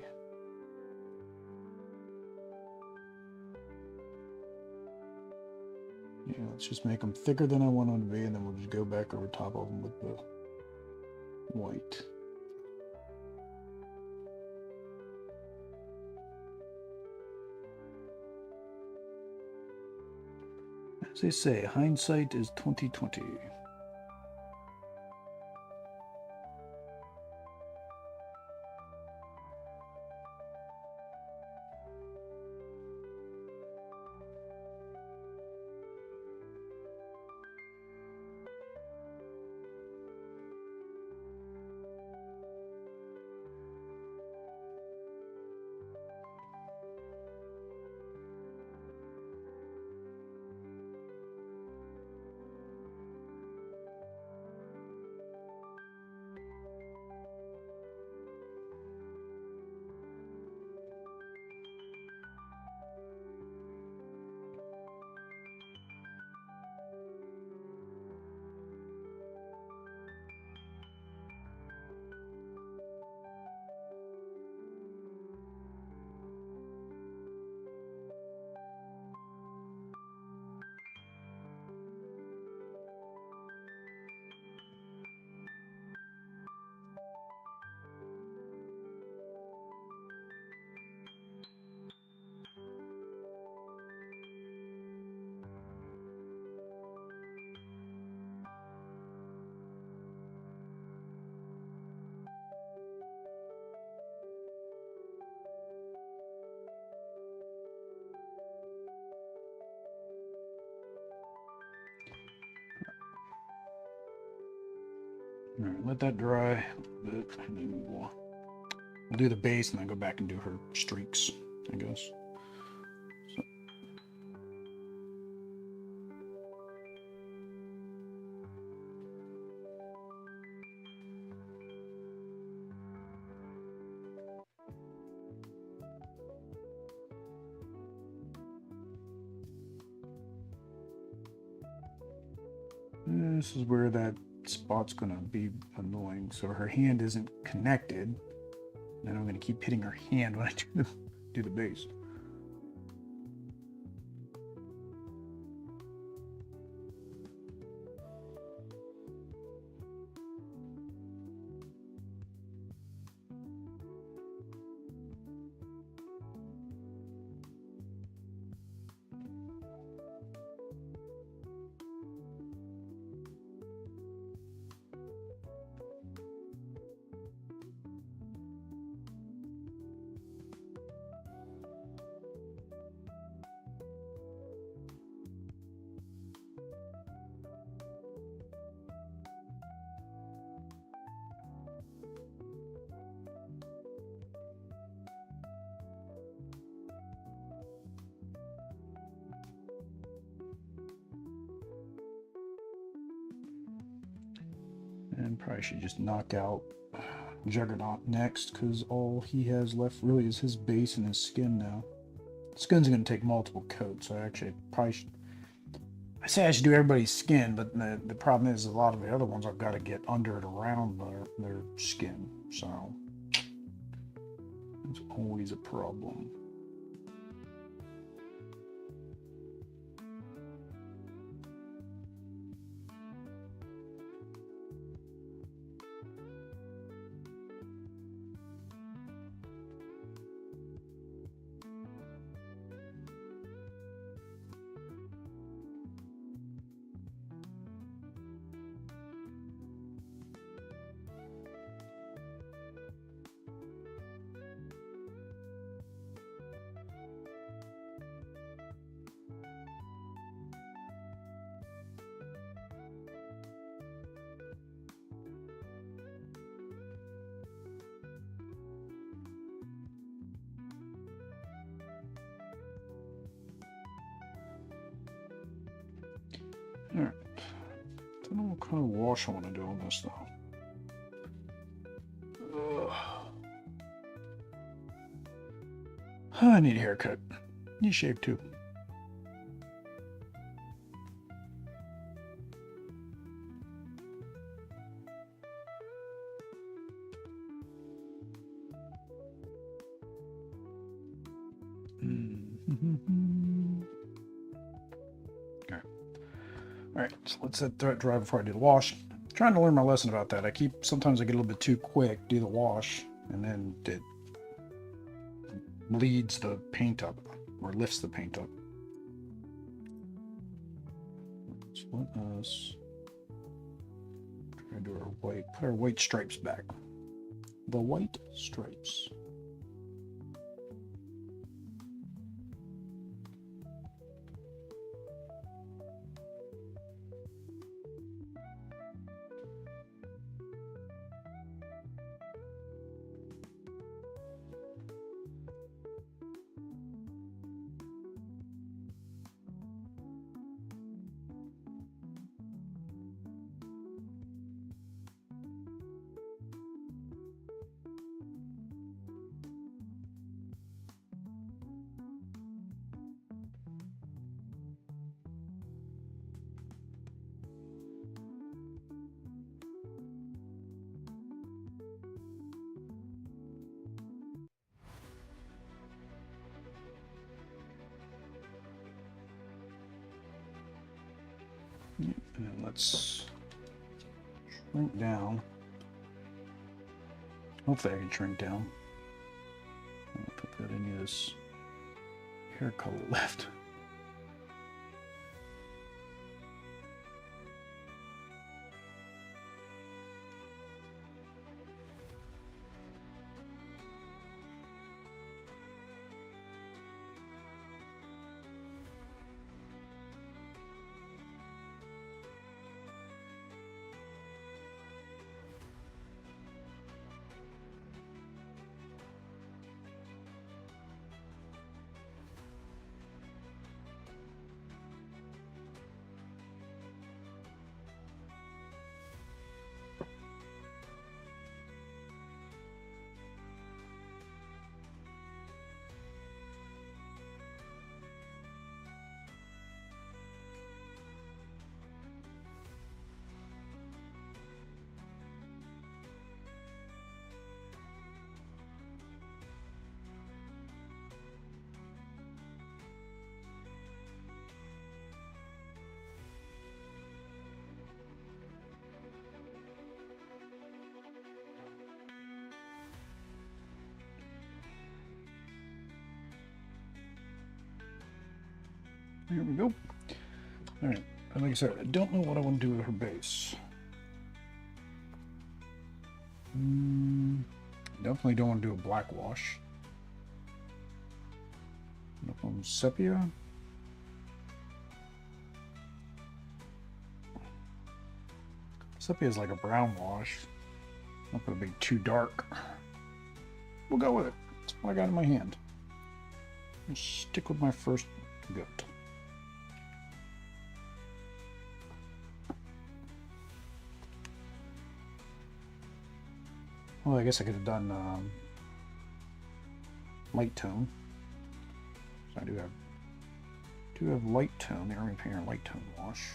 Yeah, let's just make them thicker than I want them to be, and then we'll just go back over top of them with the white. As they say, hindsight is 20/20. All right, let that dry a bit, and then we'll do the base and then go back and do her streaks, I guess. So. This is where that spot's gonna be annoying. So her hand isn't connected. Then I'm gonna keep hitting her hand when I do the base. And probably should just knock out Juggernaut next, because all he has left really is his base and his skin now. Skin's going to take multiple coats, so I actually probably should... I say I should do everybody's skin, but the problem is a lot of the other ones I've got to get under and around their skin, so it's always a problem. Alright. Don't know what kind of wash I want to do on this though. I need a haircut. Need a shave too. Alright, so let's let that dry before I do the wash. I'm trying to learn my lesson about that. Sometimes I get a little bit too quick, do the wash, and then it bleeds the paint up, or lifts the paint up. So let us try to do our white, put our white stripes back. The white stripes. And then let's shrink down. Hopefully I can shrink down. I don't think I've got any of this hair color left. Here we go. All right, and like I said, I don't know what I want to do with her base. Definitely don't want to do a black wash. Sepia. Sepia is like a brown wash. Not gonna be too dark. We'll go with it. That's what I got in my hand. I'll stick with my first goat. Well, I guess I could have done light tone. So I do have light tone, the Army Painter light tone wash.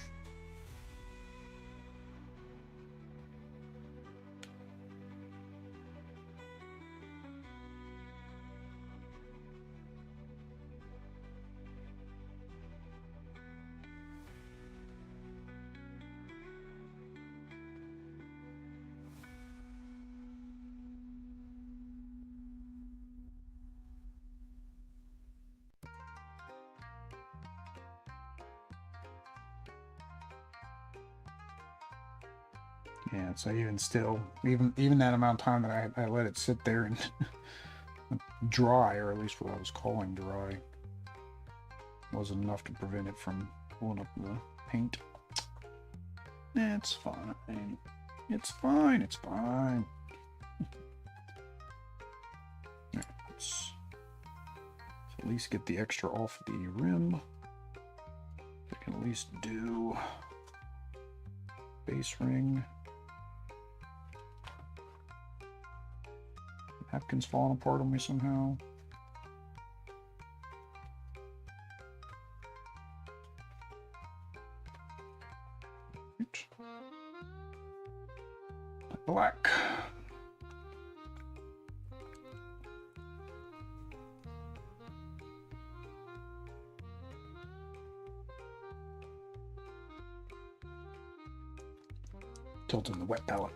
Yeah, so even still, even that amount of time that I let it sit there and dry, or at least what I was calling dry, wasn't enough to prevent it from pulling up the paint. It's fine. It's fine. It's fine. Right, let's at least get the extra off the rim. I can at least do base ring. Napkin's falling apart on me somehow. Right. Black. Tilting the wet palette.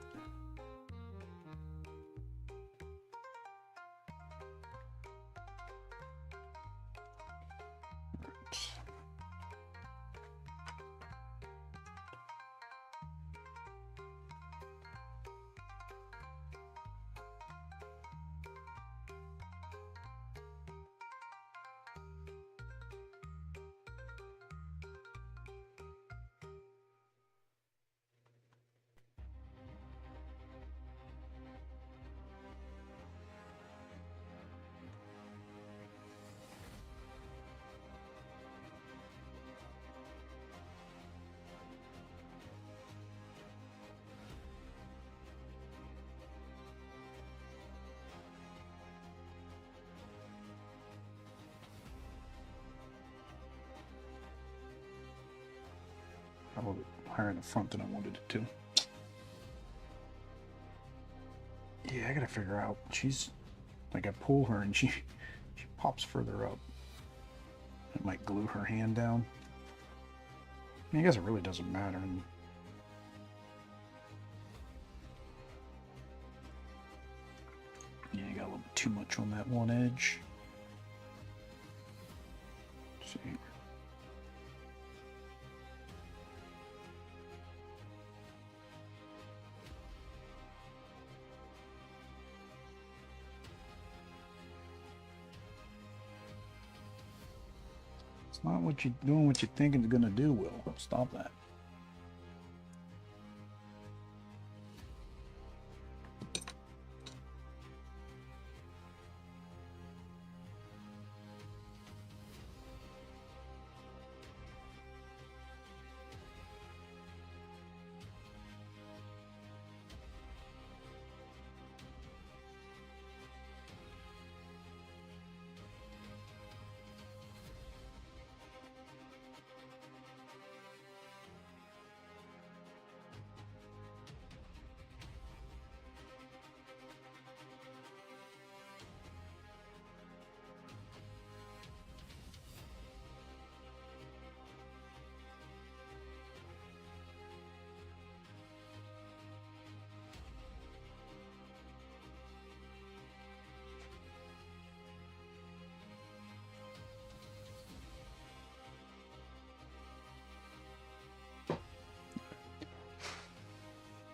A little bit higher in the front than I wanted it to. Yeah, I gotta figure out. She's like, I pull her and she pops further up. It might glue her hand down. I mean, I guess it really doesn't matter. And yeah, I got a little bit too much on that one edge. Let's see. It's not what you're doing, what you think it's gonna do, Will. Stop that.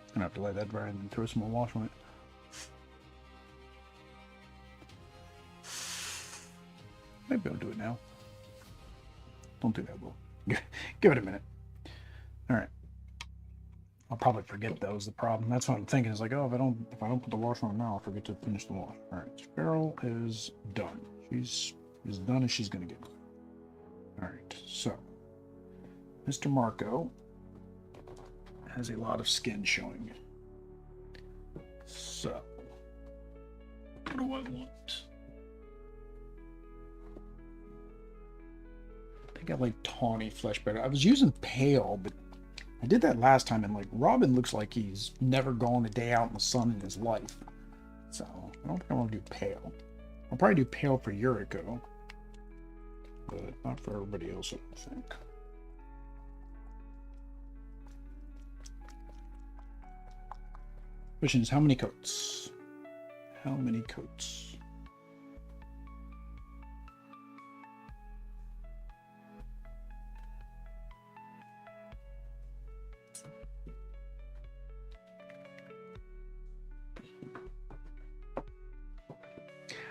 I'm gonna have to let that dry and then throw some more wash on it. Maybe I'll do it now. Don't do that, Will. Give it a minute. All right. I'll probably forget that was the problem. That's what I'm thinking. Is like, oh, if I don't put the wash on now, I'll forget to finish the wash. All right, Sparrow is done. She's as done as she's gonna get. All right, so Mr. Marco has a lot of skin showing. So What do I want? I think I like tawny flesh better. I was using pale, but I did that last time, and like Robin looks like he's never gone a day out in the sun in his life. So I don't think I want to do pale. I'll probably do pale for Yuriko, but not for everybody else, I don't think. Question is, how many coats? How many coats?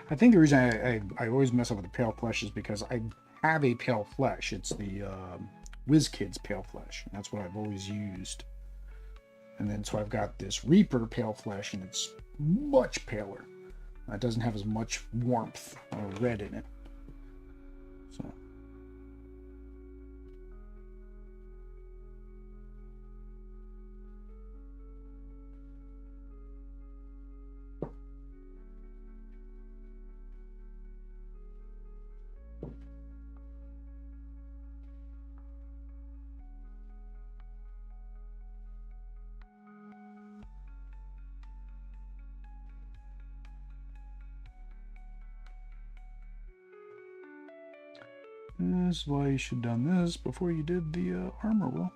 I think the reason I always mess up with the pale flesh is because I have a pale flesh. It's the WizKids pale flesh, and that's what I've always used. And then so I've got this Reaper pale flesh, and it's much paler. It doesn't have as much warmth or red in it. So. This is why you should have done this before you did the armor wheel.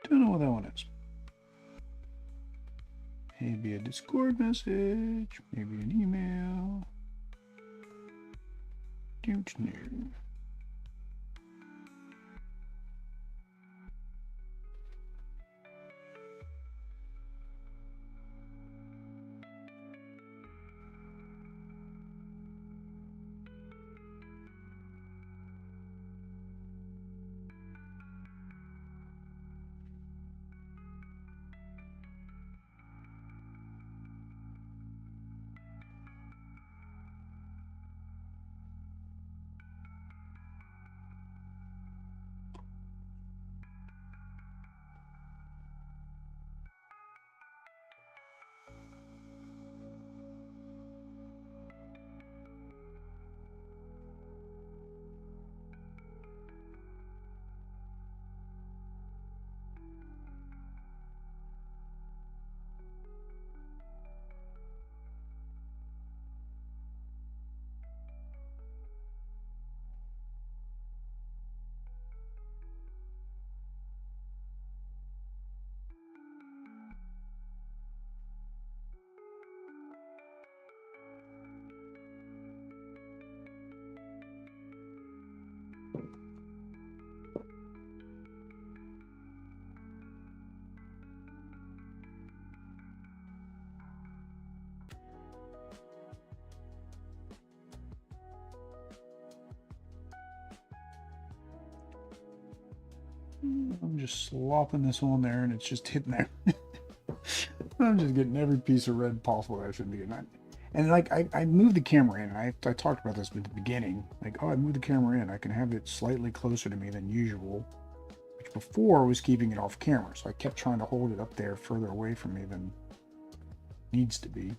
Don't know what that one is. Maybe a Discord message, maybe an email. Don't know. I'm just slopping this on there, and it's just hitting there. I'm just getting every piece of red possible that I shouldn't be getting. And like I moved the camera in. I talked about this at the beginning. Like, oh, I moved the camera in. I can have it slightly closer to me than usual, which before was keeping it off camera. So I kept trying to hold it up there further away from me than needs to be.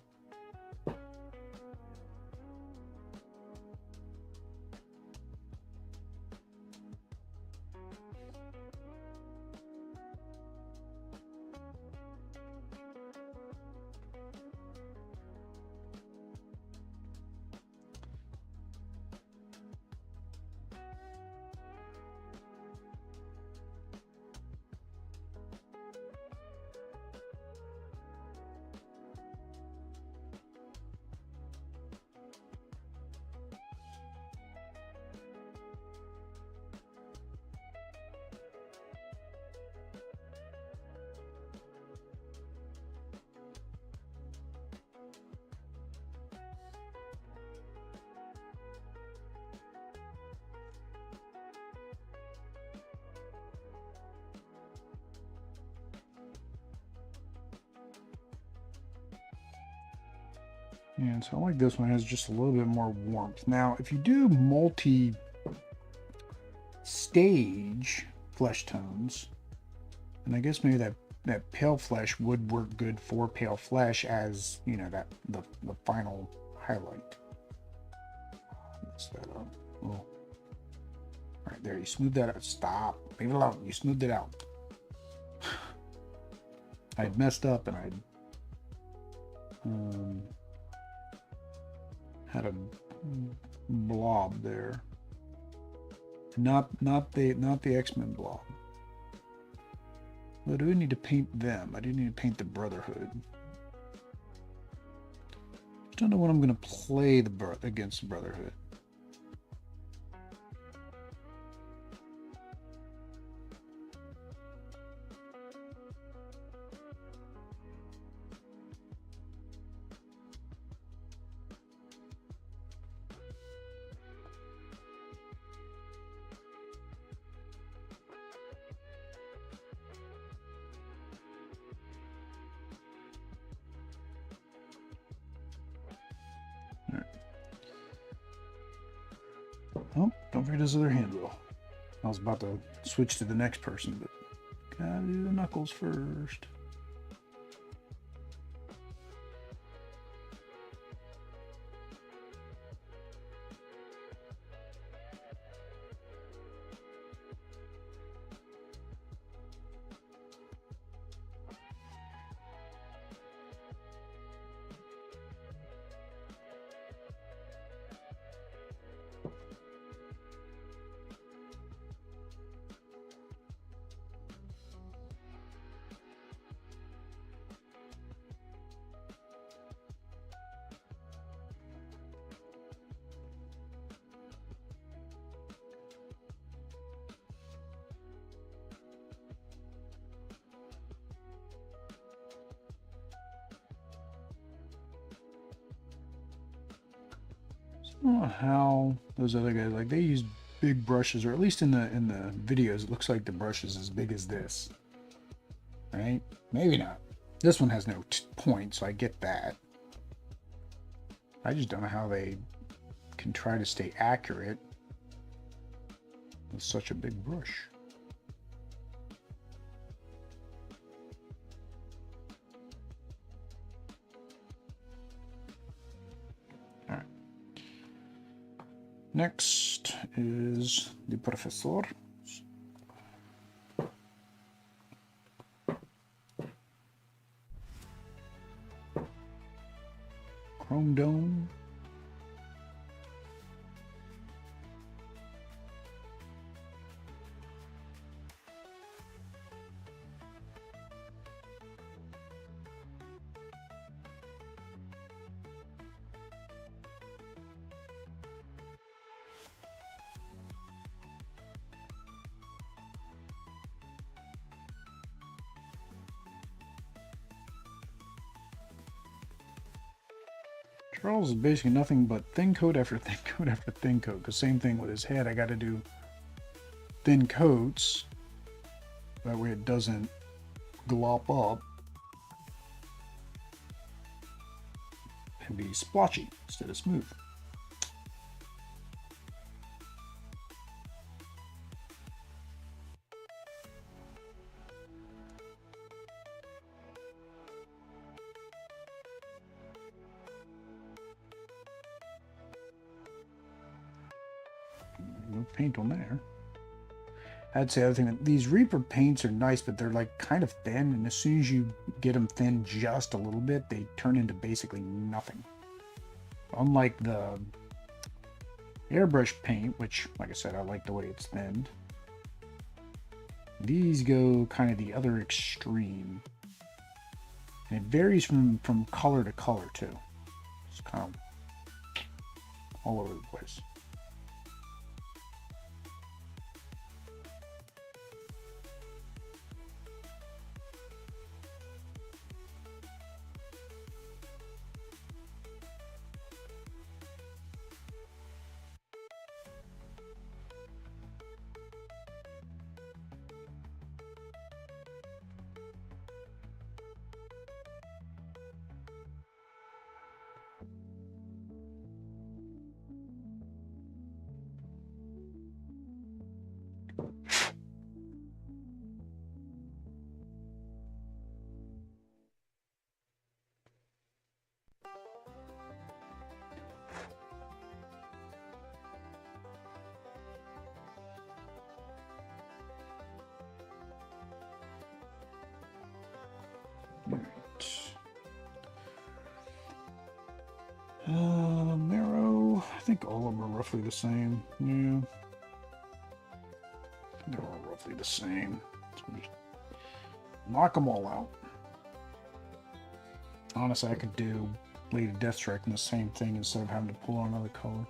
And so I like this one. It has just a little bit more warmth. Now, if you do multi-stage flesh tones, and I guess maybe that pale flesh would work good for pale flesh as, you know, that the final highlight. Mess that up. Oh. All right, there. You smoothed that out. Stop. Leave it alone. You smoothed it out. I'd messed up and I'd had a blob there. Not the X-Men blob. But I do need to paint them. I do need to paint the Brotherhood. Just don't know what I'm going to play against the Brotherhood. Oh, don't forget his other handle. I was about to switch to the next person, but gotta do the knuckles first. I don't know how those other guys, like, they use big brushes, or at least in the videos it looks like the brush is as big as this, right? Maybe not. This one has no point, so I get that. I just don't know how they can try to stay accurate with such a big brush. Next is the Professor. Chrome Dome. Charles is basically nothing but thin coat after thin coat after thin coat. Because same thing with his head. I got to do thin coats. That way it doesn't glop up and be splotchy instead of smooth. No paint on there. I'd say the other thing, that these Reaper paints are nice, but they're like kind of thin, and as soon as you get them thin just a little bit, they turn into basically nothing. Unlike the airbrush paint, which, like I said, I like the way it's thinned. These go kind of the other extreme. And it varies from color to color too. It's kind of all over the place. roughly the same. Yeah. They're all roughly the same. So just knock them all out. Honestly, I could do Lady Deathstrike in the same thing instead of having to pull on another color.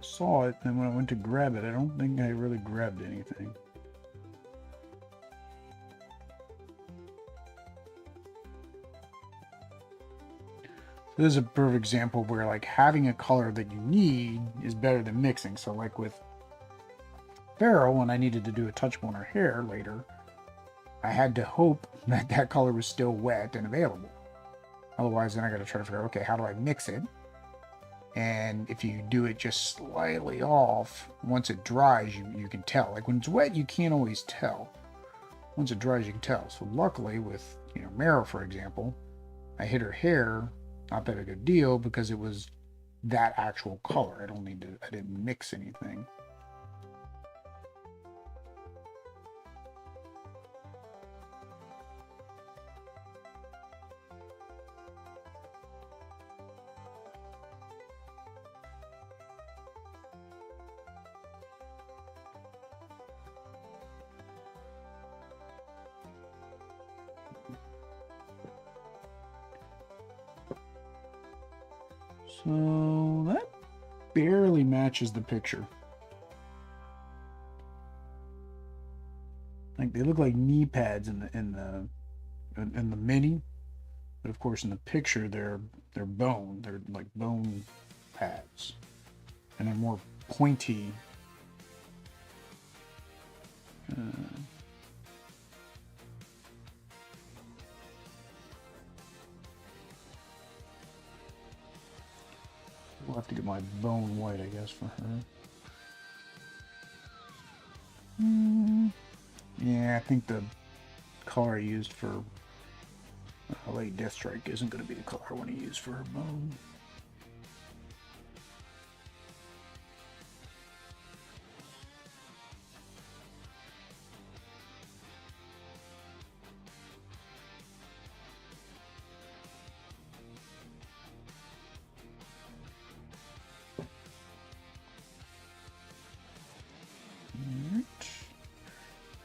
Saw it, and when I went to grab it, I don't think I really grabbed anything. So this is a perfect example where like having a color that you need is better than mixing. So like with Pharaoh, when I needed to do a touch on her hair later, I had to hope that that color was still wet and available. Otherwise, then I got to try to figure out, okay, how do I mix it? And if you do it just slightly off, once it dries, you can tell. Like when it's wet, you can't always tell. Once it dries, you can tell. So luckily with, Mara, for example, I hit her hair, not that big a deal because it was that actual color. I didn't mix anything. So that barely matches the picture. Like they look like knee pads in the mini, but of course in the picture they're bone. They're like bone pads, and they're more pointy. We'll have to get my bone white, I guess, for her. Yeah, I think the color I used for Lady Deathstrike isn't going to be the color I want to use for her bone.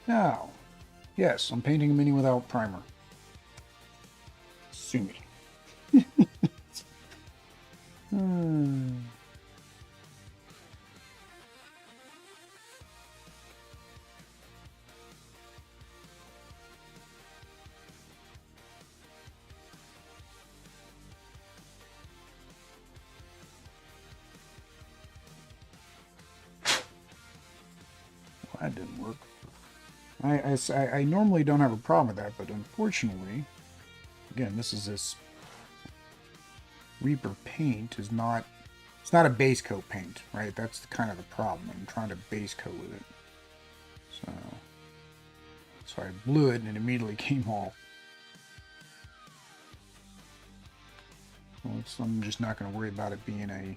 Now, yes, I'm painting a mini without primer. Sue me. Well, that didn't work. I normally don't have a problem with that, but unfortunately, again, this Reaper paint is not, it's not a base coat paint, right? That's kind of the problem. I'm trying to base coat with it. So I blew it and it immediately came off. Well, I'm just not going to worry about it being a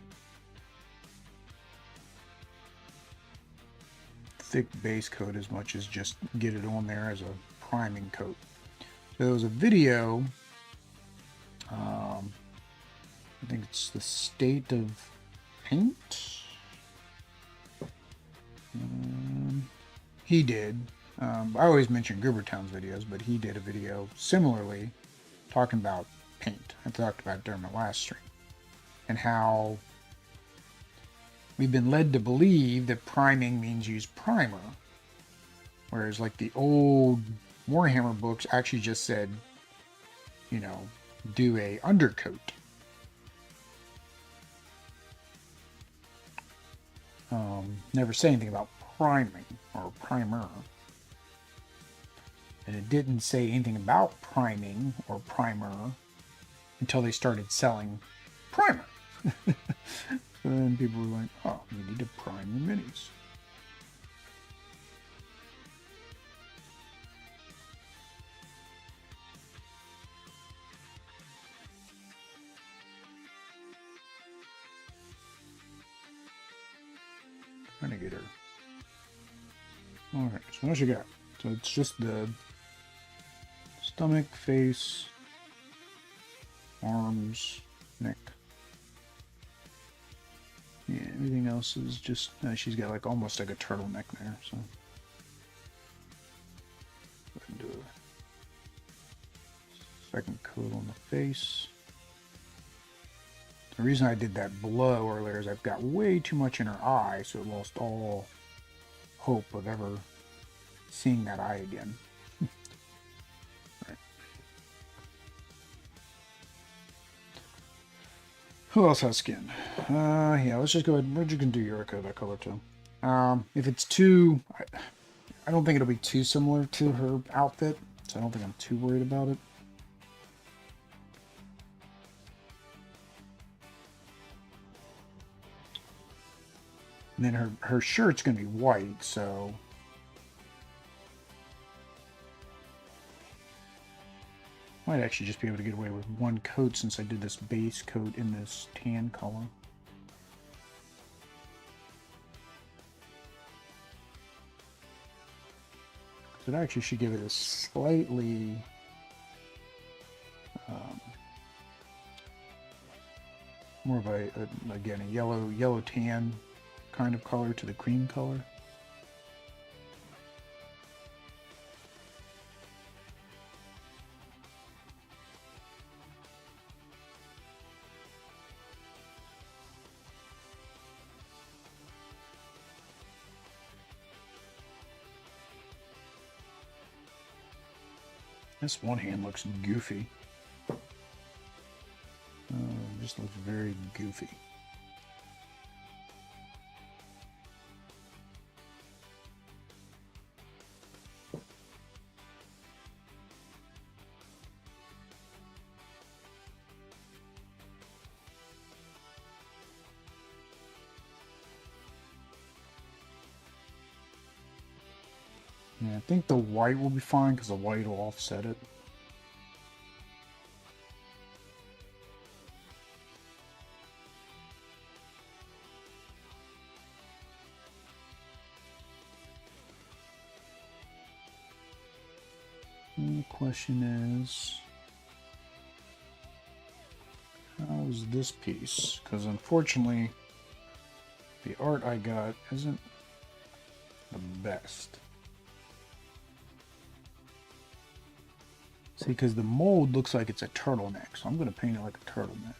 thick base coat as much as just get it on there as a priming coat. So there was a video, I think it's the State of Paint. He did. I always mention Goobertown's videos, but he did a video similarly talking about paint. I talked about it during my last stream. And how we've been led to believe that priming means use primer. Whereas like the old Warhammer books actually just said, do a undercoat. Never say anything about priming or primer. And it didn't say anything about priming or primer until they started selling primer. So then people were like, oh, you need to prime your minis. Trying to get her. Alright, so what you got? So it's just the stomach, face, arms, neck. Yeah, everything else is just, she's got like almost like a turtleneck there, so. Go ahead and do a second coat on the face. The reason I did that below earlier is I've got way too much in her eye, so it lost all hope of ever seeing that eye again. Right. Who else has skin? Yeah, let's just go ahead. We're just gonna do Yuriko that color too. If it's too, I don't think it'll be too similar to her outfit, so I don't think I'm too worried about it. And then her shirt's gonna be white, so might actually just be able to get away with one coat since I did this base coat in this tan color. So it actually should give it a slightly more of a again, a yellow tan kind of color to the cream color. This one hand looks goofy. Just looks very goofy. Yeah, I think the white will be fine because the white will offset it. And the question is, how is this piece? Because unfortunately, the art I got isn't the best. See, because the mold looks like it's a turtleneck, so I'm going to paint it like a turtleneck.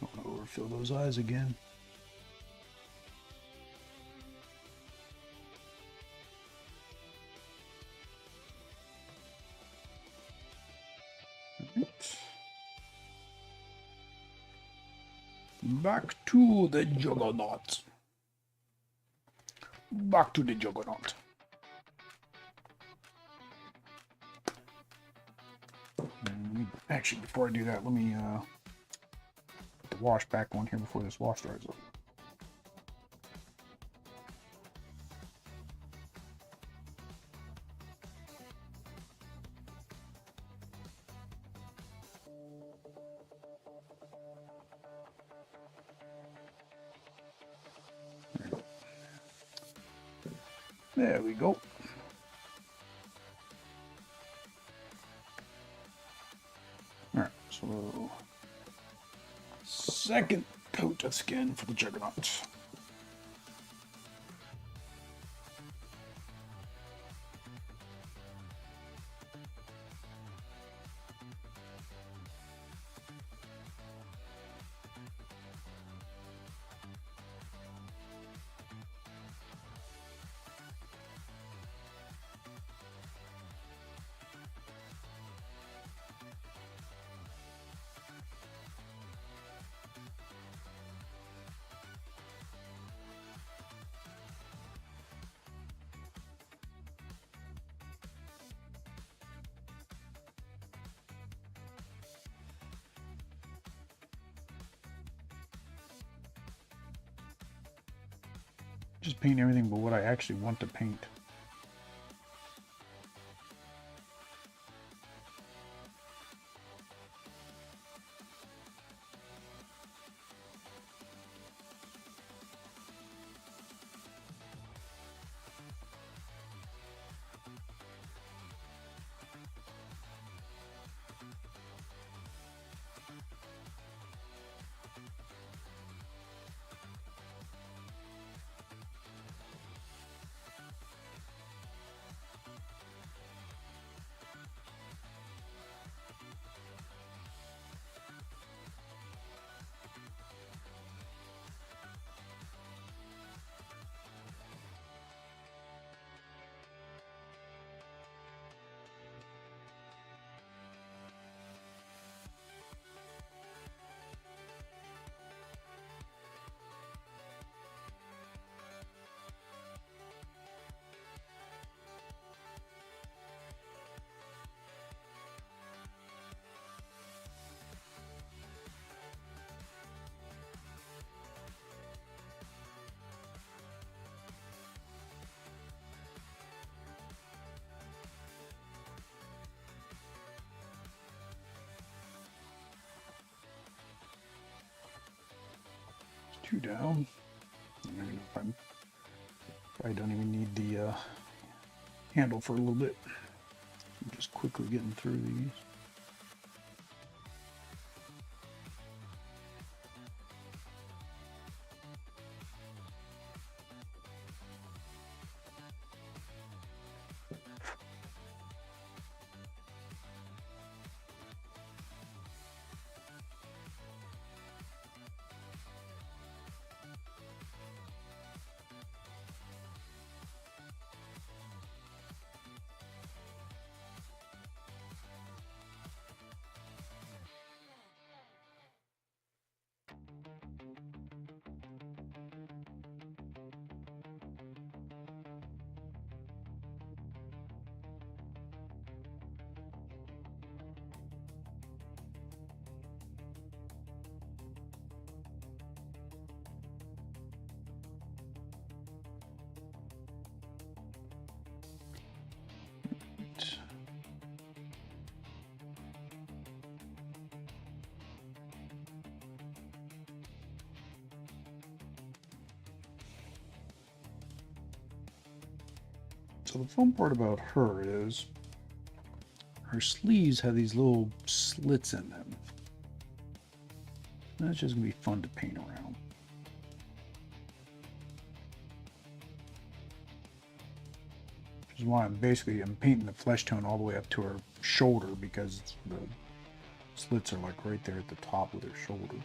Don't want to overfill those eyes again. Back to the Juggernaut. Back to the Juggernaut. Actually, before I do that, let me put the wash back on here before this wash dries up. There we go. Alright, so second coat of skin for the Juggernaut. Just paint everything but what I actually want to paint. Two down. I don't even know if I'm. I don't even need the handle for a little bit. I'm just quickly getting through these. So the fun part about her is her sleeves have these little slits in them. That's just gonna be fun to paint around. Which is why I'm painting the flesh tone all the way up to her shoulder, because the slits are like right there at the top of her shoulder.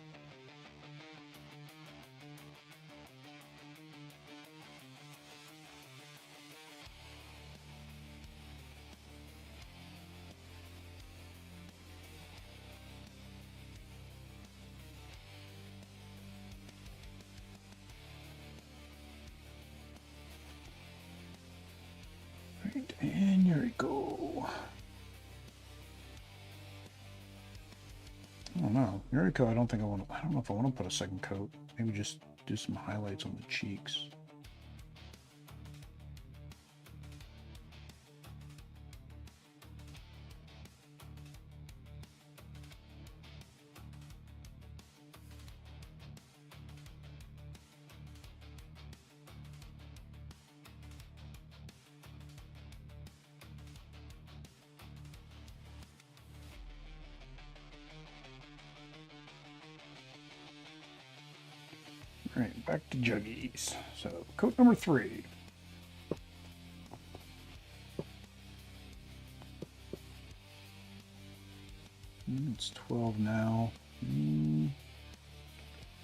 Right, and here we go. I don't know. Yuriko, I don't know if I want to put a second coat. Maybe just do some highlights on the cheeks. Alright, back to juggies. So, coat number 3. It's 12 now.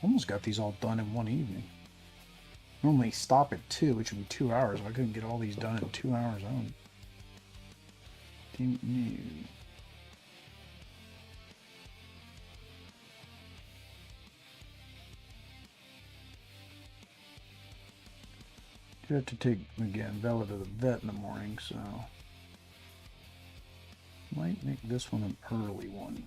Almost got these all done in one evening. Normally stop at 2, which would be 2 hours. I couldn't get all these done in 2 hours. I didn't know. You have to take, again, Bella to the vet in the morning, so might make this one an early one.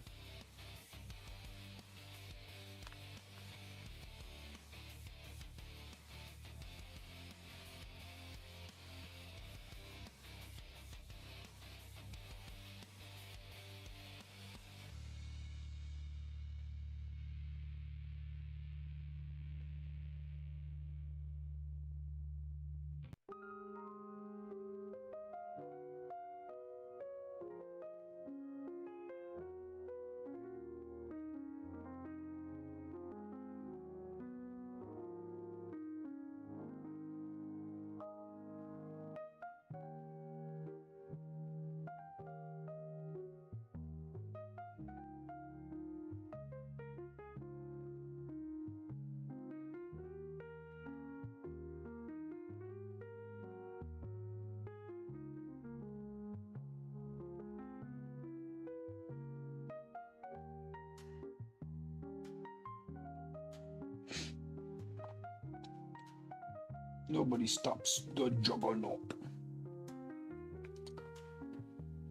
Nobody stops the juggernaut.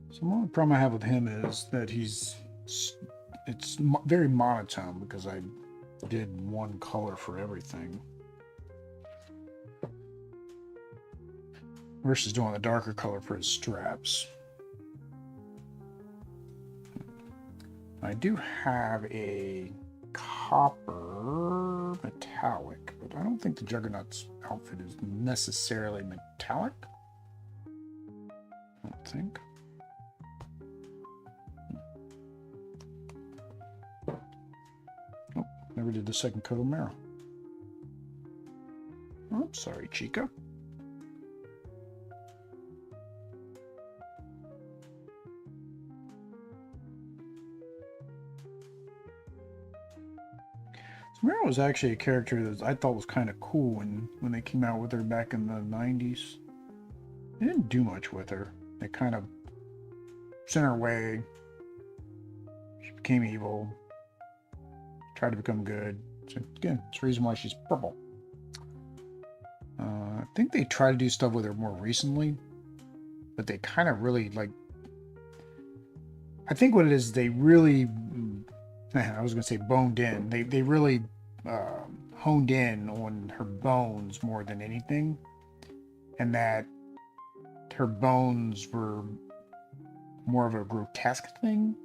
So the only problem I have with him is that it's very monotone because I did one color for everything. Versus doing the darker color for his straps. I do have a copper metallic, but I don't think the Juggernaut's outfit is necessarily metallic. I don't think. Oh, never did the second coat of Marrow. Oh, sorry, Chica. Mira was actually a character that I thought was kind of cool when they came out with her back in the 90s. They didn't do much with her. They kind of sent her away. She became evil. Tried to become good. So again, it's the reason why she's purple. I think they tried to do stuff with her more recently, but they kind of really like. I think what it is, they really. I was going to say boned in. They really honed in on her bones more than anything. And that her bones were more of a grotesque thing.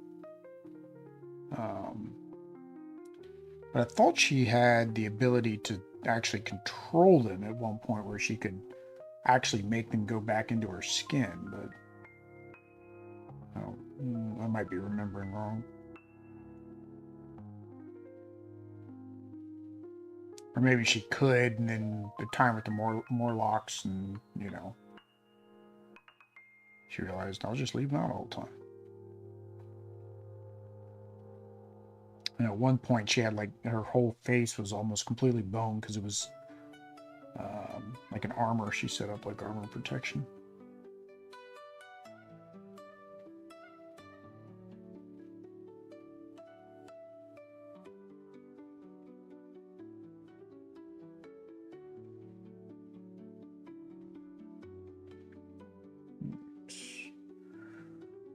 But I thought she had the ability to actually control them at one point where she could actually make them go back into her skin. But I might be remembering wrong. Or maybe she could, and then the time with the Morlocks, and, you know, she realized, I'll just leave them out all the time. And at one point, she had, like, her whole face was almost completely bone, because it was, like an armor she set up, like armor protection.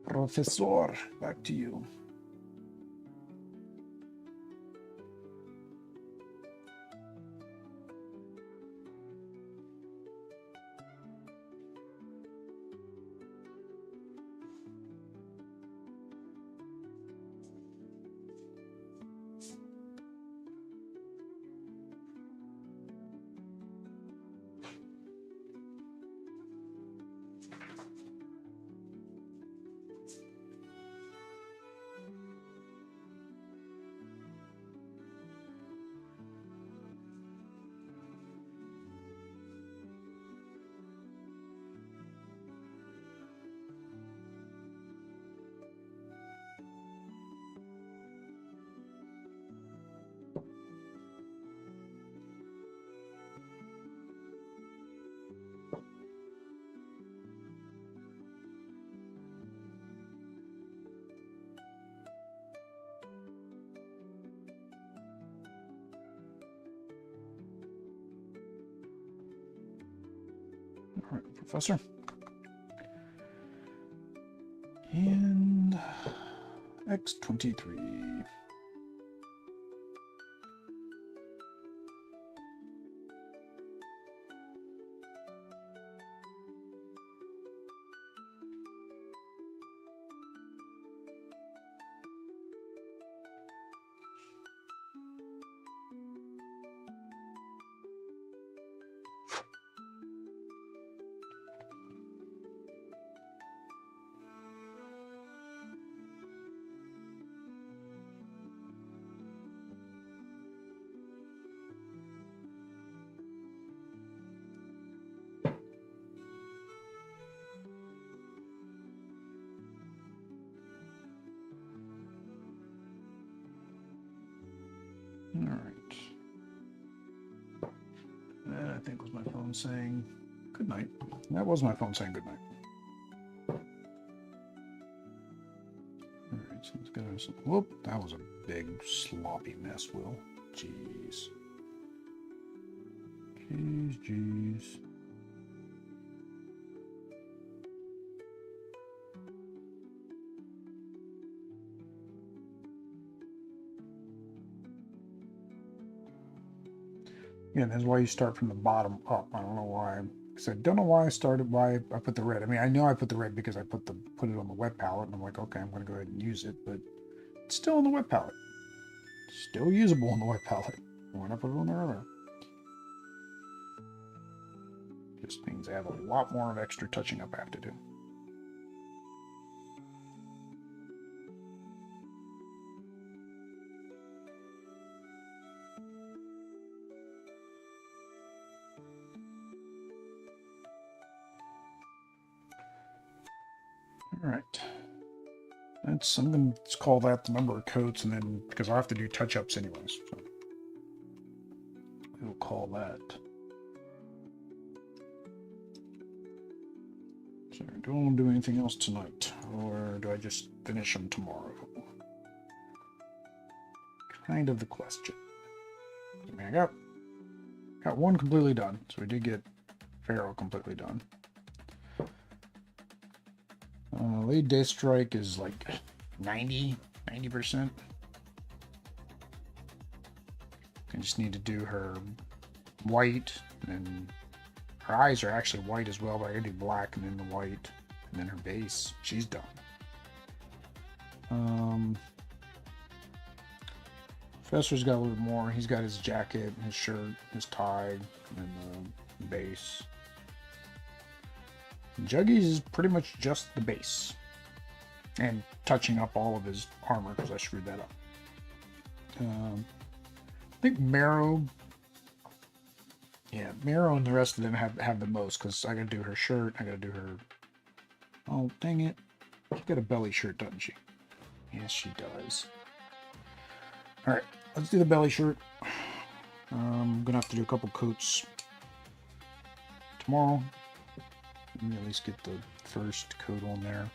Professor, back to you. All right, Professor. And X23. All right. That I think was my phone saying good night. That was my phone saying good night. All right, so let's get us. Whoop, that was a big sloppy mess, Will. Jeez. Jeez. Yeah, that's why you start from the bottom up. I don't know why. Because I don't know why I put the red. I mean, I know I put the red because I put it on the wet palette, and I'm like, okay, I'm going to go ahead and use it, but it's still on the wet palette. Still usable on the wet palette. Why not put it on there earlier? Just means I have a lot more of extra touching up I have to do. All right. I'm going to call that the number of coats, and then because I have to do touch-ups anyways, so we'll call that. So, do I want to do anything else tonight, or do I just finish them tomorrow? Kind of the question. I mean, I got one completely done, so we did get Pharaoh completely done. Lady Deathstrike is like 90%. I just need to do her white, and her eyes are actually white as well, but I gotta do black and then the white, and then her base. She's done. Professor's got a little more. He's got his jacket, his shirt, his tie, and the base. Juggy's is pretty much just the base. And touching up all of his armor, because I screwed that up. I think Marrow... Yeah, Marrow and the rest of them have the most, because I gotta do her shirt, I gotta do her... Oh, dang it. She got a belly shirt, doesn't she? Yes, she does. Alright, let's do the belly shirt. I'm gonna have to do a couple coats tomorrow. Let me at least get the first coat on there.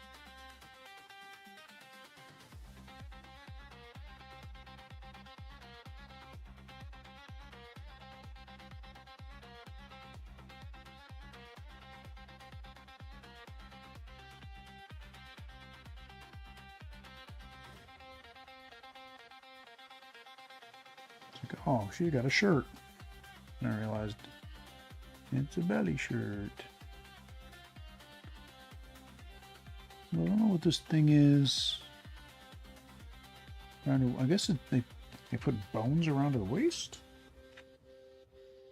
Like, oh, she got a shirt. And I realized it's a belly shirt. I don't know what this thing is. I guess they put bones around her waist?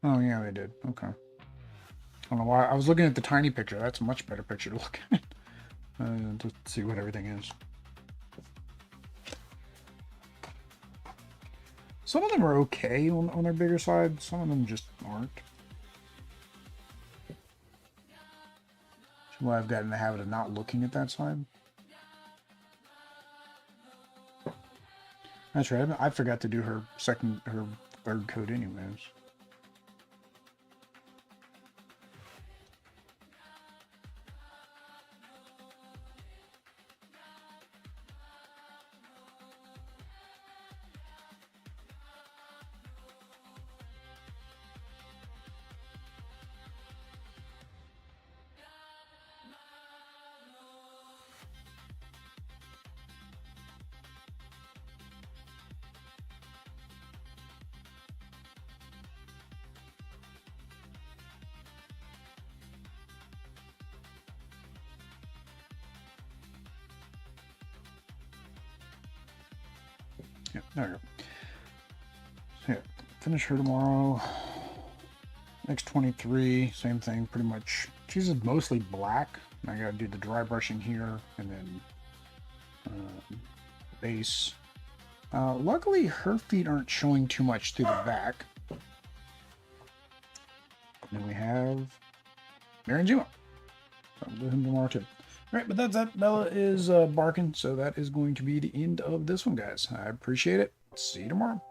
Oh, yeah, they did. Okay. I don't know why. I was looking at the tiny picture. That's a much better picture to look at. To see what everything is. Some of them are okay on their bigger side. Some of them just aren't. Why I've gotten in the habit of not looking at that side. That's right. I forgot to do her third coat anyways. Yeah, there we go. So, yeah, finish her tomorrow. Next 23, same thing, pretty much. She's mostly black. I gotta do the dry brushing here, and then base. Luckily, her feet aren't showing too much through the back. And then we have Mary and Zuma. So I'll do him tomorrow too. All right, but that's that. Bella is barking, so that is going to be the end of this one, guys. I appreciate it. See you tomorrow.